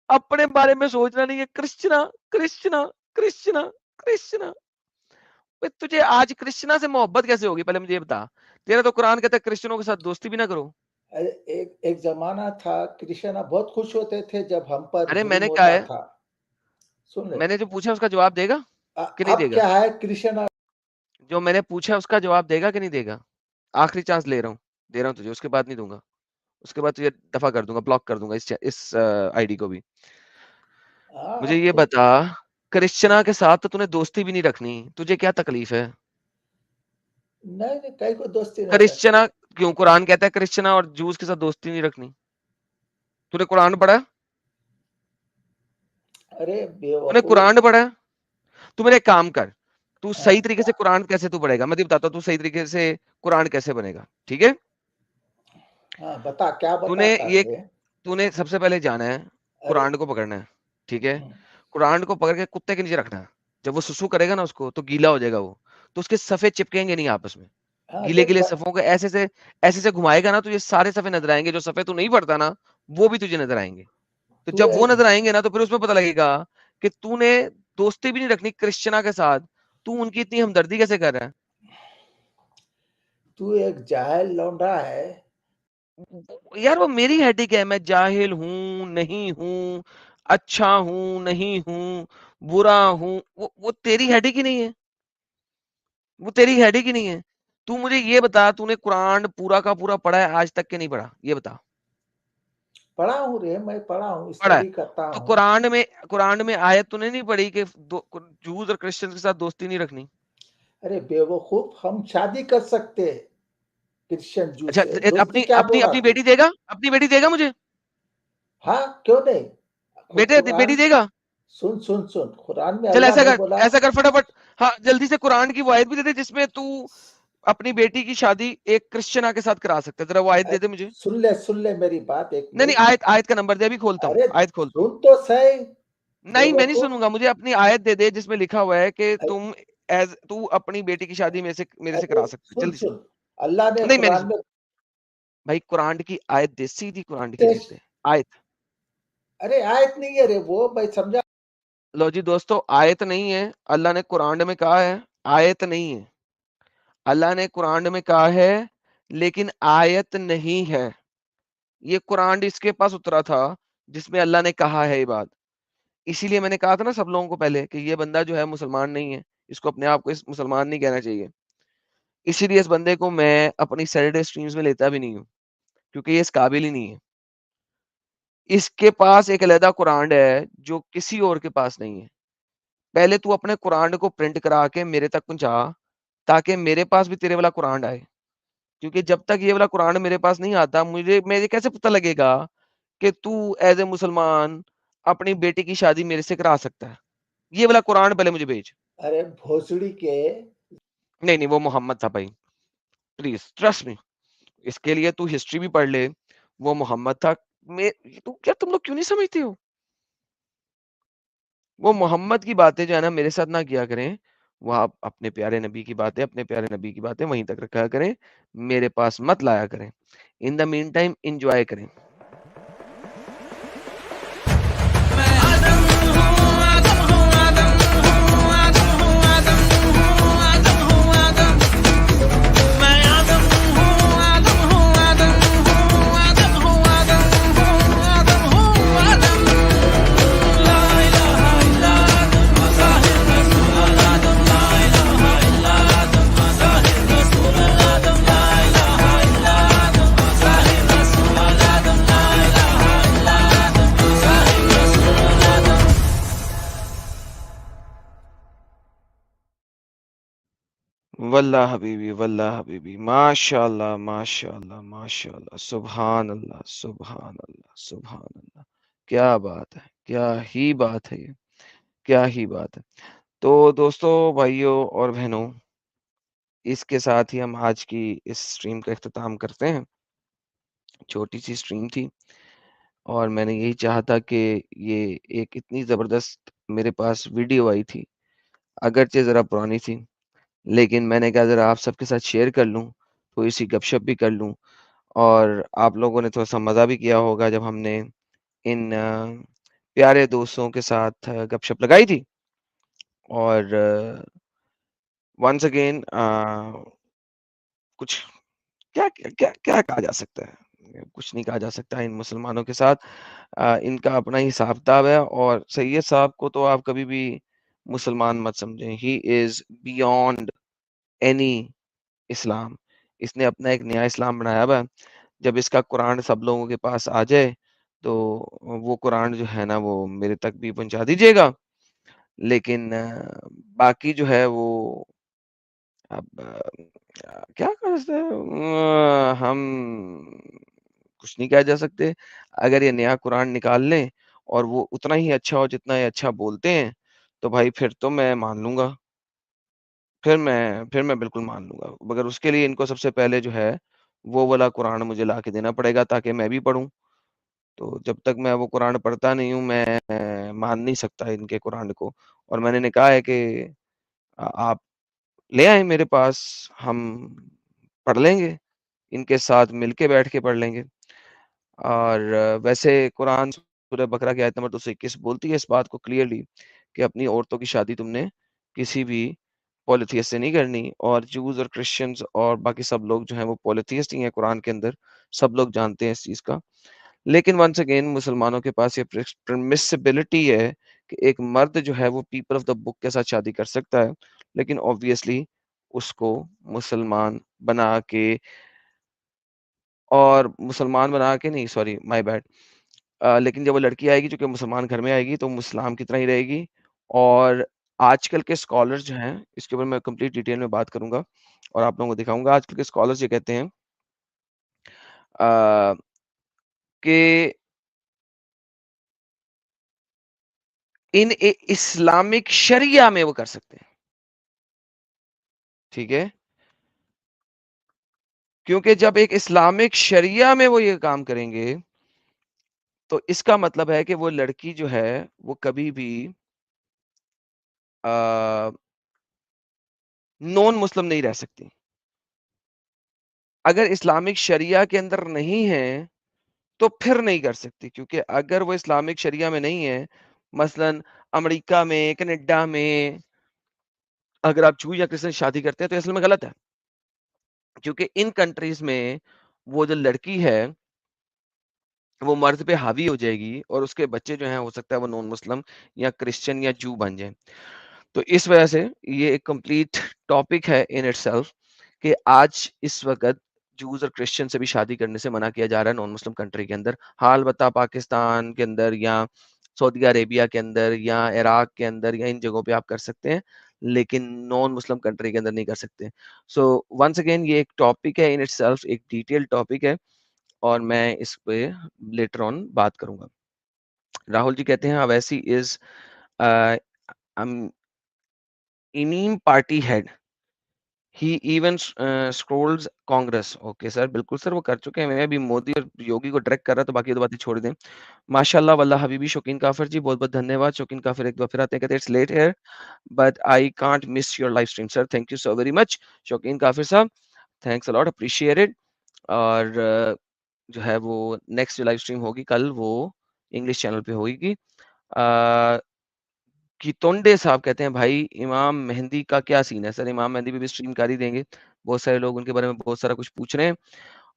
अपने बारे में सोचना नहीं है। क्रिश्चना, क्रिश्चना, क्रिश्चना, क्रिश्चना। ओए तुझे आज क्रिश्चना से मोहब्बत कैसे होगी? पहले मुझे ये बता। तेरा तो कुरान कहता है क्रिश्चियनों के साथ दोस्ती भी ना करो। अरे एक एक जमाना था, क्रिश्चियन बहुत खुश होते थे जब हम पर अरे जुल्म मैंने कहा होता है, था। सुन ले, मैंने जो पूछा उसका जवाब देगा कि नहीं अब देगा? क्या है क्रिश्चियन जो मैंने पूछा उसका जवाब देगा कि नहीं देगा? आखिरी चांस ले रहा हूँ, दे रहा हूँ तुझे, उसके बाद नहीं दूंगा। उसके बाद तुझे दफा कर दूंगा, ब्लॉक कर दूंगा इस आईडी को भी। मुझे अब ये तो बता, क्रिश्चना के साथ तो तूने दोस्ती भी नहीं रखनी, तुझे क्या तकलीफ है? नहीं नहीं, कहीं को दोस्ती नहीं रखते। क्रिश्चना क्यों? कुरान कहता है क्रिश्चना और जूस के साथ दोस्ती नहीं रखनी। तूने कुरान पढ़ा? अरे तूने बेवकूफ। कुरान पढ़ा? तू मेरा एक काम कर, तू हाँ, सही तरीके से कुरान कैसे तू पढ़ेगा, मैं तुझे बताता हूँ तू सही तरीके से कुरान कैसे बनेगा, ठीक है? हाँ, बता क्या तूने बताता ये है? तूने सबसे पहले जाना है, अरे कुरान को पकड़ना है, ठीक है? कुरान को पकड़ के कुत्ते के नीचे रखना है। जब वो सुसु करेगा ना उसको, तो गीला हो जाएगा वो, तो उसके सफ़े चिपकेंगे नहीं आपस में। हाँ देख गीले-गीले सफ़ों को ऐसे से घुमाएगा ना, तो ये सारे सफ़े नज़र आएँगे, जो सफ़े तू नहीं पढ़ता ना, वो भी तुझे नज़र आएँगे। तो तू जब वो एक नज़र आएँगे ना, तो फिर उसमें पता लगेगा कि तूने दोस्ती भी नहीं रखनी क्रिश्चियना के साथ, तू उनकी इतनी हमदर्दी कैसे कर रहा है? तू एक जाहिल लौंडा है। यार वो मेरी हेडेक है, मैं जाहिल हूँ, नहीं हूँ, अच्छा हूँ, नहीं हूँ, बुरा हूँ, वो तेरी हेडेक ही नहीं है। वो तेरी हेडेक ही नहीं है। तू मुझे ये बता, तूने कुरान पूरा का पूरा पढ़ा है आज तक कि नहीं पढ़ा? ये बता। पढ़ा हूँ रे, मैं पढ़ा हूँ, पढ़ा है। स्टडी करता तो हूँ। कुरान में आयत तूने नहीं पढ़ी कि जूस और क्रिश्चियंस के साथ दोस्ती नहीं रखनी? अरे बेवकूफ, हम शादी कर सकते क्रिश्चियन जू अच्छा, से, दोस्ती अपनी क्या अपनी बोला अपनी तू? बेटी देगा? अपनी बेटी देगा मुझे? हाँ, क्यों नहीं? बेटी कुरान, देगा? सुन सुन सुन, कुरान में चल अल्लाह ने बोला, ऐसा कर फटाफट, हाँ जल्दी से कुरान की वो आयत भी दे दे जिसमें तू अपनी बेटी की शादी एक क्रिश्चियना के साथ करा सकता है। जरा वो आयत दे दे मुझे। सुन ले मेरी बात एक नहीं नहीं, मिनट। आयत का नंबर दे, अभी खोलता हूँ, अरे आयत खोलता हूँ। सुन तो सही नहीं, मैं नहीं बेवकूफ। सुनूंगा, मुझे अपनी आयत दे दे जिसमें लिखा हुआ है कि तू अपनी बेटी की शादी मेरे से अरे करा सकता है, सुन जल्दी से। सुन, अल्लाह ने नहीं, मैं नहीं कुरान सुन में भाई, कुरान की आयत दे, सीधी कुरान की आयत टेस्ट, दे, आयत। अरे आयत नहीं है रे, वो मैं समझा। लो जी दोस्तों, आयत नहीं है, अल्लाह ने कुरान में कहा है, आयत नहीं है। अल्लाह ने कुरान में कहा है लेकिन आयत नहीं है। ये कुरान इसके पास उतरा था जिसमें अल्लाह ने कहा है ये बात। इसीलिए मैंने कहा था ना सब लोगों को पहले कि ये बंदा जो है मुसलमान नहीं है, इसको अपने आप को इस मुसलमान नहीं कहना चाहिए। इसीलिए इस बंदे को मैं अपनी सैटरडे स्ट्रीम्स में लेता भी नहीं हूँ, क्योंकि ये इस काबिल ही नहीं है। इसके पास एक अलहदा कुरान है जो किसी और के पास नहीं है। पहले तू अपने कुरान को प्रिंट करा के मेरे तक पहुंचा, ताकि मेरे पास भी तेरे वाला कुरान आए। क्योंकि जब तक ये वाला कुरान मेरे पास नहीं आता, मुझे कैसे पता लगेगा कि तू एज ए मुसलमान अपनी बेटी की शादी मेरे से करा सकता है? ये वाला कुरान पहले मुझे भेज। अरे भोसड़ी के, नहीं, वो मोहम्मद था भाई, प्लीज ट्रस्ट मी। इसके लिए तू हिस्ट्री भी पढ़ ले, वो मोहम्मद था। मैं तू क्या, तुम लोग क्यों नहीं समझते हो? वो मोहम्मद की बातें जो है ना मेरे साथ ना किया करें। वो आप अपने प्यारे नबी की बातें, अपने प्यारे नबी की बातें वहीं तक रखा करें, मेरे पास मत लाया करें। In the mean time enjoy करें। वल्लाह हबीबी, वल्लाह हबीबी, माशाअल्लाह, माशाअल्लाह, माशाअल्लाह, सुभान अल्लाह, सुभान अल्लाह, सुभान अल्लाह। क्या बात है, क्या ही बात है ये, क्या ही बात है। तो दोस्तों, भाइयों और बहनों, इसके साथ ही हम आज की इस स्ट्रीम का इख्तिताम करते हैं। छोटी सी स्ट्रीम थी और मैंने यही चाहा था कि ये एक इतनी ज़बरदस्त मेरे पास वीडियो आई थी, अगरचे ज़रा पुरानी थी, लेकिन मैंने कहा ज़रा आप सबके साथ शेयर कर लूँ, थोड़ी-सी गपशप भी कर लूँ, और आप लोगों ने थोड़ा-सा मज़ा भी किया होगा जब हमने इन प्यारे दोस्तों के साथ गपशप लगाई थी। और वन्स अगेन कुछ क्या क्या क्या कहा जा सकता है? कुछ नहीं कहा जा सकता इन मुसलमानों के साथ। इनका अपना ही हिसाब-किताब है, और सैयद साहब को तो आप कभी भी मुसलमान मत समझें। ही इज़ बियॉन्ड एनी इस्लाम। इसने अपना एक नया इस्लाम बनाया हुआ है। जब इसका कुरान सब लोगों के पास आ जाए, तो वो कुरान जो है ना वो मेरे तक भी पहुँचा दीजिएगा। लेकिन बाकी जो है वो अब क्या कर सकते हैं? हम कुछ नहीं कहा जा सकते। अगर ये नया कुरान निकाल लें और वो उतना ही अच्छा हो जितना ये अच्छा बोलते हैं, तो भाई फिर तो मैं मान लूँगा। फिर मैं बिल्कुल मान लूँगा। मगर उसके लिए इनको सबसे पहले जो है, वो वाला कुरान मुझे ला के देना पड़ेगा ताकि मैं भी पढ़ूँ। तो जब तक मैं वो कुरान पढ़ता नहीं हूँ, मैं मान नहीं सकता इनके कुरान को। और मैंने इन्हें कहा है कि आप ले आएँ मेरे पास, हम पढ़ लेंगे, इनके साथ मिल के बैठ के पढ़ लेंगे। और वैसे कुरान सूरह बकरा की आयत नंबर 221 बोलती है इस बात को क्लियरली कि अपनी औरतों की शादी तुमने किसी भी पॉलीथियस्ट से नहीं करनी। और जूस और क्रिश्चियंस और बाकी सब लोग जो हैं वो पॉलीथियस्ट ही हैं कुरान के अंदर, सब लोग जानते हैं इस चीज़ का। लेकिन वंस अगेन मुसलमानों के पास ये परमिसिबिलिटी है कि एक मर्द जो है वो पीपल ऑफ द बुक के साथ शादी कर सकता है, लेकिन ऑब्वियसली उसको मुसलमान बना के, और मुसलमान बना के नहीं, सॉरी माय बैड, लेकिन जब वो लड़की आएगी जो कि मुसलमान घर में आएगी तो इस्लाम की तरह ही रहेगी। और आजकल के स्कॉलर्स जो हैं, इसके ऊपर मैं कंप्लीट डिटेल में बात करूँगा और आप लोगों को दिखाऊँगा। आजकल के स्कॉलर्स ये कहते हैं कि इन इस्लामिक शरिया में वो कर सकते हैं। ठीक है? क्योंकि जब एक इस्लामिक शरिया में वो ये काम करेंगे, तो इसका मतलब है कि वो लड़की जो है, वो कभी भी नॉन मुस्लिम नहीं रह सकती। अगर इस्लामिक शरिया के अंदर नहीं है, तो फिर नहीं कर सकती, क्योंकि अगर वो इस्लामिक शरिया में नहीं है, मसलन अमेरिका में, कनाडा में अगर आप जू या क्रिश्चियन से शादी करते हैं, तो असल में गलत है। क्योंकि इन कंट्रीज़ में वो जो लड़की है, वो मर्द पे हावी हो जाएगी और उसके बच्चे जो हैं, हो सकता है वो नॉन मुस्लिम या क्रिश्चियन या जू बन जाएँ। तो इस वजह से ये एक कंप्लीट टॉपिक है इन इटसेल्फ कि आज इस वक़्त जूस और क्रिश्चियन से भी शादी करने से मना किया जा रहा है नॉन मुस्लिम कंट्री के अंदर। हाँ, अलबत्ता पाकिस्तान के अंदर या सऊदी अरेबिया के अंदर या इराक के अंदर या इन जगहों पे आप कर सकते हैं, लेकिन नॉन मुस्लिम कंट्री के अंदर नहीं कर सकते। सो वन्स अगेन ये एक टॉपिक है इन इटसेल्फ, एक डिटेल्ड टॉपिक है और मैं इस पे लेटर ऑन बात करूँगा। राहुल जी कहते हैं अवैसी इज़ अ, इमीम party head. He even scrolls Congress. Okay sir, बिल्कुल सर, वो कर चुके हैं। मैं अभी मोदी और योगी को डायरेक्ट कर रहा, तो बाकी तो बातें छोड़ दें। माशाल्लाह वल्लाह हबीबी शौकीन काफिर जी, बहुत-बहुत धन्यवाद। शौकीन काफिर एक बार फिर आते हैं, कहते हैं it's late here but I can't miss your live stream sir, thank you so very much Shaukeen Kafir साहब, thanks a lot, appreciate it. और जो है वो नेक्स्ट जो लाइव स्ट्रीम होगी कल, वो इंग्लिश चैनल पे होगी। कितोंडे साहब कहते हैं भाई इमाम मेहंदी का क्या सीन है? सर इमाम मेहंदी पे भी स्ट्रीम कर ही देंगे। बहुत सारे लोग उनके बारे में बहुत सारा कुछ पूछ रहे हैं।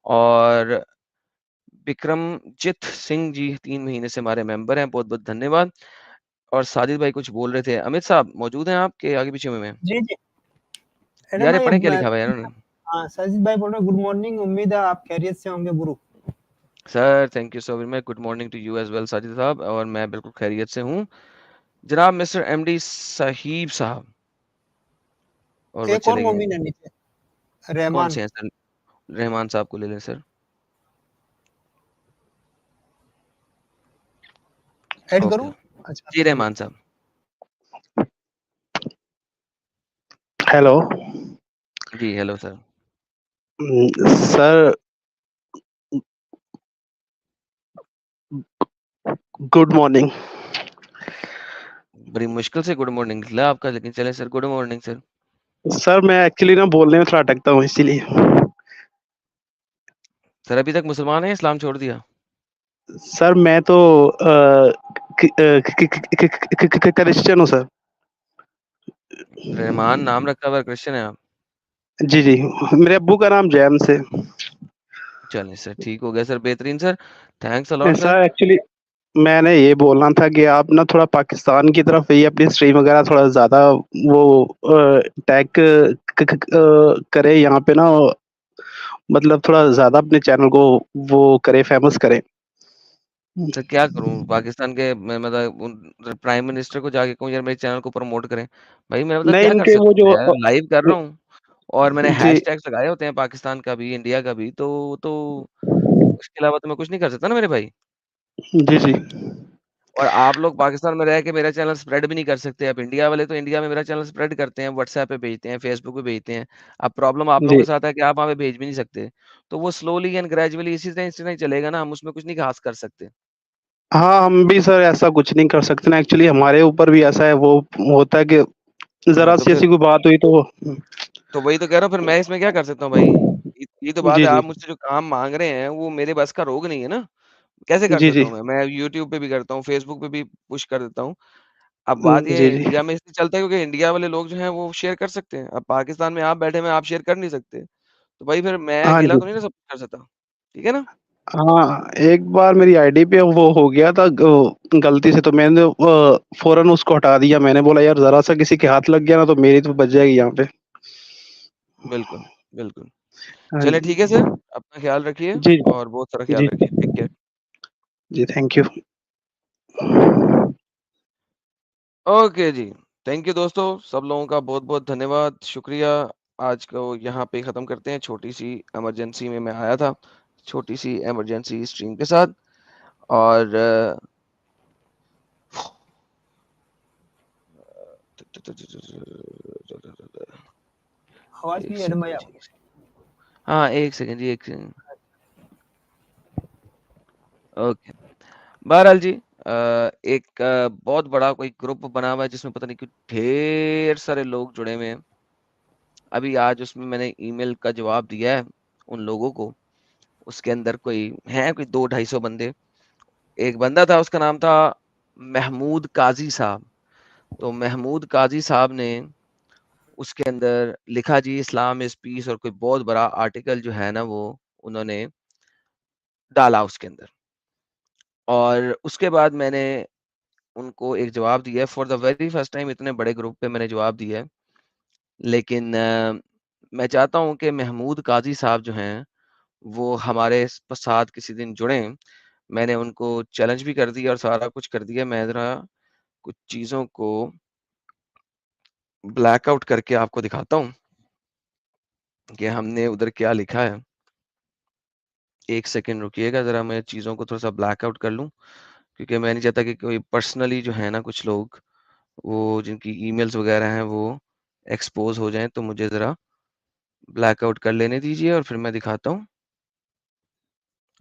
और विक्रमजीत सिंह जी 3 महीने से हमारे मेंबर हैं, बहुत-बहुत धन्यवाद। और साजिद भाई कुछ बोल रहे थे। अमित साहब मौजूद हैं आप के आगे पीछे में? जी, जी। एडम यार ये भाई पढ़ें क्या लिखा हुआ है यार उन्होंने? हाँ, साजिद भाई बोल रहे हैं गुड मॉर्निंग, उम्मीद है आप खैरियत से होंगे गुरु। Sir thank you so very much, good morning to you as well Sajid साहब, और मैं बिल्कुल खैरियत से हूँ। जनाब मिस्टर एमडी साहिब साहब। और वो एक और चले गए। मोमिन है नीचे, कौन रहमान। से हैं सर? रहमान साहब को ले लें सर। Add okay. करूँ? अच्छा। जी रहमान साहब। हेलो। जी, hello sir. Sir good morning. बड़ी मुश्किल से गुड मॉर्निंग निकला आपका, लेकिन चलें sir, good morning sir. Sir मैं एक्चुअली ना बोलने में थोड़ा अटकता हूँ इसीलिए। सर अभी तक मुसलमान हैं, इस्लाम छोड़ दिया? सर मैं तो क्रिश्चियन हूँ सर। रहमान नाम रखा हुआ है, क्रिश्चियन हैं आप? जी, जी। मेरे अब्बू का नाम जेम्स है। चलें सर, ठीक हो गया सर, बेहतरीन sir. Thanks a lot sir. Sir actually मैंने ये बोलना था कि आप ना थोड़ा पाकिस्तान की तरफ ये अपनी स्ट्रीम वगैरह थोड़ा ज़्यादा वो टैग करें यहाँ पे ना, मतलब थोड़ा ज़्यादा अपने चैनल को वो करें, फेमस करें। सर क्या करूँ? पाकिस्तान के मैं मतलब उन प्राइम मिनिस्टर को जाके कहूँ यार मेरे चैनल को प्रमोट करें? भाई मैं मतलब नहीं क्या कर इनके वो सकता हूँ जो यार? लाइव कर रहा हूँ और मैंने जी। हैशटैग्स लगाए होते हैं पाकिस्तान का भी, इंडिया का भी, तो उसके अलावा तो मैं कुछ नहीं कर सकता ना मेरे भाई। जी, जी। और आप लोग पाकिस्तान में रह के मेरा चैनल स्प्रेड भी नहीं कर सकते। अब इंडिया वाले तो इंडिया में मेरा चैनल स्प्रेड करते हैं, व्हाट्सएप पे भेजते हैं, फेसबुक पे भेजते हैं। अब प्रॉब्लम आप लोगों जी। के साथ है कि आप वहाँ पे भेज भी नहीं सकते। तो वो स्लोली एंड ग्रेजुअली इसी तरह ही चलेगा ना, हम उसमें कुछ नहीं ख़ास कर सकते। हाँ, हम भी सर ऐसा कुछ नहीं कर सकते ना, एक्चुअली हमारे ऊपर भी ऐसा है, वो होता है कि हाँ, तो ज़रा-सी फिर ऐसी कोई बात हुई तो तो वही तो कह रहा हूँ, फिर मैं इसमें क्या कर सकता हूँ भाई? ये तो बात जी, है, जी। आप मुझसे जो काम माँग रहे हैं, वो मेरे बस का रोग नहीं है ना। कैसे कर जी, सकता जी। हूँ मैं? मैं यूट्यूब पे भी करता हूँ, फेसबुक पे भी पुश कर देता हूँ। अब बात ये जी, है जी। इंडिया में इसलिए चलता है क्योंकि इंडिया वाले लोग जो हैं वो शेयर कर सकते हैं। अब पाकिस्तान में आप बैठे हुए हैं, आप शेयर कर नहीं सकते। तो भाई फिर मैं हाँ अकेला जी। तो नहीं ना सब कुछ कर सकता। ठीक है ना? हाँ, एक बार मेरी आईडी पे वो हो गया था गलती से, तो मैंने फ़ौरन उसको हटा दिया। मैंने बोला यार ज़रा-सा किसी के हाथ लग गया ना तो मेरी तो बच जाएगी यहाँ पे। बिल्कुल, बिल्कुल। हाँ चलिए जी। ठीक है सर, अपना ख़्याल रखिए जी, और बहुत सारा ख़्याल जी। रखिए। Take care. जी थैंक यू। ओके जी, थैंक यू दोस्तों, सब लोगों का बहुत-बहुत धन्यवाद, शुक्रिया। आज को यहाँ पे ख़त्म करते हैं, छोटी-सी इमरजेंसी में मैं आया था, छोटी-सी इमरजेंसी स्ट्रीम के साथ और आवाज एक नहीं एडम भाई सेकंड आप जी। हाँ, 1 सेकंड जी, 1 सेकंड। ओके, बहरहाल जी एक बहुत बड़ा कोई ग्रुप बना हुआ है जिसमें पता नहीं क्यों ढेर सारे लोग जुड़े हुए हैं। अभी आज उसमें मैंने ईमेल का जवाब दिया है उन लोगों को, उसके अंदर कोई 200-250 बंदे। एक बंदा था उसका नाम था महमूद काज़ी साहब, तो महमूद काज़ी साहब ने उसके अंदर लिखा जी इस्लाम इज़ पीस और कोई बहुत बड़ा आर्टिकल जो है ना वो उन्होंने डाला उसके अंदर। और उसके बाद मैंने उनको एक जवाब दिया है, for the very first time इतने बड़े ग्रुप पे मैंने जवाब दिया है। लेकिन मैं चाहता हूँ कि महमूद काज़ी साहब जो हैं, वो हमारे साथ किसी दिन जुड़ें। मैंने उनको चैलेंज भी कर दिया और सारा कुछ कर दिया। मैं ज़रा कुछ चीज़ों को ब्लैक आउट करके आपको दिखाता हूँ कि हमने उधर क्या लिखा है। 1 सेकंड रुकिएगा ज़रा, मैं चीज़ों को थोड़ा-सा ब्लैक आउट कर लूँ, क्योंकि मैं नहीं चाहता कि कोई पर्सनली जो है ना कुछ लोग, वो जिनकी ईमेल्स वगैरह हैं वो एक्सपोज़ हो जाएँ, तो मुझे ज़रा ब्लैक आउट कर लेने दीजिए और फिर मैं दिखाता हूँ।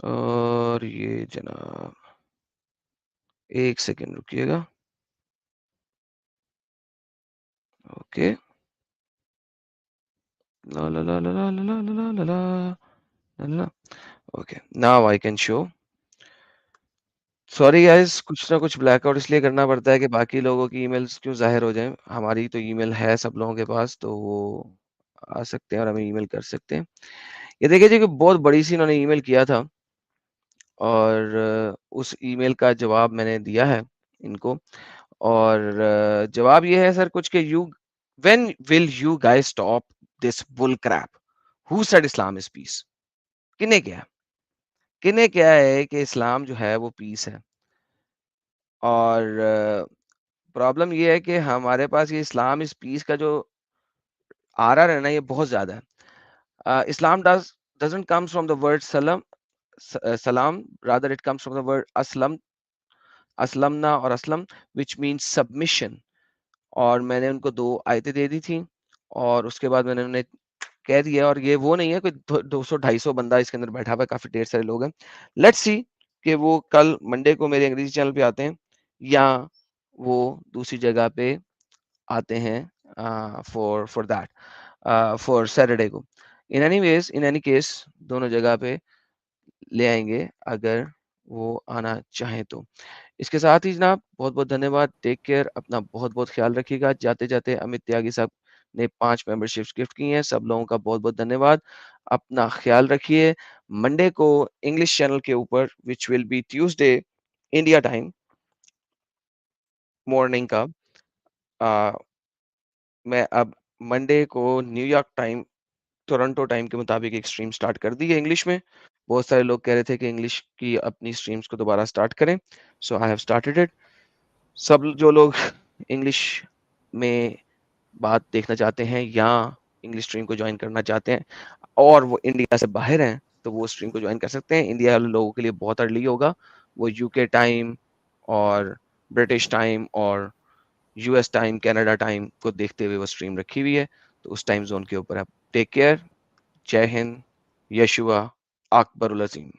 और ये जनाब 1 सेकंड रुकिएगा। ओके। ला ला ला ला ला ला ला ला ला ला ला। Okay, now I can show. Sorry guys, कुछ ना कुछ ब्लैकआउट इसलिए करना पड़ता है कि बाकी लोगों की ईमेल्स क्यों ज़ाहिर हो जाएँ। हमारी तो ईमेल है सब लोगों के पास, तो वो आ सकते हैं और हमें ईमेल कर सकते हैं। ये देखिए जी कि बहुत बड़ी-सी इन्होंने ईमेल किया था और उस ईमेल का जवाब मैंने दिया है इनको और जवाब ये है सर कुछ कि when will you guys stop this bull crap? Who said Islam is peace? किन्हें क्या? किन्हें क्या है कि इस्लाम जो है वो पीस है? और प्रॉब्लम ये है कि हमारे पास ये इस्लाम इज़ पीस का जो आरआर है ना ये बहुत ज़्यादा है। इस्लाम doesn't comes from the word salam, rather it comes from the word aslamna और aslam which means submission। और मैंने उनको 2 आयतें दे दी थी और उसके बाद मैंने उन्हें कह दिया और ये वो नहीं है कोई 200-250 बंदा इसके अंदर बैठा हुआ है, काफ़ी ढेर सारे लोग हैं। लेट्स सी कि वो कल मंडे को मेरे अंग्रेज़ी चैनल पे आते हैं या वो दूसरी जगह पे आते हैं फॉर दैट फॉर सैटरडे को। इन एनी केस दोनों जगह पे ले आएँगे अगर वो आना चाहें तो। इसके साथ ही जनाब बहुत-बहुत धन्यवाद। टेक केयर, अपना बहुत-बहुत ख़्याल रखिएगा। जाते-जाते अमित त्यागी साहब ने 5 मेंबरशिप्स गिफ्ट की हैं। सब लोगों का बहुत-बहुत धन्यवाद। अपना ख़्याल रखिए। मंडे को इंग्लिश चैनल के ऊपर which will be Tuesday India time morning का मैं अब मंडे को न्यूयॉर्क टाइम, टोरंटो टाइम के मुताबिक एक स्ट्रीम स्टार्ट कर दी है इंग्लिश में। बहुत सारे लोग कह रहे थे कि इंग्लिश की अपनी स्ट्रीम्स को दोबारा स्टार्ट करें। सो आई हैव स्टार्टेड इट। सब जो लोग इंग्लिश में बात देखना चाहते हैं या इंग्लिश स्ट्रीम को जॉइन करना चाहते हैं और वो इंडिया से बाहर हैं, तो वो स्ट्रीम को जॉइन कर सकते हैं। इंडिया वाले लोगों के लिए बहुत अर्ली होगा। वो यूके टाइम और ब्रिटिश टाइम और यूएस टाइम, कनाडा टाइम को देखते हुए वो स्ट्रीम रखी हुई है। तो उस टाइम ज़ोन के ऊपर आप टेक केयर। जय हिंद, यशुआ अकबरुल अज़ीम।